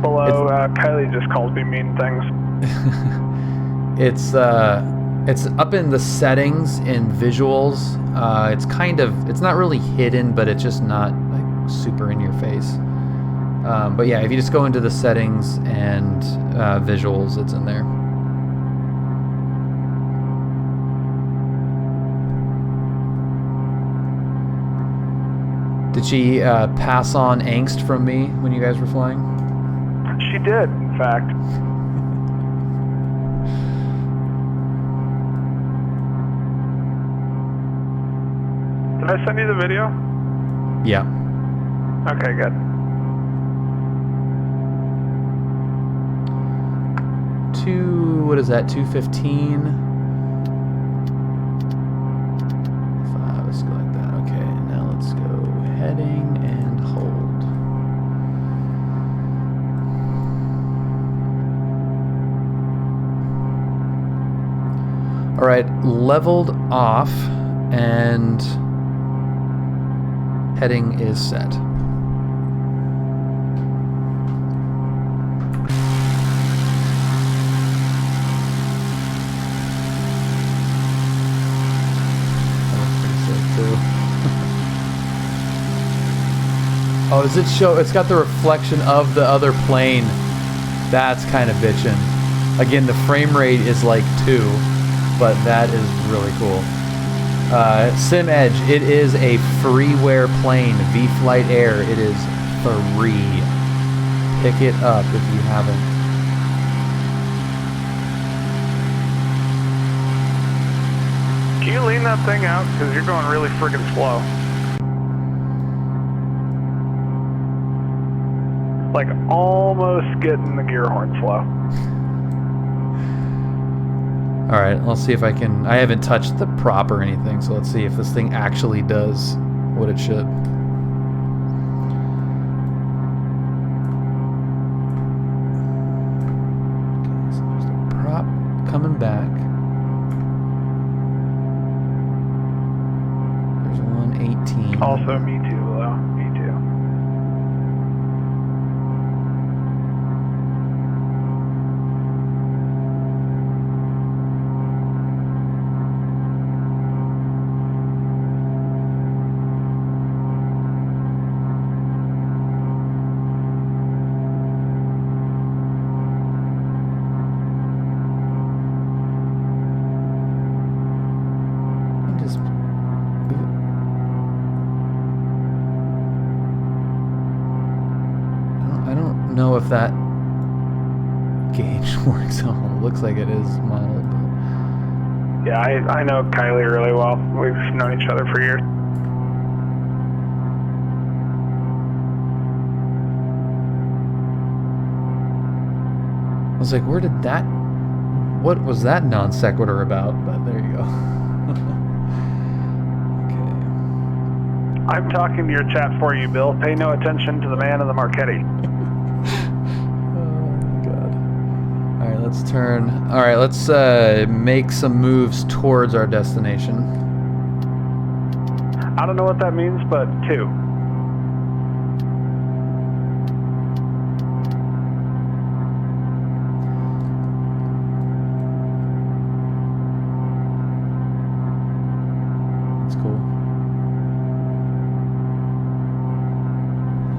below. Kylie just calls me mean things. it's up in the settings in visuals. It's not really hidden, but it's just not like super in your face. But yeah, if you just go into the settings and visuals, it's in there. Did she pass on angst from me when you guys were flying? She did, in fact. Did I send you the video? Yeah. Okay, good. What is that, 215? 5, let's go like that. Okay, now let's go heading and hold. All right, leveled off and heading is set. Oh, does it show? It's got the reflection of the other plane. That's kind of bitchin'. Again, the frame rate is like 2, but that is really cool. SimEdge, it is a freeware plane, vFlyteair. It is free. Pick it up if you haven't. Can you lean that thing out? Because you're going really friggin' slow. Like almost getting the gear horn slow. Alright, let's see if I can... I haven't touched the prop or anything, so let's see if this thing actually does what it should. Okay, so there's the prop coming back. There's 118. Also, me too, though. Me too. Know if that gauge works on. It looks like it is modeled. But... Yeah, I know Kylie really well. We've known each other for years. I was like, where did that... What was that non sequitur about? But there you go. I'm talking to your chat for you, Bill. Pay no attention to the man in the Marchetti. Let's turn. All right, let's make some moves towards our destination. I don't know what that means, but 2. That's cool.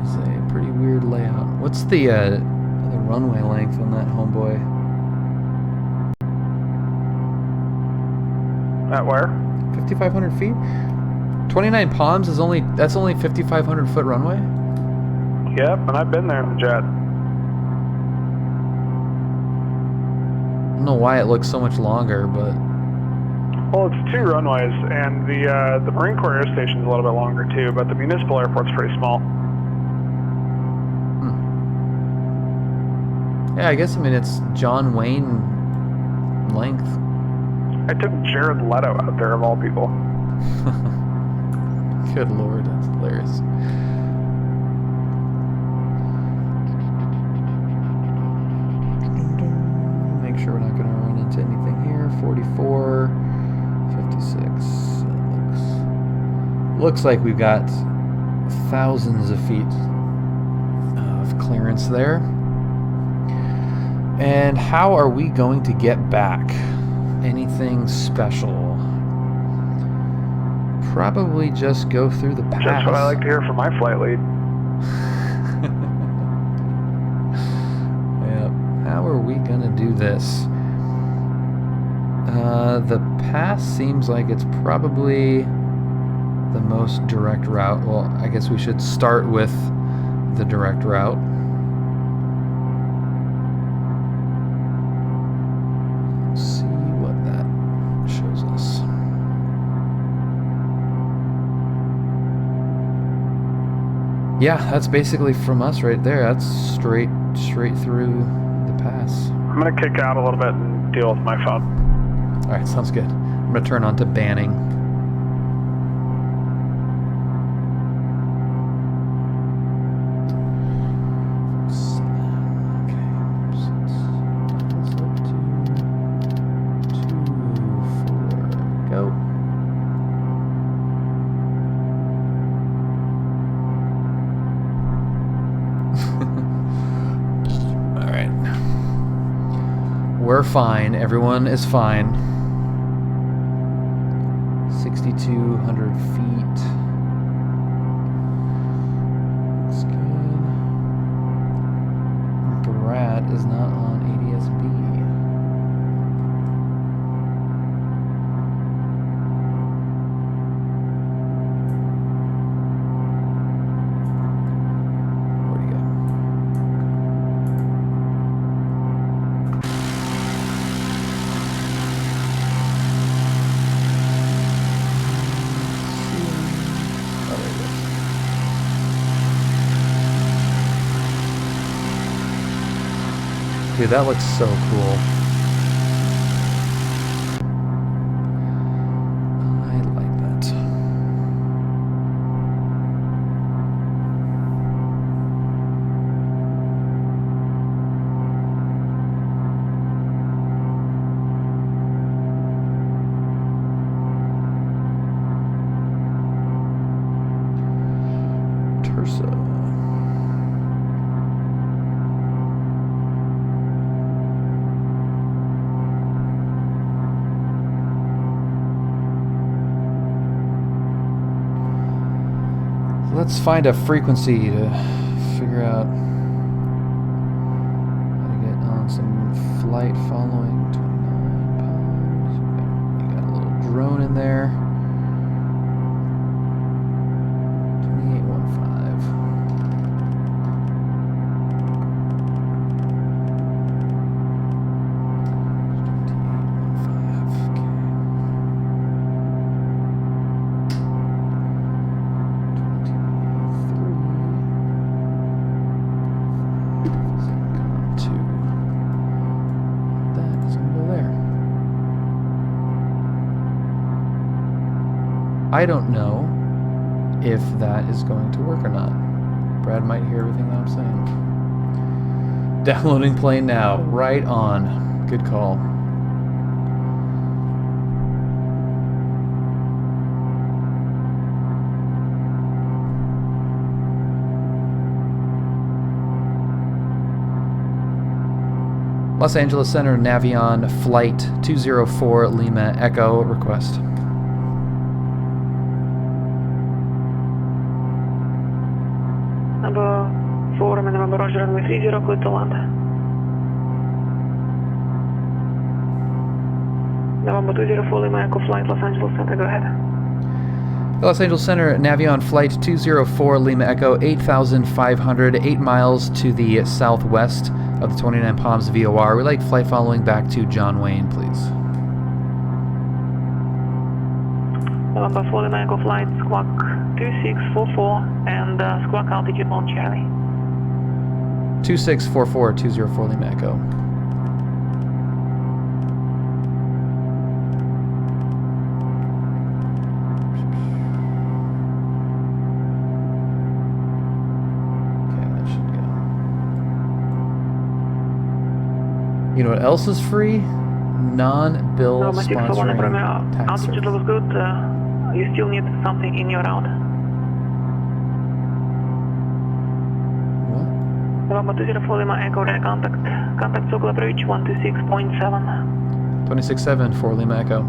It's a pretty weird layout. What's the runway length on that homeboy? At where? 5,500 feet? 29 Palms is only 5,500 foot runway? Yep, and I've been there in the jet. I don't know why it looks so much longer, but... Well, it's 2 runways, and the Marine Corps Air Station is a little bit longer too, but the municipal airport's pretty small. Yeah, I guess, I mean, it's John Wayne length. I took Jared Leto out there, of all people. Good lord, that's hilarious. Make sure we're not going to run into anything here. 44, 56. Look. looks like we've got thousands of feet of clearance there. And how are we going to get back? Anything special? Probably just go through the pass. That's what I like to hear from my flight lead. Yep. How are we gonna do this? The pass seems like it's probably the most direct route. Well, I guess we should start with the direct route. Let's see what that shows us. Yeah, that's basically from us right there. That's straight through the pass. I'm gonna kick out a little bit and deal with my phone. All right, sounds good. I'm gonna turn on to banning. We're fine. Everyone is fine. 6,200 feet. Looks good. Brad is not on ADSB. Dude, that looks so cool. I like that. Tursa. Let's find a frequency to figure out how to get on some flight following 29 pounds. You got a little drone in there. 2815. I don't know if that is going to work or not. Brad might hear everything that I'm saying. Downloading plane now. Right on. Good call. Los Angeles Center, Navion, Flight 204 Lima Echo, request. Number 4, November Roger, runway 30, clear to land. November 204 Lima Echo, Flight Los Angeles Center, go ahead. Los Angeles Center, Navion, Flight 204 Lima Echo, 8,500, 8 miles to the southwest of the 29 Palms VOR. We'd like flight following back to John Wayne, please. November 4 Lima Echo, Flight Squawk 2644 and Squawk altitude on Charlie. 2644, 204 Lima Echo. You know what else is free? Non-bill sponsoring tax altitude service. looks good. you still need something in your route. What? November 204 Lima Echo, contact. Contact Circle approach 126.7. 26.7 for Lima Echo.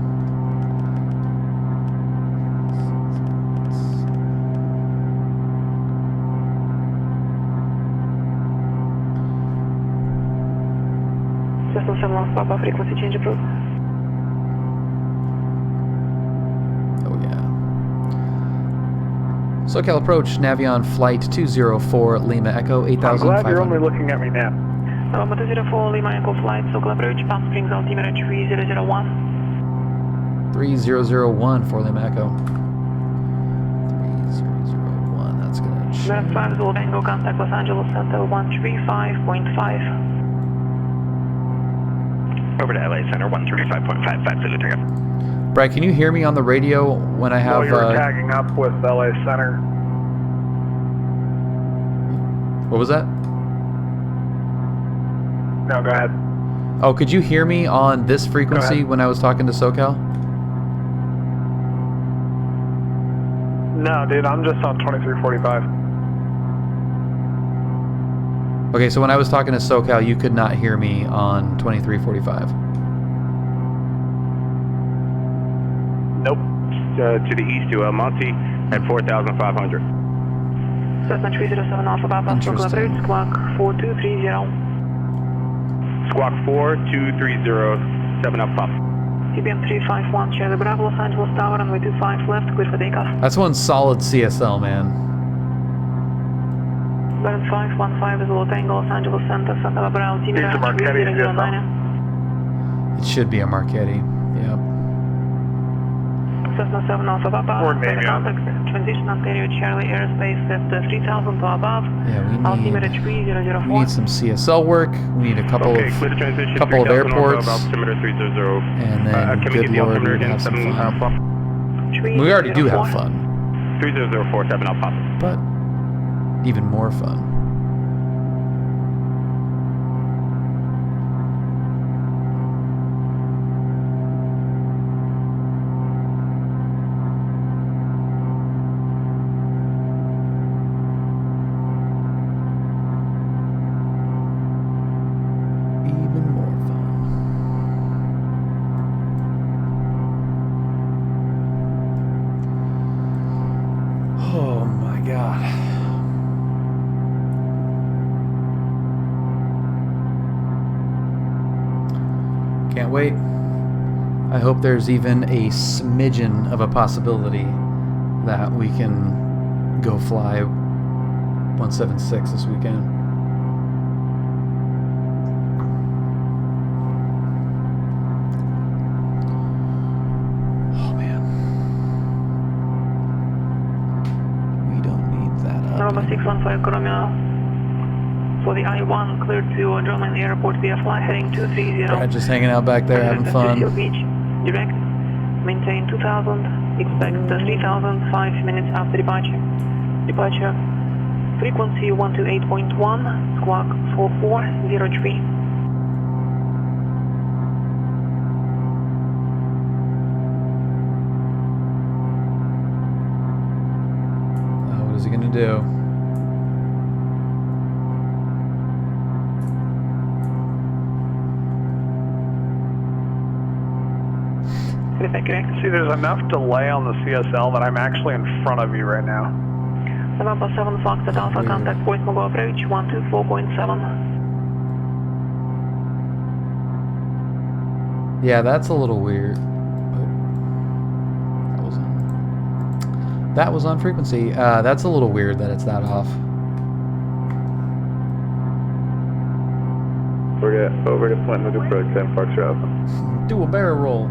Cessna 7 Alpha, Papa, frequency change approved. Oh yeah. SoCal approach, Navion flight 204 Lima Echo, 8,500. I'm glad you're only looking at me now. November 204 Lima Echo flight, Circle approach, Palm Springs altimeter 3001. 3001 for Lima Echo. 3001, that's gonna change. American 5 Zulu Tango, contact Los Angeles Center 135.5. Over to LA Center 135.55 Zulu Tango. Brad, can you hear me on the radio when I have... No, you're tagging up with LA Center. What was that? No, go ahead. Oh, could you hear me on this frequency when I was talking to SoCal? No, dude, I'm just on 2345. Okay, so when I was talking to SoCal, you could not hear me on 2345. Nope. To the east to Monty at 4,500. Cessna 307 Alpha, Papa, Circle approach, squawk 4230. Squawk 4230, 7 up Papa. TBM 351, Charlie Bravo, Los Angeles Tower, runway 25 left, clear for takeoff. That's one solid CSL, man. Baron 515 is Los Tango, Los Angeles Center, Santa Barbara, altimeter 3009. It should be a Marchetti, yep. Cessna 7 Alpha, Papa, contact, transition Ontario, Charlie, Airspace at 3000 to above. Yeah, altimeter 3004. we need some CSL work. We need a couple of airports. And then, good Lord, we have some fun. We already do have fun. 3004, 7 Alpha. But even more fun. Can't wait. I hope there's even a smidgen of a possibility that we can go fly 176 this weekend. Oh man. We don't need that up. November 615 Coromeo. For the I-1, clear to Drummond Airport via flight heading 230. Brad just hanging out back there having fun. Beach, direct, maintain 2000, expect 3000, 5 minutes after departure. Departure, frequency 128.1, squawk 4403. What is he gonna do? See, there's enough delay on the CSL that I'm actually in front of you right now. November 7 Fox at Alpha, contact Point Mobile approach 124.7. Yeah, that's a little weird. That was on frequency. That's a little weird that it's that off. Over to Point Mobile approach 7 Fox Alpha. Do a barrel roll.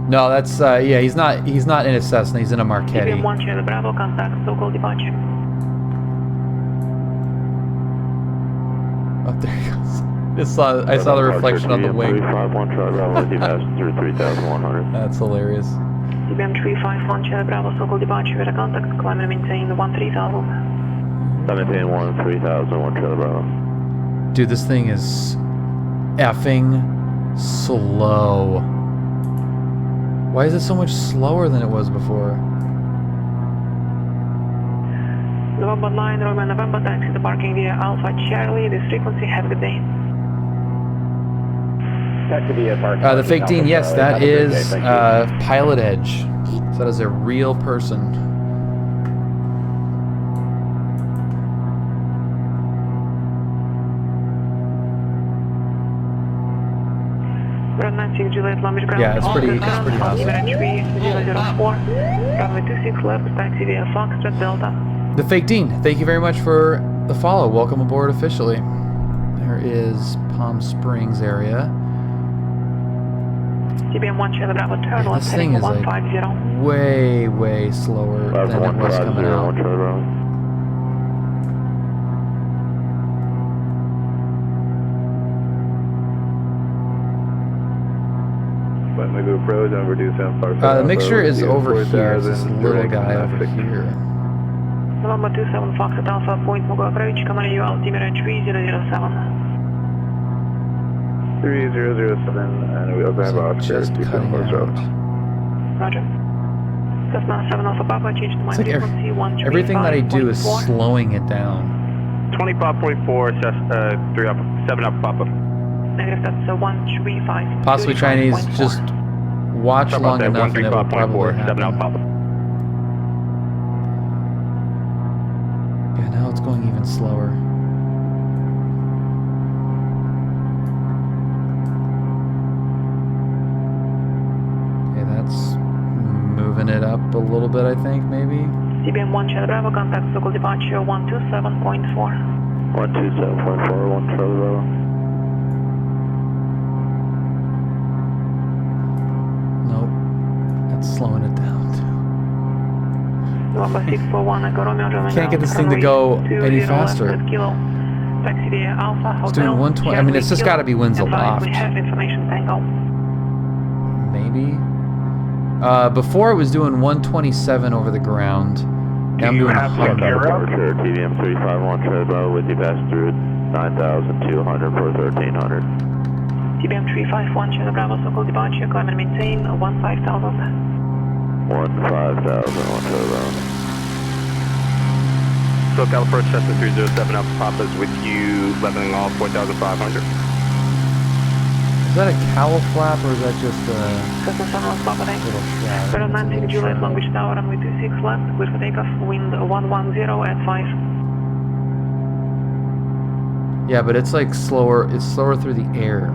No, that's yeah. He's not in a Cessna. He's in a Marchetti. TBM 1 Charlie Bravo, contact so-called departure. Oh, there he goes. I saw the reflection on the wing. 351 Charlie Bravo, passenger 3,100. That's hilarious. TBM 351 Charlie Bravo, so-called departure. With a contact, climb and maintain the 13000. Maintain 13001 Charlie Bravo. Dude, this thing is effing slow. Why is it so much slower than it was before? November 9, Roman November, taxi to parking via Alpha Charlie, this frequency, have a good day. The fake Dean, yes, that is PilotEdge. So that is a real person. Yeah, it's pretty awesome. The fake Dean, thank you very much for the follow. Welcome aboard officially. There is Palm Springs area. Man, this thing is like way slower than it was coming out. The mixture is over here. It's this little guy over here. November 27 Fox at Alpha Point Mogo approach, command you altimeter 3007. 3007, and we also have Oscar Just cutting out. Roger. Cessna 7 Alpha Papa, change to my frequency 135.4. Everything that I do is slowing it down. 25.4, 7 Alpha Papa. Negative, that's 135. Possibly Chinese, just watch long enough and it will probably happen. 7 Alpha Papa. Yeah, now it's going even slower. Okay, that's moving it up a little bit, I think, maybe. CBM 1 Charlie Bravo, contact local departure 127.4. 127.4, 1 Charlie Bravo. Nope, that's slowing it down too. November 641, Echo Romeo, German. Can't get this thing to go any faster. It's doing 120. I mean, it's just got to be winds aloft. Maybe. Before it was doing 127 over the ground. Now I'm doing 100. TVM 351 Charlie Bravo with you pass through 9,200 for 1,300. TBM 351 Charlie Bravo, so call departure, climb and maintain 15,000. 15,000, 1 Charlie Bravo. SoCal approach Cessna 307 Alpha Papa's with you, leveling off 4,500. Is that a cowl flap or is that just a Cessna 7 Alpha Papa, little shroud? Square 96 Juliet, Long Beach Tower, runway 26 left, clear for takeoff, wind 110 at 5. Yeah, but it's like slower. It's slower through the air.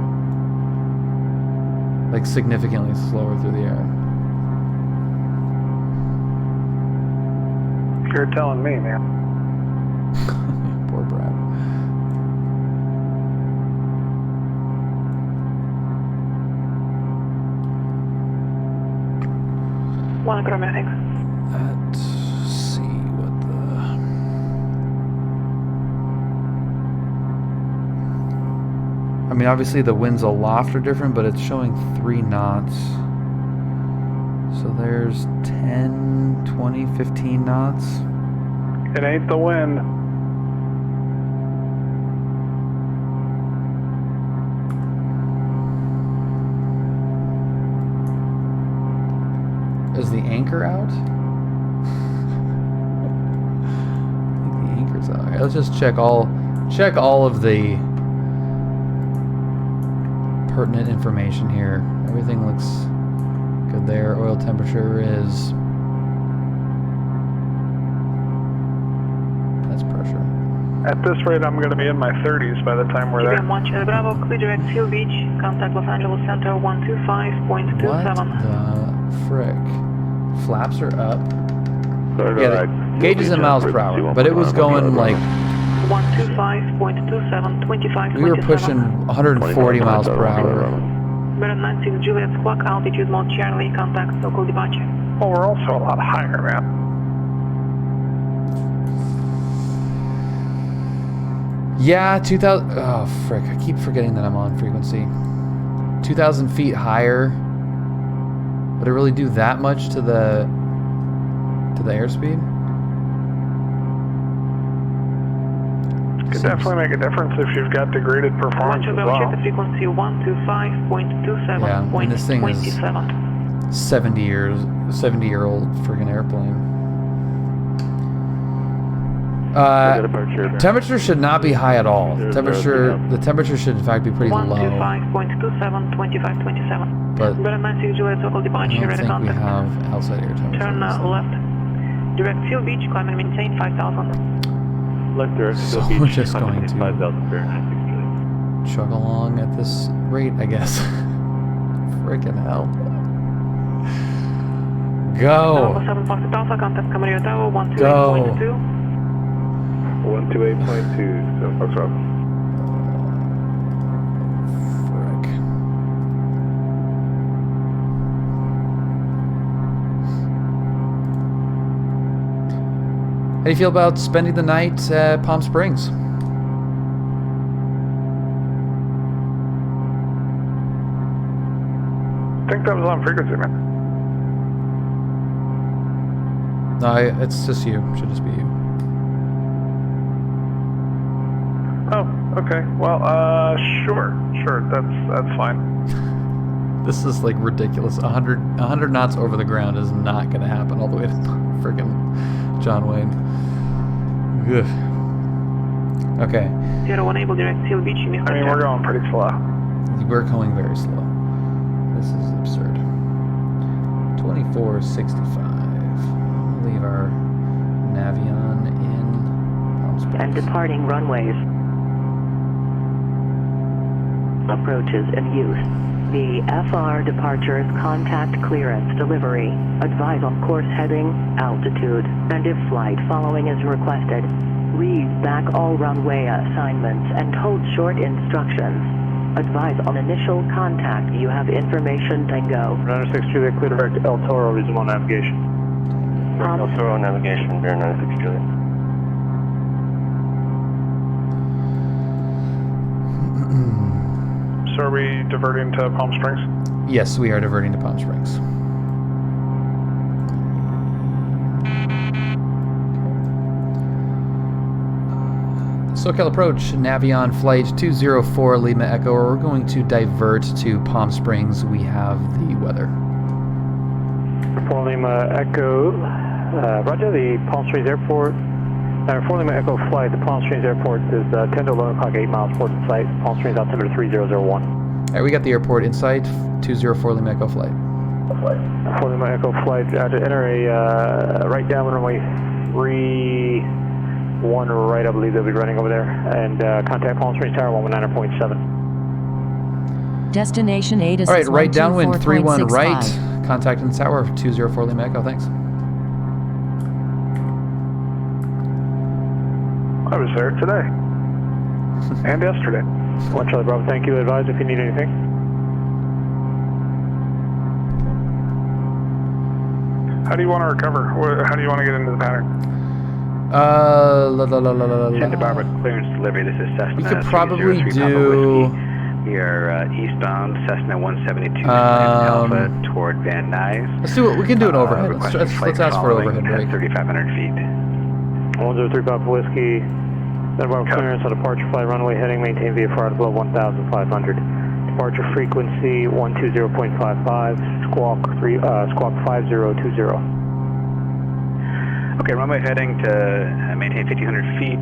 Like significantly slower through the air. You're telling me, man. Poor Brad. One chromatic. Let's see what the... I mean, obviously the winds aloft are different, but it's showing 3 knots. So there's 10, 20, 15 knots. It ain't the wind. Is the anchor out? I think the anchor's out. Okay, let's just check all of the pertinent information here. Everything looks good there. Oil temperature is... That's pressure. At this rate, I'm going to be in my 30s by the time we're there. TBM 1 Charlie Bravo, clear direct Seal Beach, contact Los Angeles Center 125.27. What the frick? Flaps are up. Yeah, the gauge is in miles per hour, but it was going like... 125.27, 25. We were pushing 140 miles per hour. Better 96 Juliet Squawk, altitude mode Charlie, contact local departure. Well, we're also a lot higher, man. Yeah, 2,000... Oh, frick. I keep forgetting that I'm on frequency. 2,000 feet higher. Would it really do that much to the airspeed? Could definitely make a difference if you've got degraded performance as well. Check the frequency 125.27. Yeah, and this thing is 70-year-old friggin' airplane. Temperature should not be high at all. The temperature should in fact be pretty low. 125.27, 2527. But Berman 6 Juliet local I departure, don't ready think we contact. have outside air temperature. Turn left. Direct field beach, climb and maintain 5000. Left direct So beach, we're just climb going and to maintain 5,000 Fahrenheit. chug along at this rate, I guess. Freaking hell. Go. 7 Fox Alpha, contact Camarillo Tower, 128.2. Go. 128.2, 7 Fox Alpha. Frick. How do you feel about spending the night at Palm Springs? I think that was on frequency, man. No, it's just you. Should just be you. Oh, okay. Well, sure, that's fine. This is like ridiculous. 100 knots over the ground is not going to happen all the way to freaking John Wayne. Ugh. Okay. 01 able direct field beach, Mr. I mean, we're going pretty slow. We're going very slow. This is absurd. 2465. We'll leave our Navion in Palm Springs. And departing runways. Approaches in use. The FR departures contact clearance delivery. Advise on course heading, altitude, and if flight following is requested. Read back all runway assignments and hold short instructions. Advise on initial contact. You have information, Tango. Runner 6 Juliet, clear direct El Toro, reasonable navigation. El Toro navigation, bear 96 Juliet. So are we diverting to Palm Springs? Yes, we are diverting to Palm Springs. SoCal approach, Navion flight 204 Lima Echo. We're going to divert to Palm Springs. We have the weather. 4 Lima Echo, roger, the Palm Springs Airport. 4 Lima Echo flight, the Palm Springs Airport is 10 to 11 o'clock, 8 miles port in sight. Palm Springs altimeter 3001. All right, we got the airport in sight, 204 Lima Echo flight. 4 Lima Echo flight, to enter a right down runway 31 right, I believe they'll be running over there. And contact Palm Springs Tower 119.7. Destination 8 is all right, right downwind 31 right, contact in tower 204 Lima Echo, thanks. I was there today. And yesterday. 1 Charlie Bravo, thank you. Advise if you need anything. How do you want to recover? How do you want to get into the pattern? Department clearance delivery, this is Cessna. We could probably do... We are eastbound, Cessna 172, Alpha toward Van Nuys. Let's do it. We can do an overhead. Let's ask for overhead break. 3,500 feet. 103 Papa Whiskey. Center clearance on departure flight runway heading, maintain VFR below 1,500. Departure frequency 120.55, squawk 5020. Okay, runway heading to maintain 1,500 feet.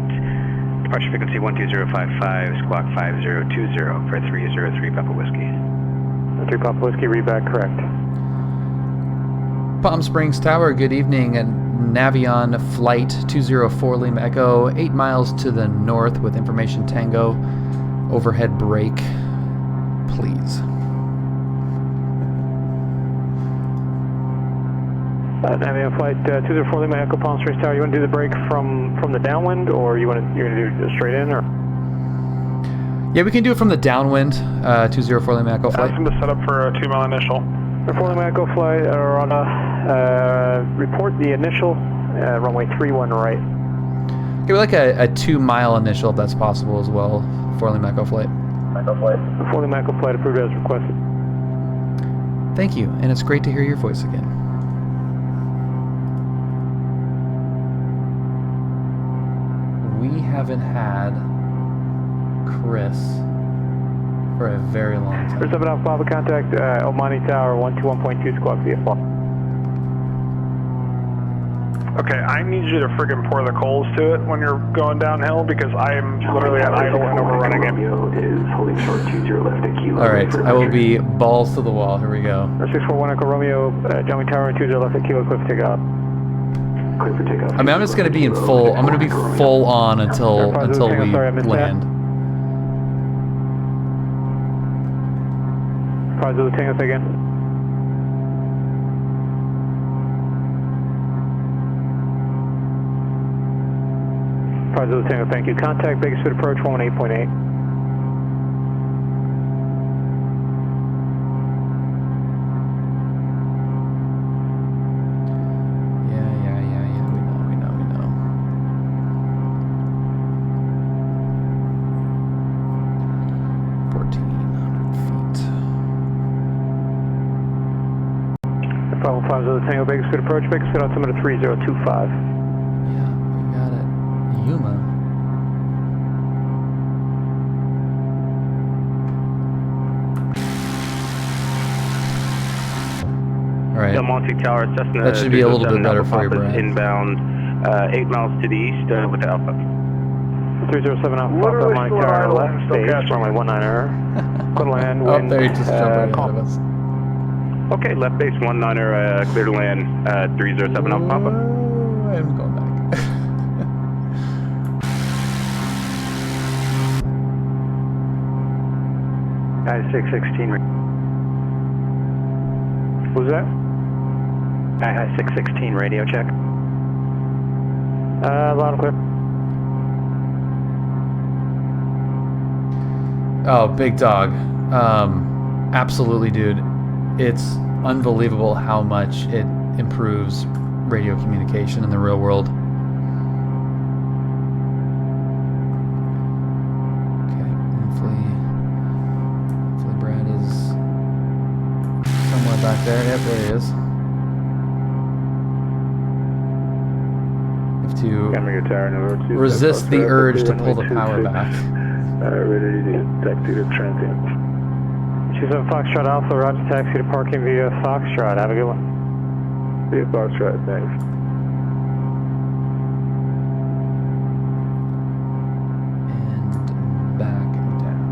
Departure frequency 12055, squawk 5020 for 303 Papa Whiskey. 3 Papa Whiskey, read back correct. Palm Springs Tower, good evening. And Navion flight 204 Lima Echo, 8 miles to the north with information Tango. Overhead brake, please. Navion flight 204 Lima Echo, Palm Springs Tower. You want to do the brake from the downwind, or you're going to do it straight in, or? Yeah, we can do it from the downwind. 204 Lima Echo flight. Ask them to set up for a 2-mile initial. 4 Lima Echo flight, report the initial, runway 31 right. Okay, we like a 2-mile initial if that's possible as well. 4 Lima Echo flight. 4 Lima Echo flight approved as requested. Thank you, and it's great to hear your voice again. We haven't had Chris for a very long time. 7 Alpha Papa, contact El Monte Tower 121.2 squawk VFR. Okay, I need you to friggin' pour the coals to it when you're going downhill because I am literally at idle and overrunning it. Is holding short 20 left at kilo. Alright, I will be balls to the wall. Here we go. 641 Echo Romeo, Johnny Tower 20 left at kilo, clear for takeoff. Clear for takeoff. I mean, I'm just going to be in full, I'm going to be full on until we land. Positive Tango, say again. Positive Tango, thank you. Contact Bakersfield approach 118.8. We know. 1,400 feet. Bravo 50 Tango, Bakersfield approach, Bakersfield altimeter 3025. Yuma. All right. Del Monte Tower, Cessna. That should be a little bit better for you, Brad. Inbound, 8 miles to the east with Alpha. 307 Alpha Papa, Monte Tower, left stage, runway 19er. Clear land, wind. Oh, there you just jumped right ahead of us. Okay, left base 19er, clear to land, 307 Alpha Papa. I'm going back. High 616. What was that? High 616 radio check. Loud and clear. Oh, big dog. Absolutely, dude. It's unbelievable how much it improves radio communication in the real world. Okay, hopefully Brad is somewhere back there. Yep, there he is. Have to resist the urge to pull the power back. Ready to taxi to transient. 27 Foxtrot Alpha, roger, taxi to parking via Foxtrot. Have a good one. Via Foxtrot, thanks. And back down.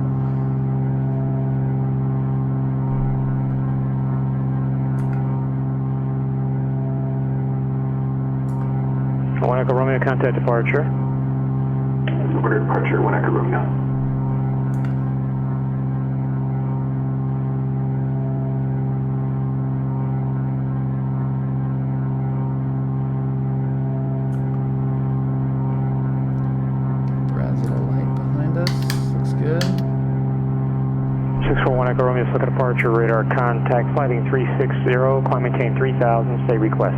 One Echo Romeo, contact departure. Order departure, 1 Echo Romeo. Brad's little light behind us. Looks good. 641 Echo Romeo, look at departure, radar contact, flighting 360, climb maintain 3000, stay request.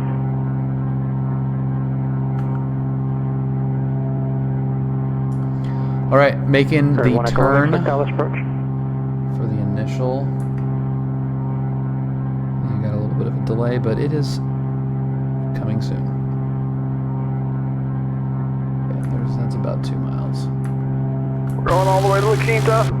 All right, making the turn Dallas approach. For the initial. You got a little bit of a delay, but it is coming soon. Yeah, that's about 2 miles. We're going all the way to La Quinta.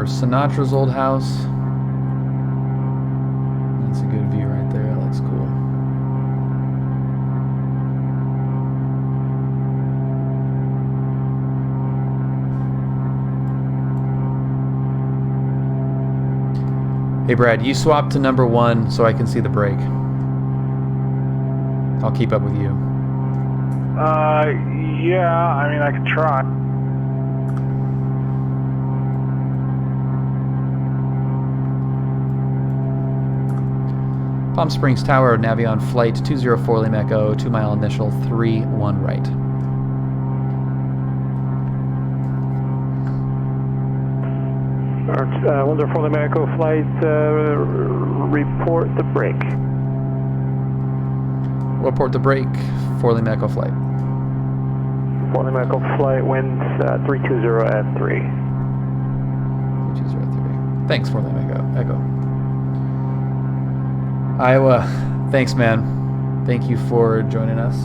Sinatra's old house. That's a good view right there. That looks cool. Hey Brad, you swap to number 1 so I can see the brake. I'll keep up with you. Yeah, I mean, I could try. Palm Springs Tower, Navion flight 204 Lima Echo, 2 mile initial, 3-1 right. Alright, 104 Lima Echo Flight, report the break. Report the break for Lima Echo Flight. 4 Lima Echo Flight, winds 320 at 3. 320 at 3. Thanks, 4 Lima Echo. Iowa, thanks, man. Thank you for joining us.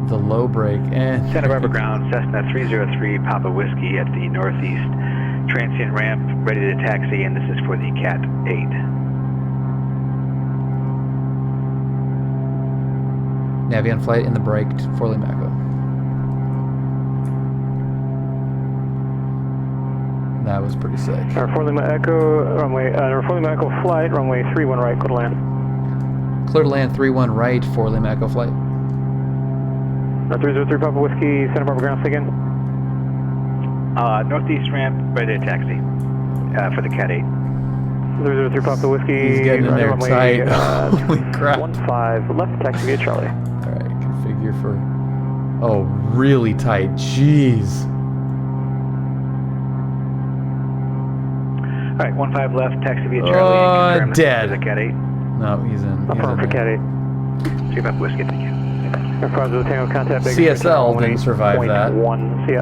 The low brake and Santa Barbara ground, Cessna 303 Papa Whiskey at the northeast transient ramp, ready to taxi, and this is for the Cat 8. Navion flight in the braked for Lima Echo. That was pretty sick. Our 4 Lima Echo runway, our 4 Lima Echo flight, runway 31 right, clear to land. Clear to land 31 right for Lima Echo flight. 303 Papa Whiskey, Santa Barbara ground, again. Northeast ramp, ready to taxi for the Cat 8. 303 Papa Whiskey. He's getting in there runway, tight. Holy crap. 15 left, taxi via Charlie. Alright, configure for... Oh, really tight. Jeez. Alright, 15 left, taxi via Charlie. Oh, dead. For the Cat 8. No, he's in. Affirm for Cat 8. 3 Papa Whiskey, thank you. Contact CSL didn't survive that. 1, see ya.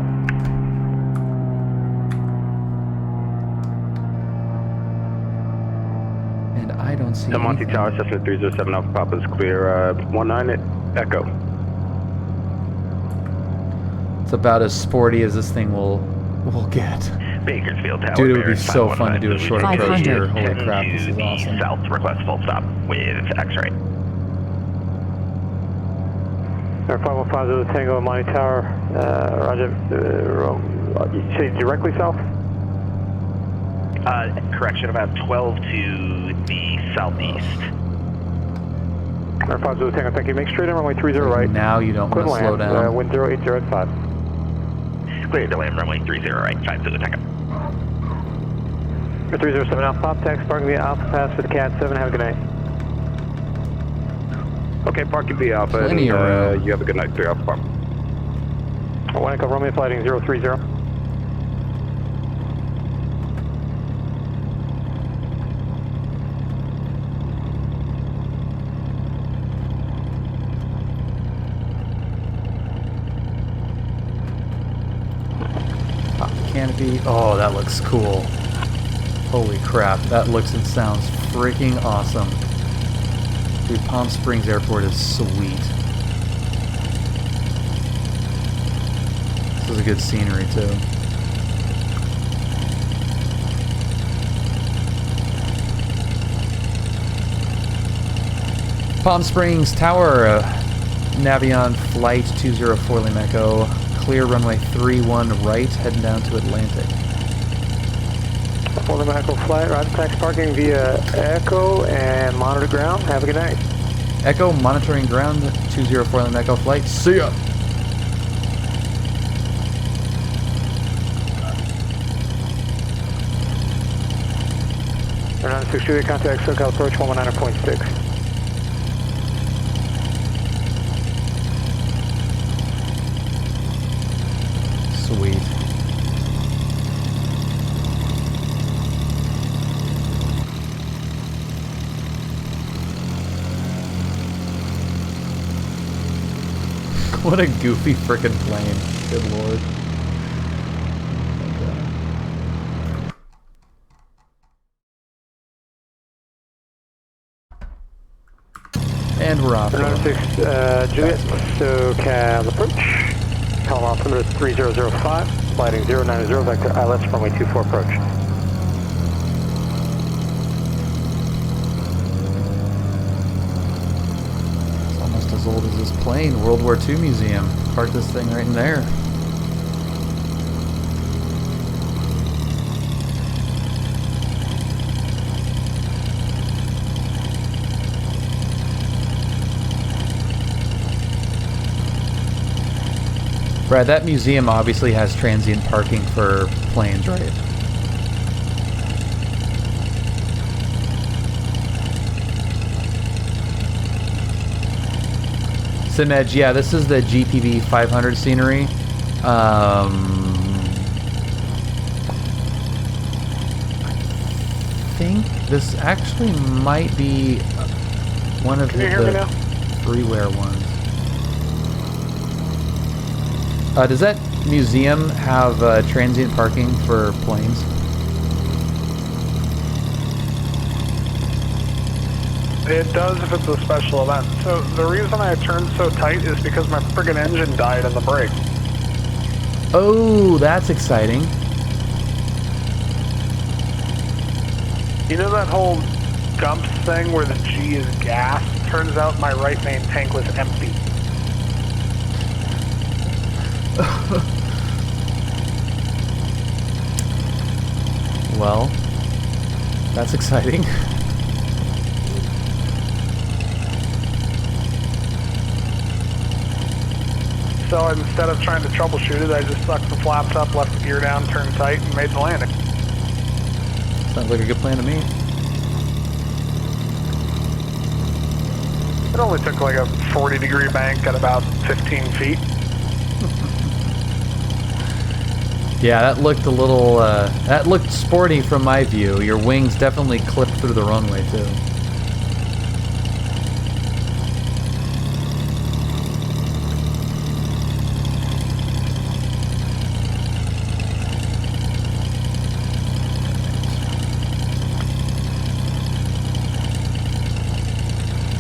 And I don't see The Monte anything. Tower, Cessna 307 Alpha Papa is clear, 19 Echo. It's about as sporty as this thing will get. Bakersfield Tower. Dude, it would be so fun to do a short approach here. Holy crap, this is awesome. South, request full stop with X-ray. Air 5150 Tango Monte Tower, roger, you say directly south? Correction, about 12 to the southeast. Air 50 Tango, thank you. Make straight in runway 30 right. Now you don't want to slow down. Wind 080 at 5. Clear to land runway 30 right, 50 Tango. 307 Alpha Pop, tax parking via Alpha Pass for the Cat 7, have a good night. Okay, parking via Alpha, Plenty of room. you have a good night, 3 Alpha Pop. 1 Echo Romeo flighting 030. Pop the canopy. Oh, that looks cool. Holy crap, that looks and sounds freaking awesome. Dude, Palm Springs Airport is sweet. This is a good scenery too. Palm Springs Tower, Navion flight 204 Lima Echo, clear runway 31 right, heading down to Atlantic. 4 Lima Echo flight, roger, tax parking via Echo and monitor ground. Have a good night. Echo monitoring ground 204 Lima Echo flight. See ya. Air 962, contact SoCal approach 119.6. Sweet. What a goofy frickin' plane. Good lord. And we're off. 96 Juliet, SoCal approach. Calm altimeter 3005, flighting 090, vector ILS runway 24 approach. old is this plane? World War II museum. Park this thing right in there. Brad, that museum obviously has transient parking for planes, right? SimEdge, yeah, this is the GPV 500 scenery. I think this actually might be one of the Freeware ones. Does that museum have transient parking for planes? It does if it's a special event. So the reason I turned so tight is because my friggin' engine died in the brake. Oh, that's exciting. You know that whole dumps thing where the G is gas? Turns out my right main tank was empty. Well, that's exciting. So instead of trying to troubleshoot it, I just sucked the flaps up, left the gear down, turned tight, and made the landing. Sounds like a good plan to me. It only took like a 40-degree bank at about 15 feet. Yeah, that looked a little, that looked sporty from my view. Your wings definitely clipped through the runway, too.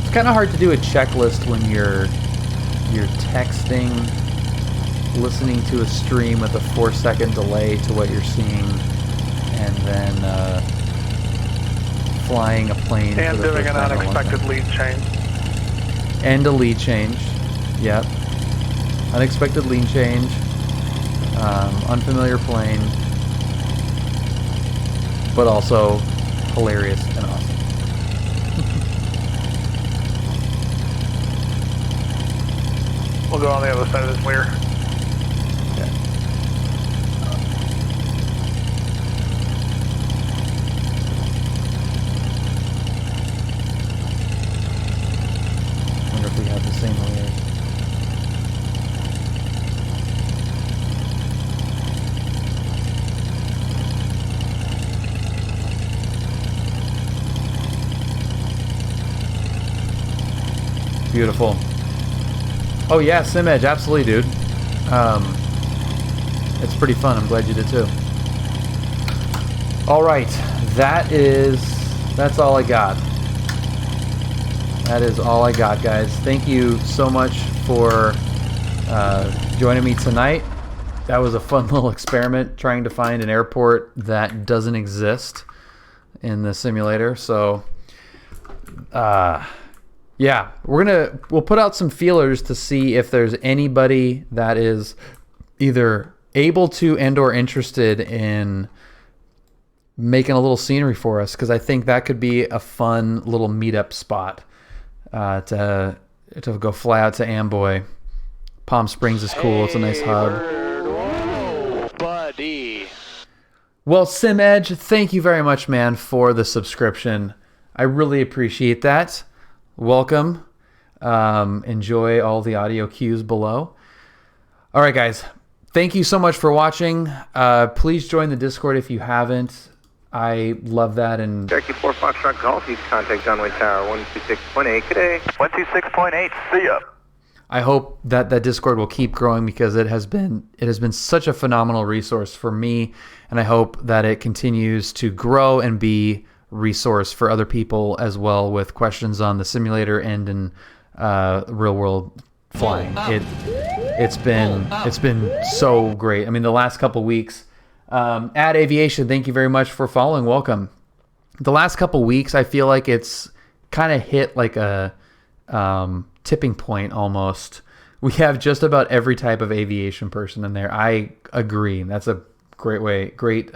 It's kind of hard to do a checklist when you're texting, listening to a stream with a 4-second delay to what you're seeing, and then flying a plane and for the doing first an time in a long unexpected time. lead change. And a lead change. Yep. Unexpected lead change. Unfamiliar plane. But also hilarious and awesome. We'll go on the other side of this weir. Okay. Wonder if we have the same layers. Beautiful. Oh yeah, SimEdge, absolutely, dude. It's pretty fun. I'm glad you did too. All right, that's all I got. That is all I got, guys. Thank you so much for joining me tonight. That was a fun little experiment trying to find an airport that doesn't exist in the simulator. So, yeah, we'll put out some feelers to see if there's anybody that is either able to and or interested in making a little scenery for us, because I think that could be a fun little meetup spot to go fly out to Amboy. Palm Springs is cool. It's a nice hub. Buddy. Well, SimEdge, thank you very much, man, for the subscription. I really appreciate that. Welcome. Enjoy all the audio cues below. All right, guys. Thank you so much for watching. Please join the Discord if you haven't. I love that. And Cherokee 4 Foxtrot Golf, you can contact Gunway Tower 126.8. Good day. 126.8. See ya. I hope that Discord will keep growing, because it has been such a phenomenal resource for me, and I hope that it continues to grow and be resource for other people as well, with questions on the simulator and in real world flying. It's been so great. I mean, the last couple weeks at Aviation, thank you very much for following. Welcome. The last couple weeks, I feel like it's kind of hit like a tipping point almost. We have just about every type of aviation person in there. I agree. That's a great way. Great.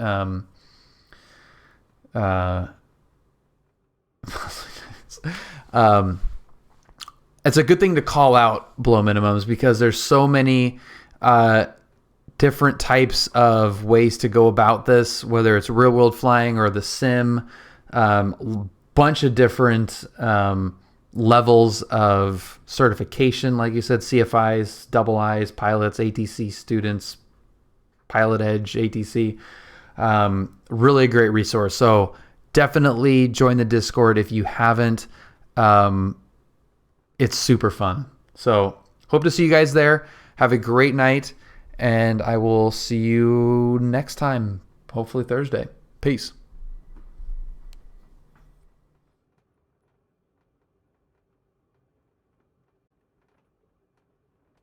It's a good thing to call out below minimums because there's so many different types of ways to go about this, whether it's real world flying or the sim, bunch of different levels of certification, like you said, CFIs, double I's, pilots, ATC students, PilotEdge, ATC. Really a great resource. So definitely join the Discord if you haven't. It's super fun. So hope to see you guys there. Have a great night, and I will see you next time, hopefully Thursday. Peace.